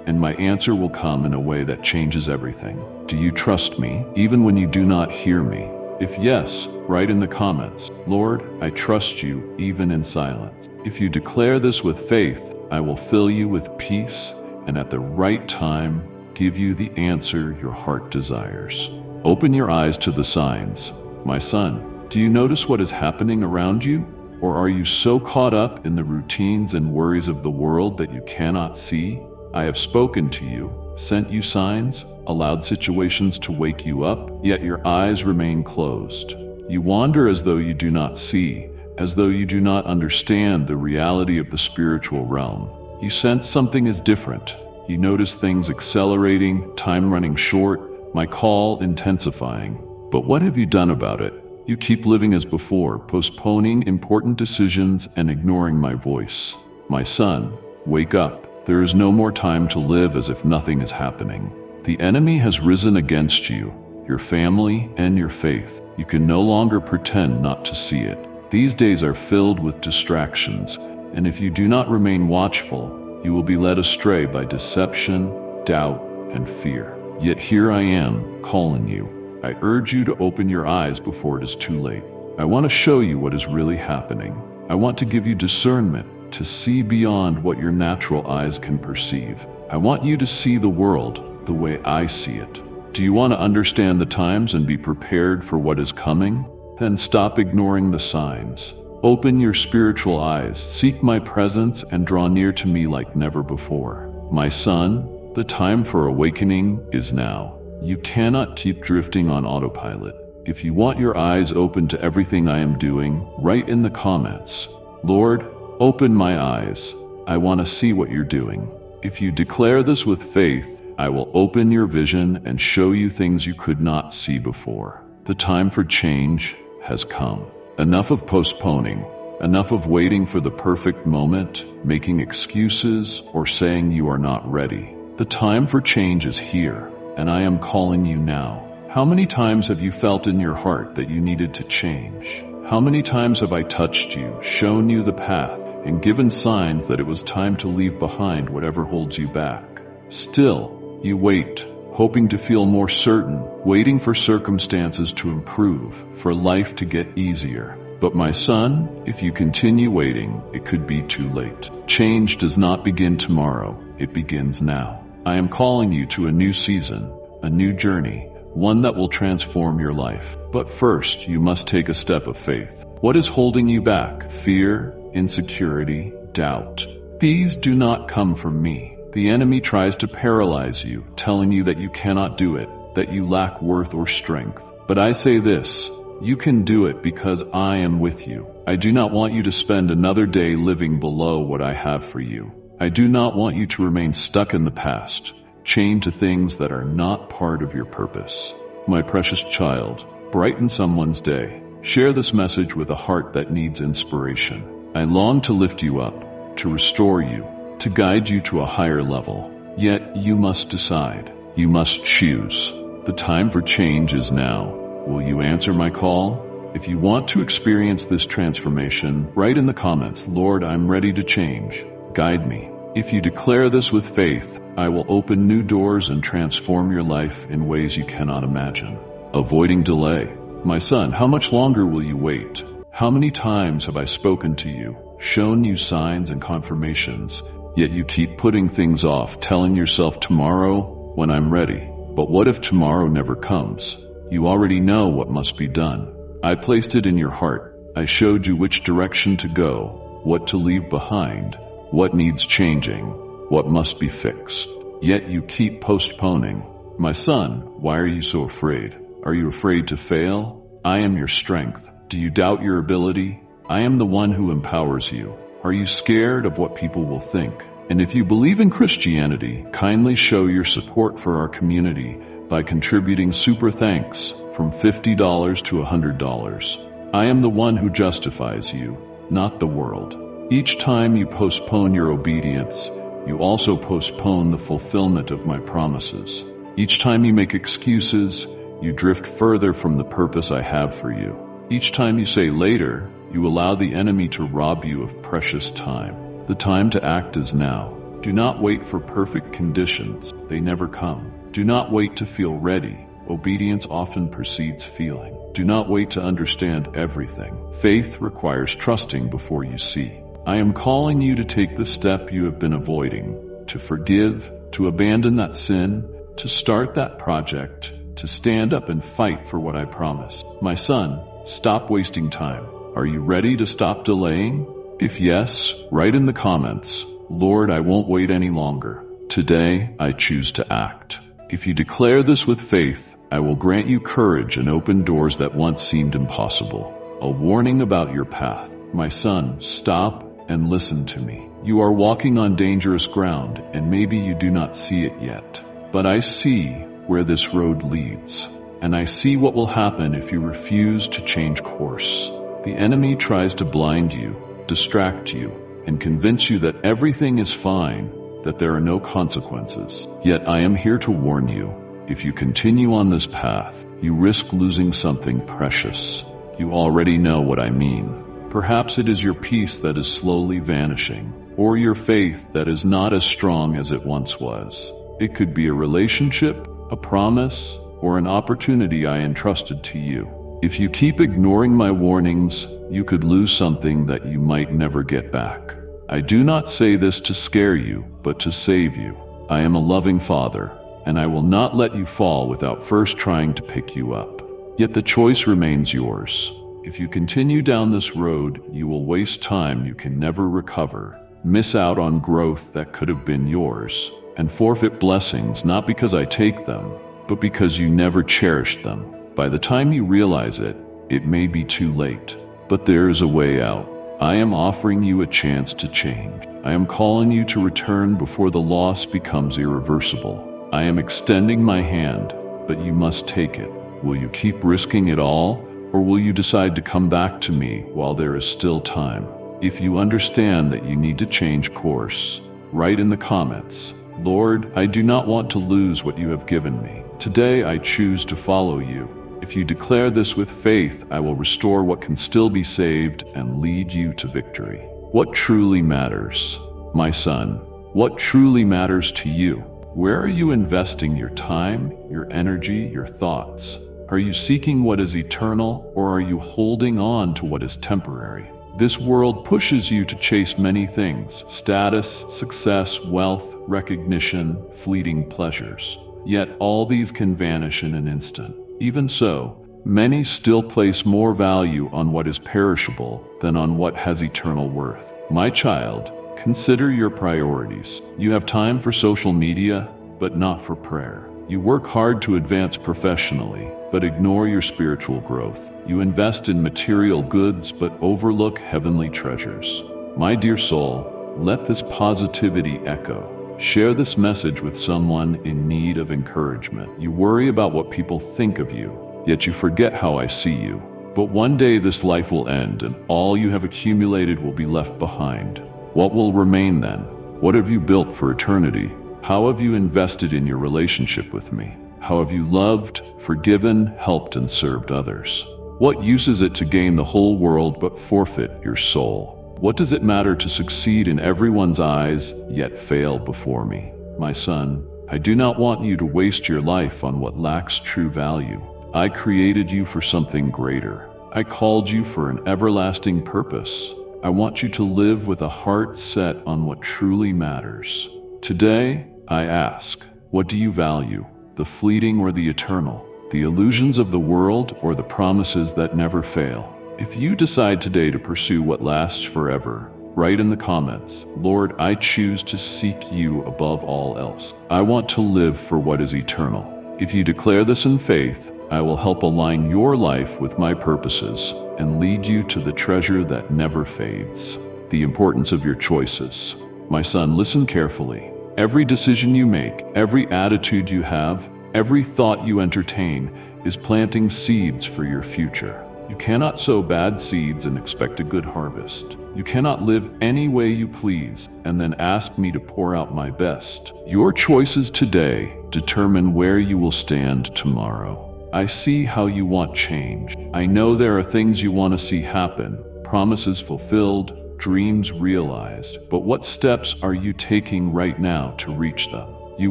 and my answer will come in a way that changes everything. Do you trust me, even when you do not hear me? If yes, write in the comments, Lord, I trust you even in silence. If you declare this with faith, I will fill you with peace, and at the right time, give you the answer your heart desires. Open your eyes to the signs. My son, do you notice what is happening around you? Or are you so caught up in the routines and worries of the world that you cannot see? I have spoken to you, sent you signs, allowed situations to wake you up, yet your eyes remain closed. You wander as though you do not see, as though you do not understand the reality of the spiritual realm. You sense something is different. You notice things accelerating, time running short, my call intensifying. But what have you done about it? You keep living as before, postponing important decisions and ignoring my voice. My son, wake up. There is no more time to live as if nothing is happening. The enemy has risen against you, your family, and your faith. You can no longer pretend not to see it. These days are filled with distractions, and if you do not remain watchful, you will be led astray by deception, doubt, and fear. Yet here I am, calling you. I urge you to open your eyes before it is too late. I want to show you what is really happening. I want to give you discernment to see beyond what your natural eyes can perceive. I want you to see the world the way I see it. Do you want to understand the times and be prepared for what is coming? Then stop ignoring the signs. Open your spiritual eyes, seek my presence, and draw near to me like never before. My son, the time for awakening is now. You cannot keep drifting on autopilot. If you want your eyes open to everything I am doing, write in the comments, Lord, open my eyes. I want to see what you're doing. If you declare this with faith, I will open your vision and show you things you could not see before. The time for change has come. Enough of postponing. Enough of waiting for the perfect moment, making excuses, or saying you are not ready. The time for change is here, and I am calling you now. How many times have you felt in your heart that you needed to change? How many times have I touched you, shown you the path, and given signs that it was time to leave behind whatever holds you back? Still, you wait, hoping to feel more certain, waiting for circumstances to improve, for life to get easier. But my son, if you continue waiting, it could be too late. Change does not begin tomorrow, it begins now. I am calling you to a new season, a new journey, one that will transform your life. But first, you must take a step of faith. What is holding you back? Fear, insecurity, doubt. These do not come from me. The enemy tries to paralyze you, telling you that you cannot do it, that you lack worth or strength. But I say this, you can do it because I am with you. I do not want you to spend another day living below what I have for you. I do not want you to remain stuck in the past, chained to things that are not part of your purpose. My precious child, brighten someone's day. Share this message with a heart that needs inspiration. I long to lift you up, to restore you, to guide you to a higher level. Yet you must decide. You must choose. The time for change is now. Will you answer my call? If you want to experience this transformation, write in the comments, Lord, I'm ready to change. Guide me. If you declare this with faith, I will open new doors and transform your life in ways you cannot imagine. Avoiding delay. My son, how much longer will you wait? How many times have I spoken to you, shown you signs and confirmations, yet you keep putting things off, telling yourself tomorrow when I'm ready. But what if tomorrow never comes? You already know what must be done. I placed it in your heart. I showed you which direction to go, what to leave behind, what needs changing, what must be fixed. Yet you keep postponing. My son, why are you so afraid? Are you afraid to fail? I am your strength. Do you doubt your ability? I am the one who empowers you. Are you scared of what people will think? And if you believe in Christianity, kindly show your support for our community by contributing super thanks from $50 to $100. I am the one who justifies you, not the world. Each time you postpone your obedience, you also postpone the fulfillment of my promises. Each time you make excuses, you drift further from the purpose I have for you. Each time you say later, you allow the enemy to rob you of precious time. The time to act is now. Do not wait for perfect conditions. They never come. Do not wait to feel ready. Obedience often precedes feeling. Do not wait to understand everything. Faith requires trusting before you see. I am calling you to take the step you have been avoiding, to forgive, to abandon that sin, to start that project, to stand up and fight for what I promised. My son, stop wasting time. Are you ready to stop delaying? If yes, write in the comments, Lord, I won't wait any longer. Today, I choose to act. If you declare this with faith, I will grant you courage and open doors that once seemed impossible. A warning about your path. My son, stop and listen to me. You are walking on dangerous ground, and maybe you do not see it yet. But I see where this road leads, and I see what will happen if you refuse to change course. The enemy tries to blind you, distract you, and convince you that everything is fine, that there are no consequences. Yet I am here to warn you, if you continue on this path, you risk losing something precious. You already know what I mean. Perhaps it is your peace that is slowly vanishing, or your faith that is not as strong as it once was. It could be a relationship, a promise, or an opportunity I entrusted to you. If you keep ignoring my warnings, you could lose something that you might never get back. I do not say this to scare you, but to save you. I am a loving father, and I will not let you fall without first trying to pick you up. Yet the choice remains yours. If you continue down this road, you will waste time you can never recover, miss out on growth that could have been yours, and forfeit blessings not because I take them, but because you never cherished them. By the time you realize it, it may be too late. But there is a way out. I am offering you a chance to change. I am calling you to return before the loss becomes irreversible. I am extending my hand, but you must take it. Will you keep risking it all, or will you decide to come back to me while there is still time? If you understand that you need to change course, write in the comments, Lord, I do not want to lose what you have given me. Today I choose to follow you. If you declare this with faith, I will restore what can still be saved and lead you to victory. What truly matters? My son, what truly matters to you? Where are you investing your time, your energy, your thoughts? Are you seeking what is eternal, or are you holding on to what is temporary? This world pushes you to chase many things: status, success, wealth, recognition, fleeting pleasures. Yet all these can vanish in an instant. Even so, many still place more value on what is perishable than on what has eternal worth. My child, consider your priorities. You have time for social media, but not for prayer. You work hard to advance professionally, but ignore your spiritual growth. You invest in material goods, but overlook heavenly treasures. My dear soul, let this positivity echo. Share this message with someone in need of encouragement. You worry about what people think of you, yet you forget how I see you. But one day this life will end, and all you have accumulated will be left behind. What will remain then? What have you built for eternity? How have you invested in your relationship with me? How have you loved, forgiven, helped, and served others? What use is it to gain the whole world but forfeit your soul? What does it matter to succeed in everyone's eyes, yet fail before me? My son, I do not want you to waste your life on what lacks true value. I created you for something greater. I called you for an everlasting purpose. I want you to live with a heart set on what truly matters. Today, I ask, what do you value? The fleeting or the eternal? The illusions of the world or the promises that never fail? If you decide today to pursue what lasts forever, write in the comments, Lord, I choose to seek you above all else. I want to live for what is eternal. If you declare this in faith, I will help align your life with my purposes and lead you to the treasure that never fades. The importance of your choices. My son, listen carefully. Every decision you make, every attitude you have, every thought you entertain is planting seeds for your future. You cannot sow bad seeds and expect a good harvest. You cannot live any way you please and then ask me to pour out my best. Your choices today determine where you will stand tomorrow. I see how you want change. I know there are things you want to see happen, promises fulfilled, dreams realized. But what steps are you taking right now to reach them? You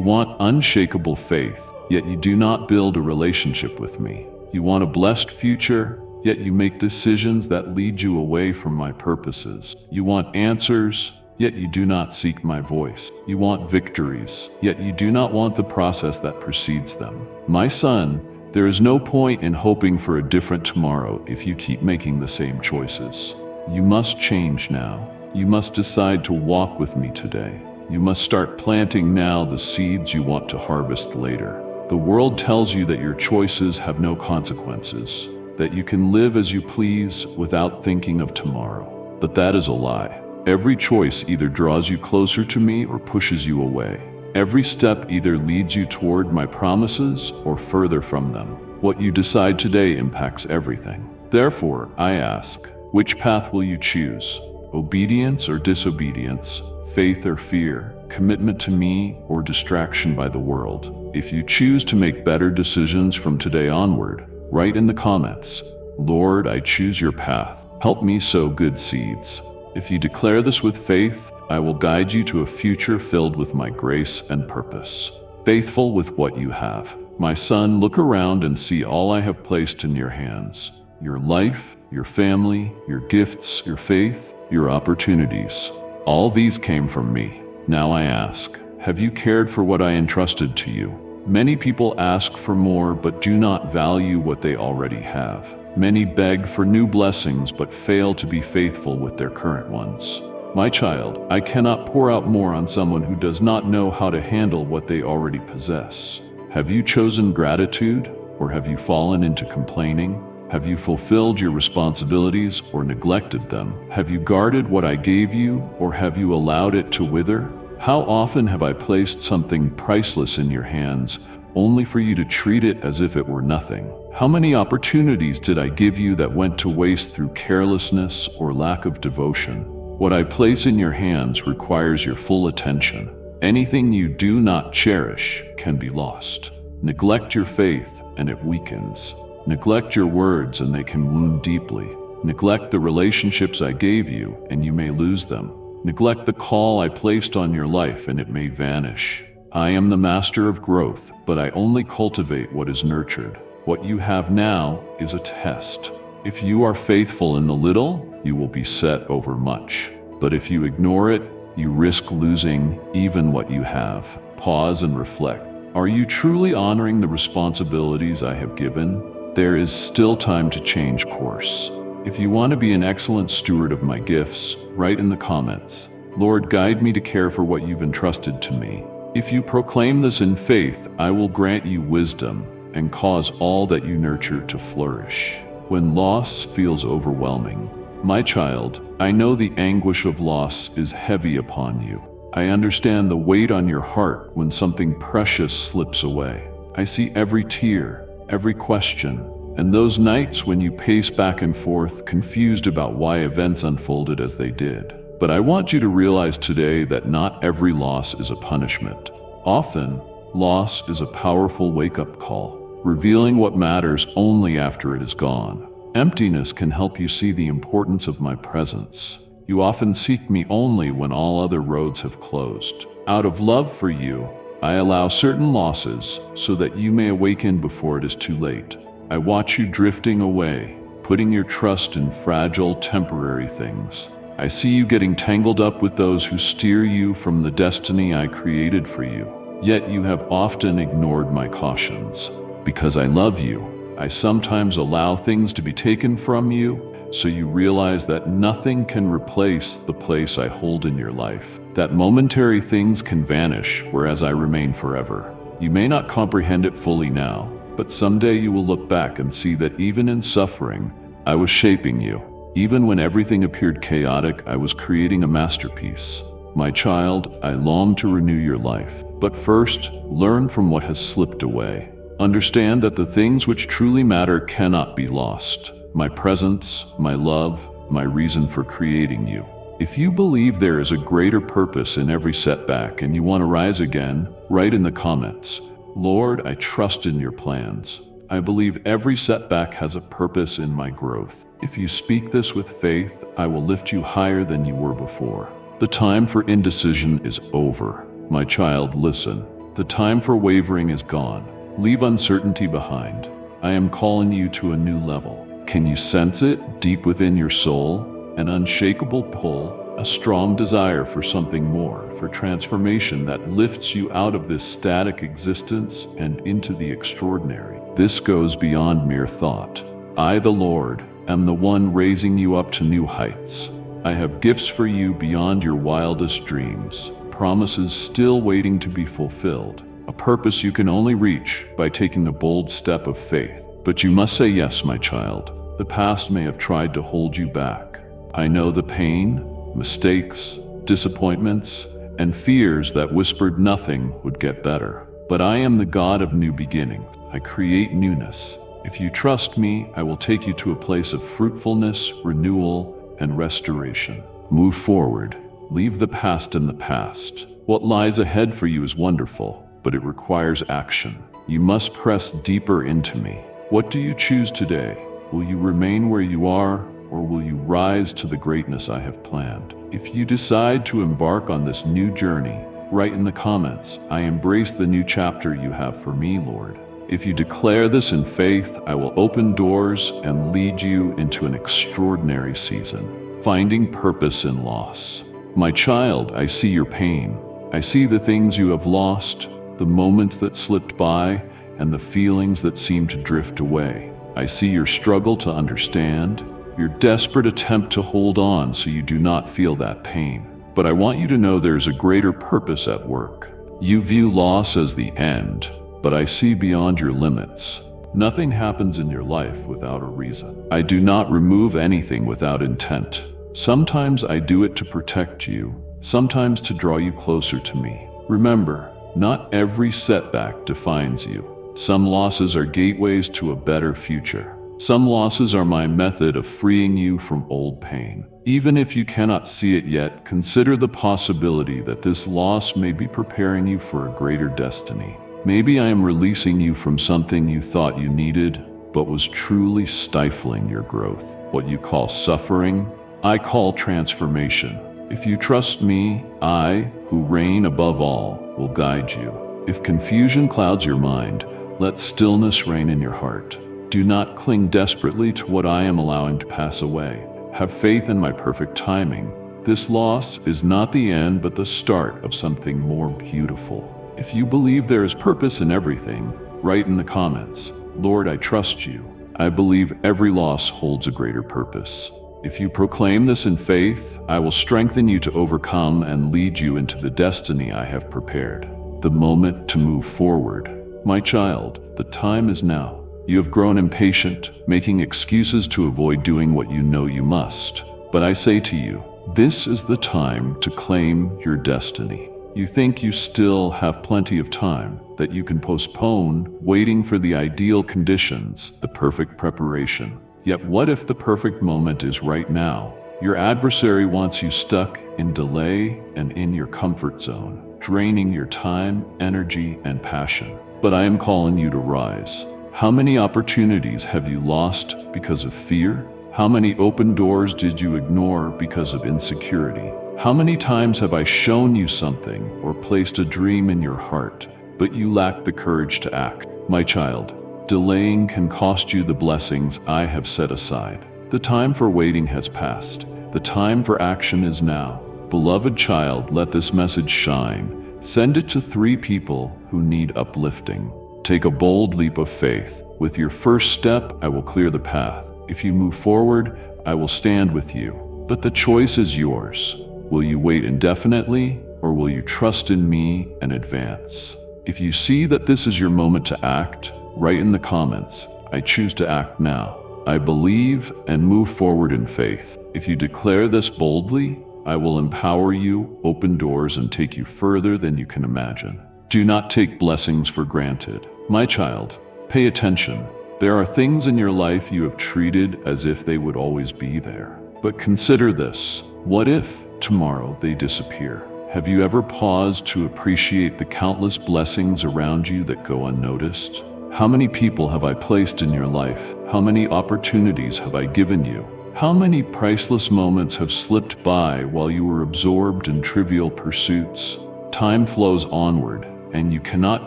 want unshakable faith, yet you do not build a relationship with me. You want a blessed future, yet you make decisions that lead you away from my purposes. You want answers, yet you do not seek my voice. You want victories, yet you do not want the process that precedes them. My son, there is no point in hoping for a different tomorrow if you keep making the same choices. You must change now. You must decide to walk with me today. You must start planting now the seeds you want to harvest later. The world tells you that your choices have no consequences, that you can live as you please without thinking of tomorrow. But that is a lie. Every choice either draws you closer to me or pushes you away. Every step either leads you toward my promises or further from them. What you decide today impacts everything. Therefore, I ask, which path will you choose? Obedience or disobedience? Faith or fear? Commitment to me or distraction by the world? If you choose to make better decisions from today onward, write in the comments, Lord, I choose your path. Help me sow good seeds. If you declare this with faith, I will guide you to a future filled with my grace and purpose. Faithful with what you have. My son, look around and see all I have placed in your hands. Your life, your family, your gifts, your faith, your opportunities. All these came from me. Now I ask, have you cared for what I entrusted to you? Many people ask for more but do not value what they already have. Many beg for new blessings but fail to be faithful with their current ones. My child, I cannot pour out more on someone who does not know how to handle what they already possess. Have you chosen gratitude, or have you fallen into complaining? Have you fulfilled your responsibilities or neglected them? Have you guarded what I gave you, or have you allowed it to wither? How often have I placed something priceless in your hands, only for you to treat it as if it were nothing? How many opportunities did I give you that went to waste through carelessness or lack of devotion? What I place in your hands requires your full attention. Anything you do not cherish can be lost. Neglect your faith and it weakens. Neglect your words and they can wound deeply. Neglect the relationships I gave you and you may lose them. Neglect the call I placed on your life and it may vanish. I am the master of growth, but I only cultivate what is nurtured. What you have now is a test. If you are faithful in the little, you will be set over much. But if you ignore it, you risk losing even what you have. Pause and reflect. Are you truly honoring the responsibilities I have given? There is still time to change course. If you want to be an excellent steward of my gifts, write in the comments, Lord, guide me to care for what you've entrusted to me. If you proclaim this in faith, I will grant you wisdom and cause all that you nurture to flourish. When loss feels overwhelming, my child, I know the anguish of loss is heavy upon you. I understand the weight on your heart when something precious slips away. I see every tear, every question, and those nights when you pace back and forth, confused about why events unfolded as they did. But I want you to realize today that not every loss is a punishment. Often, loss is a powerful wake-up call, revealing what matters only after it is gone. Emptiness can help you see the importance of my presence. You often seek me only when all other roads have closed. Out of love for you, I allow certain losses so that you may awaken before it is too late. I watch you drifting away, putting your trust in fragile, temporary things. I see you getting tangled up with those who steer you from the destiny I created for you. Yet you have often ignored my cautions. Because I love you, I sometimes allow things to be taken from you, so you realize that nothing can replace the place I hold in your life. That momentary things can vanish, whereas I remain forever. You may not comprehend it fully now, but someday you will look back and see that even in suffering, I was shaping you. Even when everything appeared chaotic, I was creating a masterpiece. My child, I long to renew your life. But first, learn from what has slipped away. Understand that the things which truly matter cannot be lost. My presence, my love, my reason for creating you. If you believe there is a greater purpose in every setback and you want to rise again, write in the comments, Lord, I trust in your plans. I believe every setback has a purpose in my growth. If you speak this with faith, I will lift you higher than you were before. The time for indecision is over. My child, listen. The time for wavering is gone. Leave uncertainty behind. I am calling you to a new level. Can you sense it deep within your soul? An unshakable pull, a strong desire for something more, for transformation that lifts you out of this static existence and into the extraordinary. This goes beyond mere thought. I, the Lord, am the one raising you up to new heights. I have gifts for you beyond your wildest dreams, promises still waiting to be fulfilled, a purpose you can only reach by taking a bold step of faith. But you must say yes, my child. The past may have tried to hold you back. I know the pain, mistakes, disappointments, and fears that whispered nothing would get better. But I am the God of new beginnings. I create newness. If you trust me, I will take you to a place of fruitfulness, renewal, and restoration. Move forward. Leave the past in the past. What lies ahead for you is wonderful, but it requires action. You must press deeper into me. What do you choose today? Will you remain where you are, or will you rise to the greatness I have planned? If you decide to embark on this new journey, write in the comments, I embrace the new chapter you have for me, Lord. If you declare this in faith, I will open doors and lead you into an extraordinary season. Finding purpose in loss. My child, I see your pain. I see the things you have lost, the moments that slipped by, and the feelings that seem to drift away. I see your struggle to understand, your desperate attempt to hold on so you do not feel that pain. But I want you to know there is a greater purpose at work. You view loss as the end, but I see beyond your limits. Nothing happens in your life without a reason. I do not remove anything without intent. Sometimes I do it to protect you, sometimes to draw you closer to me. Remember, not every setback defines you. Some losses are gateways to a better future. Some losses are my method of freeing you from old pain. Even if you cannot see it yet, consider the possibility that this loss may be preparing you for a greater destiny. Maybe I am releasing you from something you thought you needed, but was truly stifling your growth. What you call suffering, I call transformation. If you trust me, I, who reign above all, will guide you. If confusion clouds your mind, let stillness reign in your heart. Do not cling desperately to what I am allowing to pass away. Have faith in my perfect timing. This loss is not the end, but the start of something more beautiful. If you believe there is purpose in everything, write in the comments, Lord, I trust you. I believe every loss holds a greater purpose. If you proclaim this in faith, I will strengthen you to overcome and lead you into the destiny I have prepared. The moment to move forward. My child, the time is now. You have grown impatient, making excuses to avoid doing what you know you must. But I say to you, this is the time to claim your destiny. You think you still have plenty of time, that you can postpone, waiting for the ideal conditions, the perfect preparation. Yet what if the perfect moment is right now? Your adversary wants you stuck in delay and in your comfort zone, draining your time, energy, and passion. But I am calling you to rise. How many opportunities have you lost because of fear? How many open doors did you ignore because of insecurity? How many times have I shown you something or placed a dream in your heart, but you lacked the courage to act? My child, delaying can cost you the blessings I have set aside. The time for waiting has passed. The time for action is now. Beloved child, let this message shine. Send it to 3 people who need uplifting. Take a bold leap of faith. With your first step, I will clear the path. If you move forward, I will stand with you. But the choice is yours. Will you wait indefinitely, or will you trust in me and advance? If you see that this is your moment to act, write in the comments, I choose to act now. I believe and move forward in faith. If you declare this boldly, I will empower you, open doors, and take you further than you can imagine. Do not take blessings for granted. My child, pay attention. There are things in your life you have treated as if they would always be there. But consider this. What if tomorrow they disappear? Have you ever paused to appreciate the countless blessings around you that go unnoticed? How many people have I placed in your life? How many opportunities have I given you? How many priceless moments have slipped by while you were absorbed in trivial pursuits? Time flows onward, and you cannot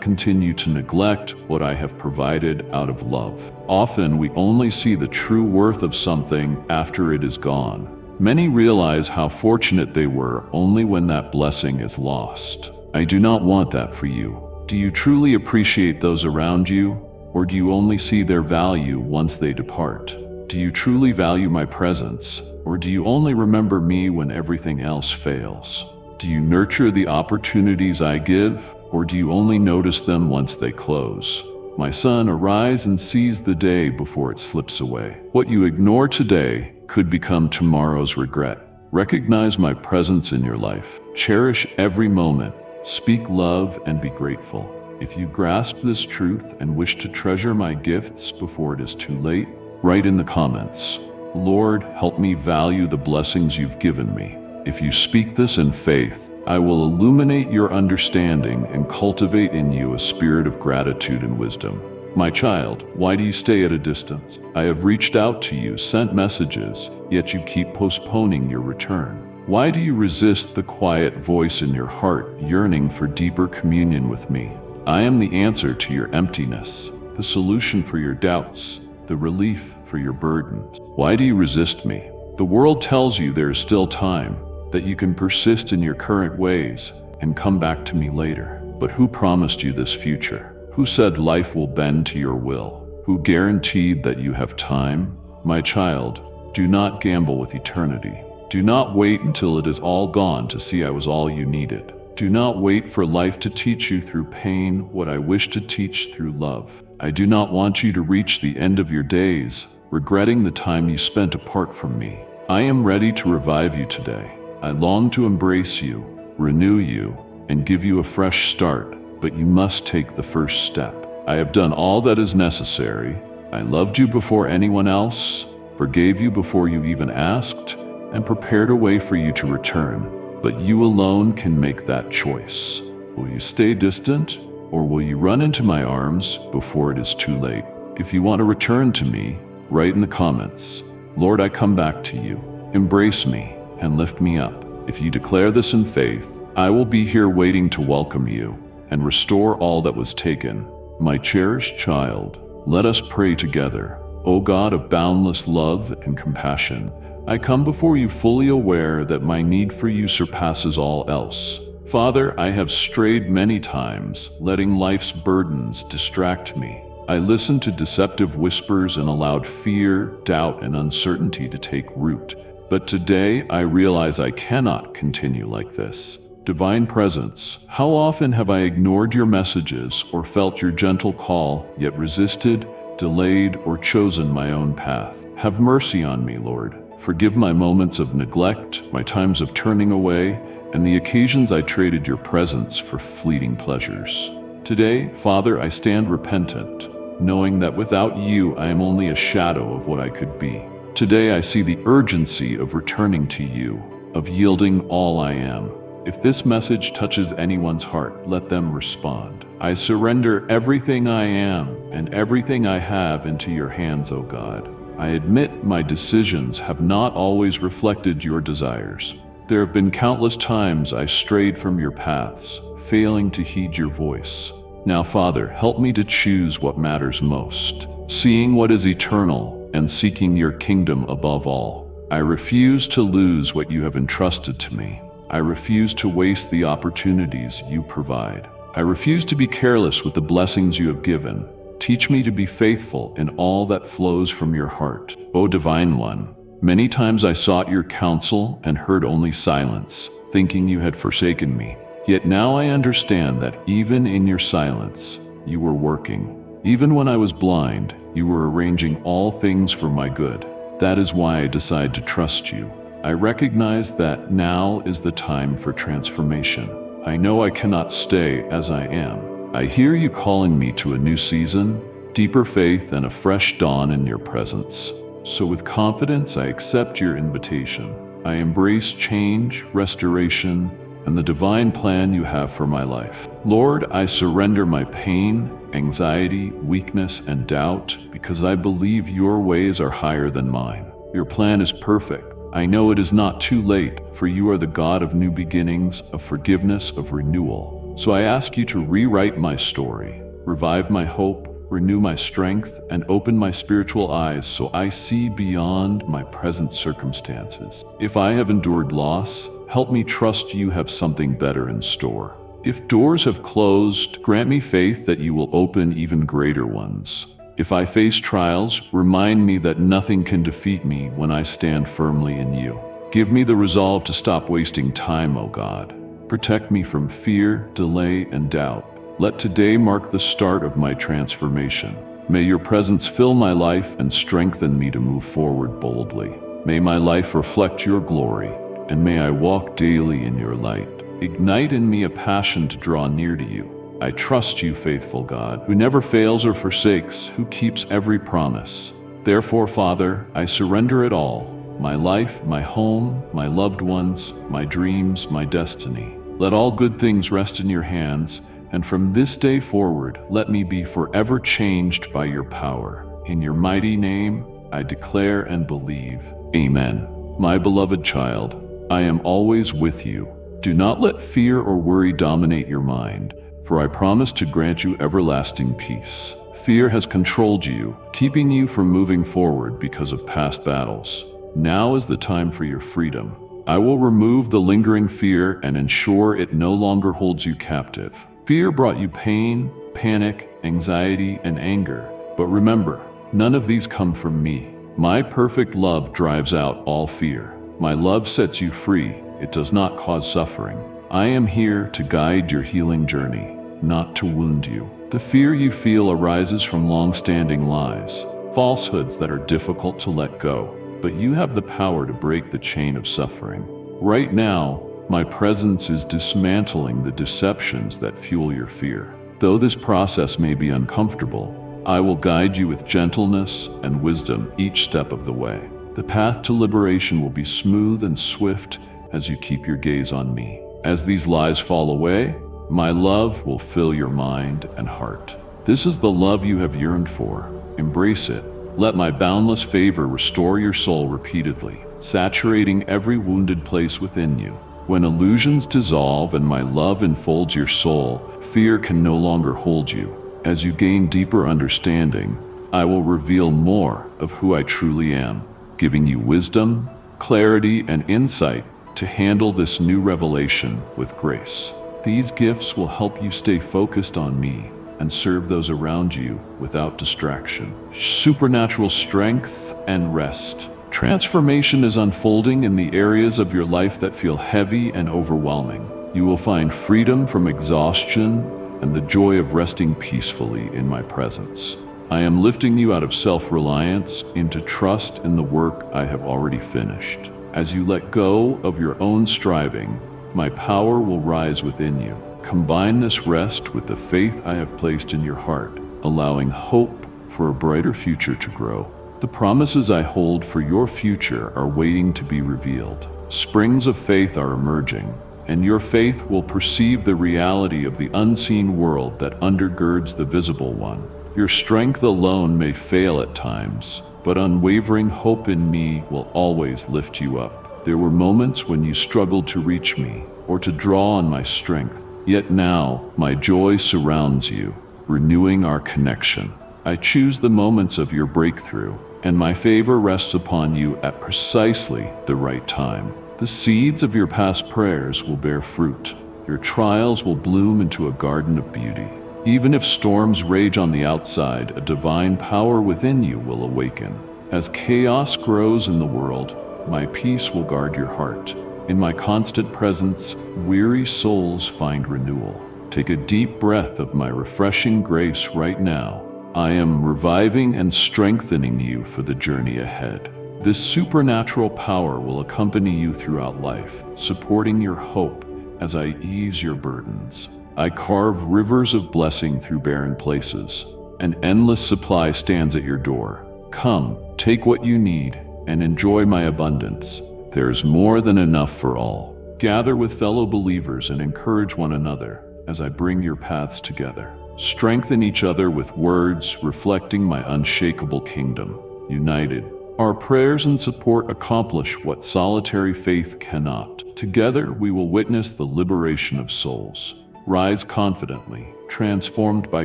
continue to neglect what I have provided out of love. Often we only see the true worth of something after it is gone. Many realize how fortunate they were only when that blessing is lost. I do not want that for you. Do you truly appreciate those around you, or do you only see their value once they depart? Do you truly value my presence, or do you only remember me when everything else fails? Do you nurture the opportunities I give, or do you only notice them once they close? My son, arise and seize the day before it slips away. What you ignore today could become tomorrow's regret. Recognize my presence in your life. Cherish every moment. Speak love and be grateful. If you grasp this truth and wish to treasure my gifts before it is too late, write in the comments, Lord, help me value the blessings you've given me. If you speak this in faith, I will illuminate your understanding and cultivate in you a spirit of gratitude and wisdom. My child, why do you stay at a distance? I have reached out to you, sent messages, yet you keep postponing your return. Why do you resist the quiet voice in your heart, yearning for deeper communion with me? I am the answer to your emptiness, the solution for your doubts, the relief for your burdens. Why do you resist me? The world tells you there is still time, that you can persist in your current ways and come back to me later. But who promised you this future? Who said life will bend to your will? Who guaranteed that you have time? My child, do not gamble with eternity. Do not wait until it is all gone to see I was all you needed. Do not wait for life to teach you through pain what I wish to teach through love. I do not want you to reach the end of your days, regretting the time you spent apart from me. I am ready to revive you today. I long to embrace you, renew you, and give you a fresh start, but you must take the first step. I have done all that is necessary. I loved you before anyone else, forgave you before you even asked, and prepared a way for you to return. But you alone can make that choice. Will you stay distant, or will you run into my arms before it is too late? If you want to return to me, write in the comments, Lord, I come back to you. Embrace me and lift me up. If you declare this in faith, I will be here waiting to welcome you and restore all that was taken. My cherished child, let us pray together. O God of boundless love and compassion, I come before you fully aware that my need for you surpasses all else. Father, I have strayed many times, letting life's burdens distract me. I listened to deceptive whispers and allowed fear, doubt, and uncertainty to take root. But today I realize I cannot continue like this. Divine Presence, how often have I ignored your messages or felt your gentle call, yet resisted, delayed, or chosen my own path? Have mercy on me, Lord. Forgive my moments of neglect, my times of turning away, and the occasions I traded your presence for fleeting pleasures. Today, Father, I stand repentant, knowing that without you I am only a shadow of what I could be. Today I see the urgency of returning to you, of yielding all I am. If this message touches anyone's heart, let them respond. I surrender everything I am and everything I have into your hands, O God. I admit my decisions have not always reflected your desires. There have been countless times I strayed from your paths, failing to heed your voice. Now, Father, help me to choose what matters most, seeing what is eternal and seeking your kingdom above all. I refuse to lose what you have entrusted to me. I refuse to waste the opportunities you provide. I refuse to be careless with the blessings you have given. Teach me to be faithful in all that flows from your heart. O Divine One, many times I sought your counsel and heard only silence, thinking you had forsaken me. Yet now I understand that even in your silence, you were working. Even when I was blind, you were arranging all things for my good. That is why I decide to trust you. I recognize that now is the time for transformation. I know I cannot stay as I am. I hear you calling me to a new season, deeper faith, and a fresh dawn in your presence. So with confidence, I accept your invitation. I embrace change, restoration, and the divine plan you have for my life. Lord, I surrender my pain, anxiety, weakness, and doubt because I believe your ways are higher than mine. Your plan is perfect. I know it is not too late, for you are the God of new beginnings, of forgiveness, of renewal. So I ask you to rewrite my story, revive my hope, renew my strength, and open my spiritual eyes so I see beyond my present circumstances. If I have endured loss, help me trust you have something better in store. If doors have closed, grant me faith that you will open even greater ones. If I face trials, remind me that nothing can defeat me when I stand firmly in you. Give me the resolve to stop wasting time, O God. Protect me from fear, delay, and doubt. Let today mark the start of my transformation. May your presence fill my life and strengthen me to move forward boldly. May my life reflect your glory, and may I walk daily in your light. Ignite in me a passion to draw near to you. I trust you, faithful God, who never fails or forsakes, who keeps every promise. Therefore, Father, I surrender it all. My life, my home, my loved ones, my dreams, my destiny. Let all good things rest in your hands, and from this day forward, let me be forever changed by your power. In your mighty name, I declare and believe. Amen. My beloved child, I am always with you. Do not let fear or worry dominate your mind, for I promise to grant you everlasting peace. Fear has controlled you, keeping you from moving forward because of past battles. Now is the time for your freedom. I will remove the lingering fear and ensure it no longer holds you captive. Fear brought you pain, panic, anxiety, and anger. But remember, none of these come from me. My perfect love drives out all fear. My love sets you free. It does not cause suffering. I am here to guide your healing journey, not to wound you. The fear you feel arises from long-standing lies, falsehoods that are difficult to let go. But you have the power to break the chain of suffering. Right now, my presence is dismantling the deceptions that fuel your fear. Though this process may be uncomfortable, I will guide you with gentleness and wisdom each step of the way. The path to liberation will be smooth and swift as you keep your gaze on me. As these lies fall away, my love will fill your mind and heart. This is the love you have yearned for, Embrace it. Let my boundless favor restore your soul repeatedly, saturating every wounded place within you. When illusions dissolve and my love enfolds your soul, fear can no longer hold you. As you gain deeper understanding, I will reveal more of who I truly am, giving you wisdom, clarity, and insight to handle this new revelation with grace. These gifts will help you stay focused on me and serve those around you without distraction. Supernatural strength and rest. Transformation is unfolding in the areas of your life that feel heavy and overwhelming. You will find freedom from exhaustion and the joy of resting peacefully in my presence. I am lifting you out of self-reliance into trust in the work I have already finished. As you let go of your own striving, my power will rise within you. Combine this rest with the faith I have placed in your heart, allowing hope for a brighter future to grow. The promises I hold for your future are waiting to be revealed. Springs of faith are emerging, and your faith will perceive the reality of the unseen world that undergirds the visible one. Your strength alone may fail at times, but unwavering hope in me will always lift you up. There were moments when you struggled to reach me or to draw on my strength. Yet now, my joy surrounds you, renewing our connection. I choose the moments of your breakthrough, and my favor rests upon you at precisely the right time. The seeds of your past prayers will bear fruit. Your trials will bloom into a garden of beauty. Even if storms rage on the outside, a divine power within you will awaken. As chaos grows in the world, my peace will guard your heart. In my constant presence, weary souls find renewal. Take a deep breath of my refreshing grace right now. I am reviving and strengthening you for the journey ahead. This supernatural power will accompany you throughout life, supporting your hope as I ease your burdens. I carve rivers of blessing through barren places. An endless supply stands at your door. Come, take what you need, and enjoy my abundance. There's more than enough for all. Gather with fellow believers and encourage one another as I bring your paths together. Strengthen each other with words reflecting my unshakable kingdom. United, our prayers and support accomplish what solitary faith cannot. Together, we will witness the liberation of souls. Rise confidently, transformed by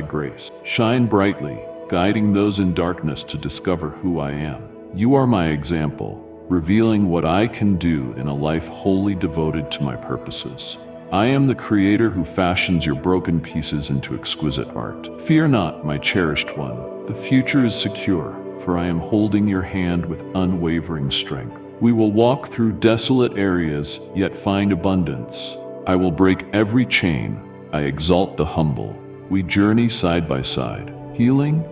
grace. Shine brightly, guiding those in darkness to discover who I am. You are my example, revealing what I can do in a life wholly devoted to my purposes. I am the creator who fashions your broken pieces into exquisite art. Fear not, my cherished one. The future is secure, for I am holding your hand with unwavering strength. We will walk through desolate areas, yet find abundance. I will break every chain. I exalt the humble. We journey side by side. Healing?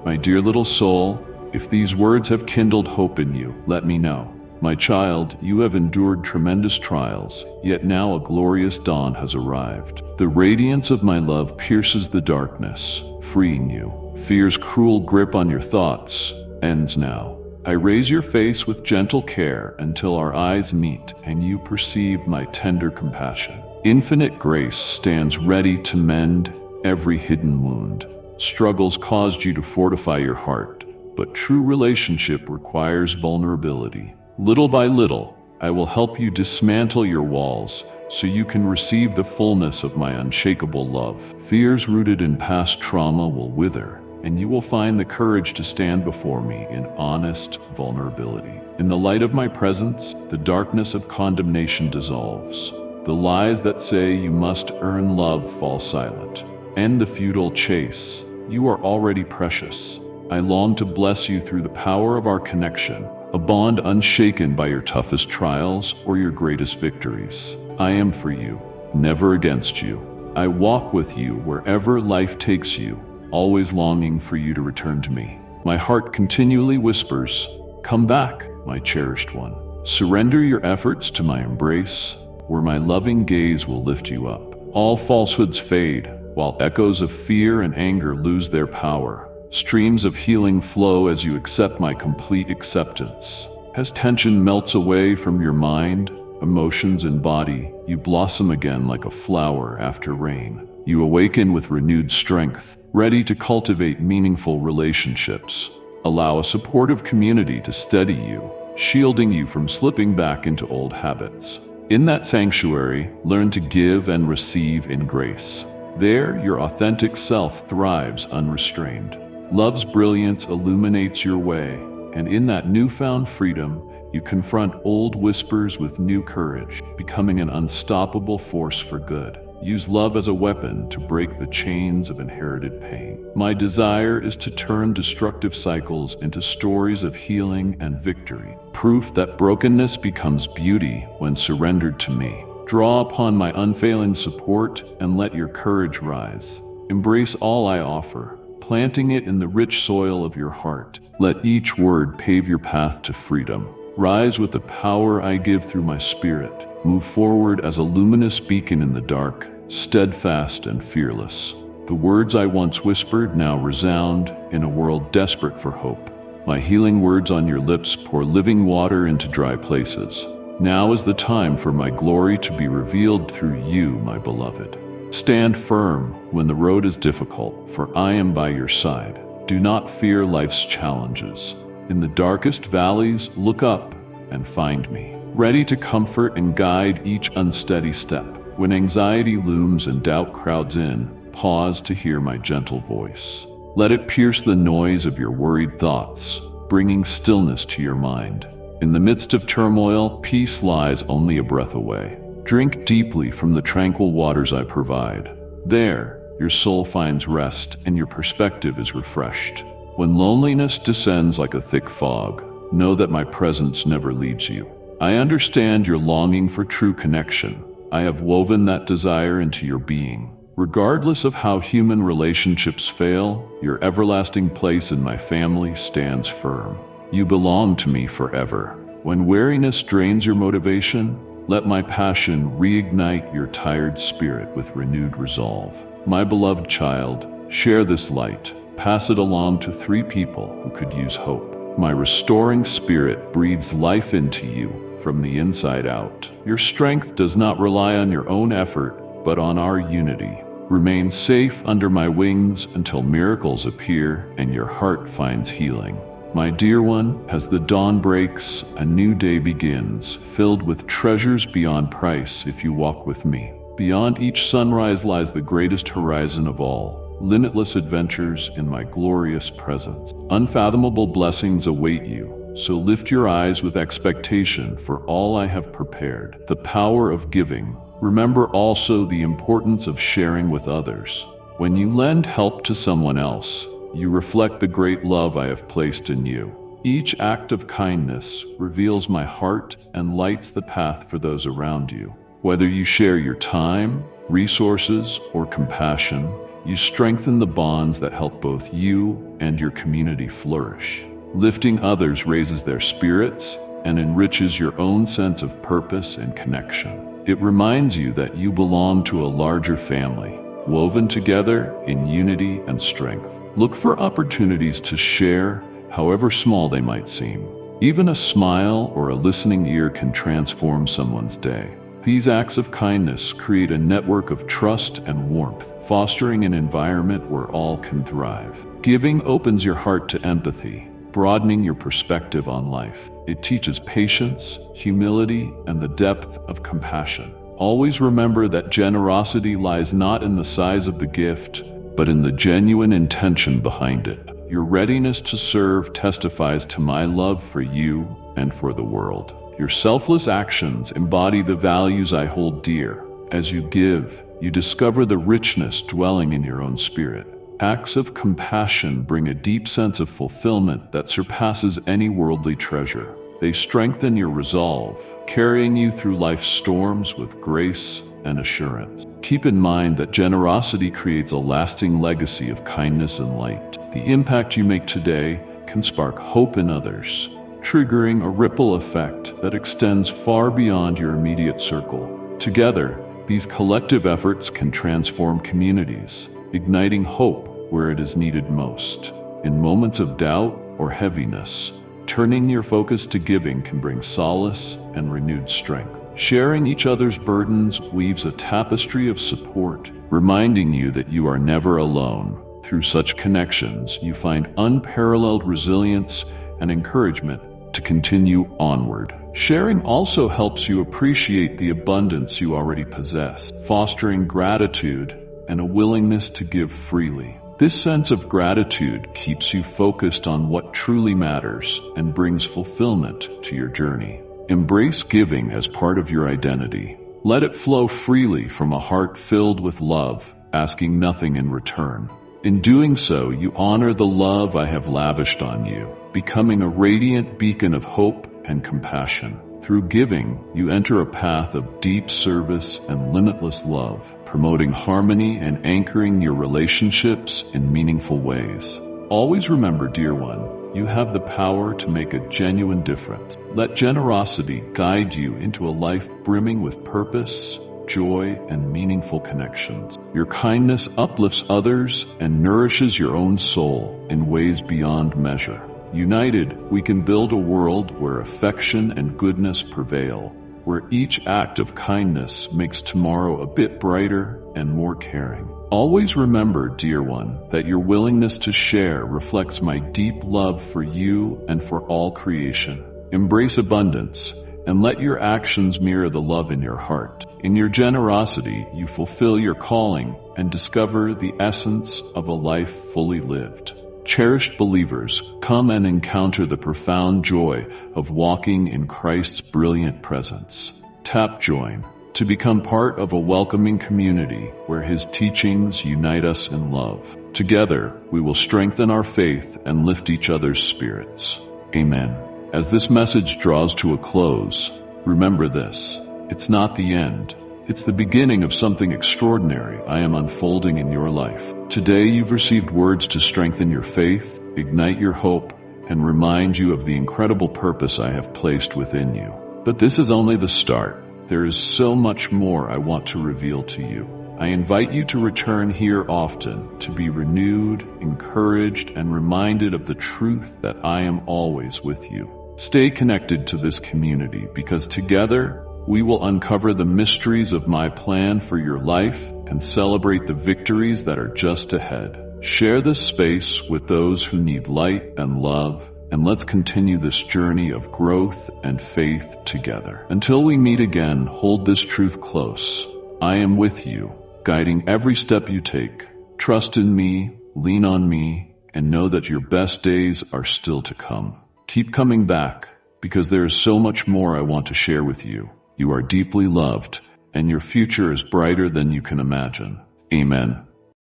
My dear little soul, if these words have kindled hope in you, let me know. My child, you have endured tremendous trials, yet now a glorious dawn has arrived. The radiance of my love pierces the darkness, freeing you. Fear's cruel grip on your thoughts ends now. I raise your face with gentle care until our eyes meet and you perceive my tender compassion. Infinite grace stands ready to mend every hidden wound. Struggles caused you to fortify your heart, but true relationship requires vulnerability. Little by little, I will help you dismantle your walls so you can receive the fullness of my unshakable love. Fears rooted in past trauma will wither, and you will find the courage to stand before me in honest vulnerability. In the light of my presence, the darkness of condemnation dissolves. The lies that say you must earn love fall silent. End the futile chase. You are already precious. I long to bless you through the power of our connection, a bond unshaken by your toughest trials or your greatest victories. I am for you, never against you. I walk with you wherever life takes you, always longing for you to return to me. My heart continually whispers, "Come back, my cherished one." Surrender your efforts to my embrace, where my loving gaze will lift you up. All falsehoods fade, while echoes of fear and anger lose their power. Streams of healing flow as you accept my complete acceptance. As tension melts away from your mind, emotions, and body, you blossom again like a flower after rain. You awaken with renewed strength, ready to cultivate meaningful relationships. Allow a supportive community to steady you, shielding you from slipping back into old habits. In that sanctuary, learn to give and receive in grace. There, your authentic self thrives unrestrained. Love's brilliance illuminates your way, and in that newfound freedom, you confront old whispers with new courage, becoming an unstoppable force for good. Use love as a weapon to break the chains of inherited pain. My desire is to turn destructive cycles into stories of healing and victory, proof that brokenness becomes beauty when surrendered to me. Draw upon my unfailing support and let your courage rise. Embrace all I offer, planting it in the rich soil of your heart. Let each word pave your path to freedom. Rise with the power I give through my spirit. Move forward as a luminous beacon in the dark, steadfast and fearless. The words I once whispered now resound in a world desperate for hope. My healing words on your lips pour living water into dry places. Now is the time for my glory to be revealed through you, my beloved. Stand firm when the road is difficult, for I am by your side. Do not fear life's challenges. In the darkest valleys, look up and find me, ready to comfort and guide each unsteady step. When anxiety looms and doubt crowds in, pause to hear my gentle voice. Let it pierce the noise of your worried thoughts, bringing stillness to your mind. In the midst of turmoil, peace lies only a breath away. Drink deeply from the tranquil waters I provide. There, your soul finds rest and your perspective is refreshed. When loneliness descends like a thick fog, know that my presence never leaves you. I understand your longing for true connection. I have woven that desire into your being. Regardless of how human relationships fail, your everlasting place in my family stands firm. You belong to me forever. When weariness drains your motivation, let my passion reignite your tired spirit with renewed resolve. My beloved child, share this light. Pass it along to 3 people who could use hope. My restoring spirit breathes life into you from the inside out. Your strength does not rely on your own effort, but on our unity. Remain safe under my wings until miracles appear and your heart finds healing. My dear one, as the dawn breaks, a new day begins, filled with treasures beyond price if you walk with me. Beyond each sunrise lies the greatest horizon of all. Limitless adventures in my glorious presence. Unfathomable blessings await you, so lift your eyes with expectation for all I have prepared. The power of giving. Remember also the importance of sharing with others. When you lend help to someone else, you reflect the great love I have placed in you. Each act of kindness reveals my heart and lights the path for those around you. Whether you share your time, resources, or compassion, you strengthen the bonds that help both you and your community flourish. Lifting others raises their spirits and enriches your own sense of purpose and connection. It reminds you that you belong to a larger family, woven together in unity and strength. Look for opportunities to share, however small they might seem. Even a smile or a listening ear can transform someone's day. These acts of kindness create a network of trust and warmth, fostering an environment where all can thrive. Giving opens your heart to empathy, broadening your perspective on life. It teaches patience, humility, and the depth of compassion. Always remember that generosity lies not in the size of the gift, but in the genuine intention behind it. Your readiness to serve testifies to my love for you and for the world. Your selfless actions embody the values I hold dear. As you give, you discover the richness dwelling in your own spirit. Acts of compassion bring a deep sense of fulfillment that surpasses any worldly treasure. They strengthen your resolve, carrying you through life's storms with grace and assurance. Keep in mind that generosity creates a lasting legacy of kindness and light. The impact you make today can spark hope in others, triggering a ripple effect that extends far beyond your immediate circle. Together, these collective efforts can transform communities, igniting hope where it is needed most. In moments of doubt or heaviness, Turning your focus to giving can bring solace and renewed strength. Sharing each other's burdens weaves a tapestry of support, reminding you that you are never alone. Through such connections, you find unparalleled resilience and encouragement to continue onward. Sharing also helps you appreciate the abundance you already possess, fostering gratitude and a willingness to give freely. This sense of gratitude keeps you focused on what truly matters and brings fulfillment to your journey. Embrace giving as part of your identity. Let it flow freely from a heart filled with love, asking nothing in return. In doing so, you honor the love I have lavished on you, becoming a radiant beacon of hope and compassion. Through giving, you enter a path of deep service and limitless love, promoting harmony and anchoring your relationships in meaningful ways. Always remember, dear one, you have the power to make a genuine difference. Let generosity guide you into a life brimming with purpose, joy, and meaningful connections. Your kindness uplifts others and nourishes your own soul in ways beyond measure. United, we can build a world where affection and goodness prevail, where each act of kindness makes tomorrow a bit brighter and more caring. Always remember, dear one, that your willingness to share reflects my deep love for you and for all creation. Embrace abundance and let your actions mirror the love in your heart. In your generosity, you fulfill your calling and discover the essence of a life fully lived. Cherished believers, come and encounter the profound joy of walking in Christ's brilliant presence. Tap Join to become part of a welcoming community where His teachings unite us in love. Together, we will strengthen our faith and lift each other's spirits. Amen. As this message draws to a close, remember this: it's not the end. It's the beginning of something extraordinary I am unfolding in your life. Today you've received words to strengthen your faith, ignite your hope, and remind you of the incredible purpose I have placed within you. But this is only the start. There is so much more I want to reveal to you. I invite you to return here often to be renewed, encouraged, and reminded of the truth that I am always with you. Stay connected to this community because together we will uncover the mysteries of my plan for your life and celebrate the victories that are just ahead. Share this space with those who need light and love, and let's continue this journey of growth and faith together. Until we meet again, hold this truth close. I am with you, guiding every step you take. Trust in me, lean on me, and know that your best days are still to come. Keep coming back, because there is so much more I want to share with you. You are deeply loved, and your future is brighter than you can imagine. Amen.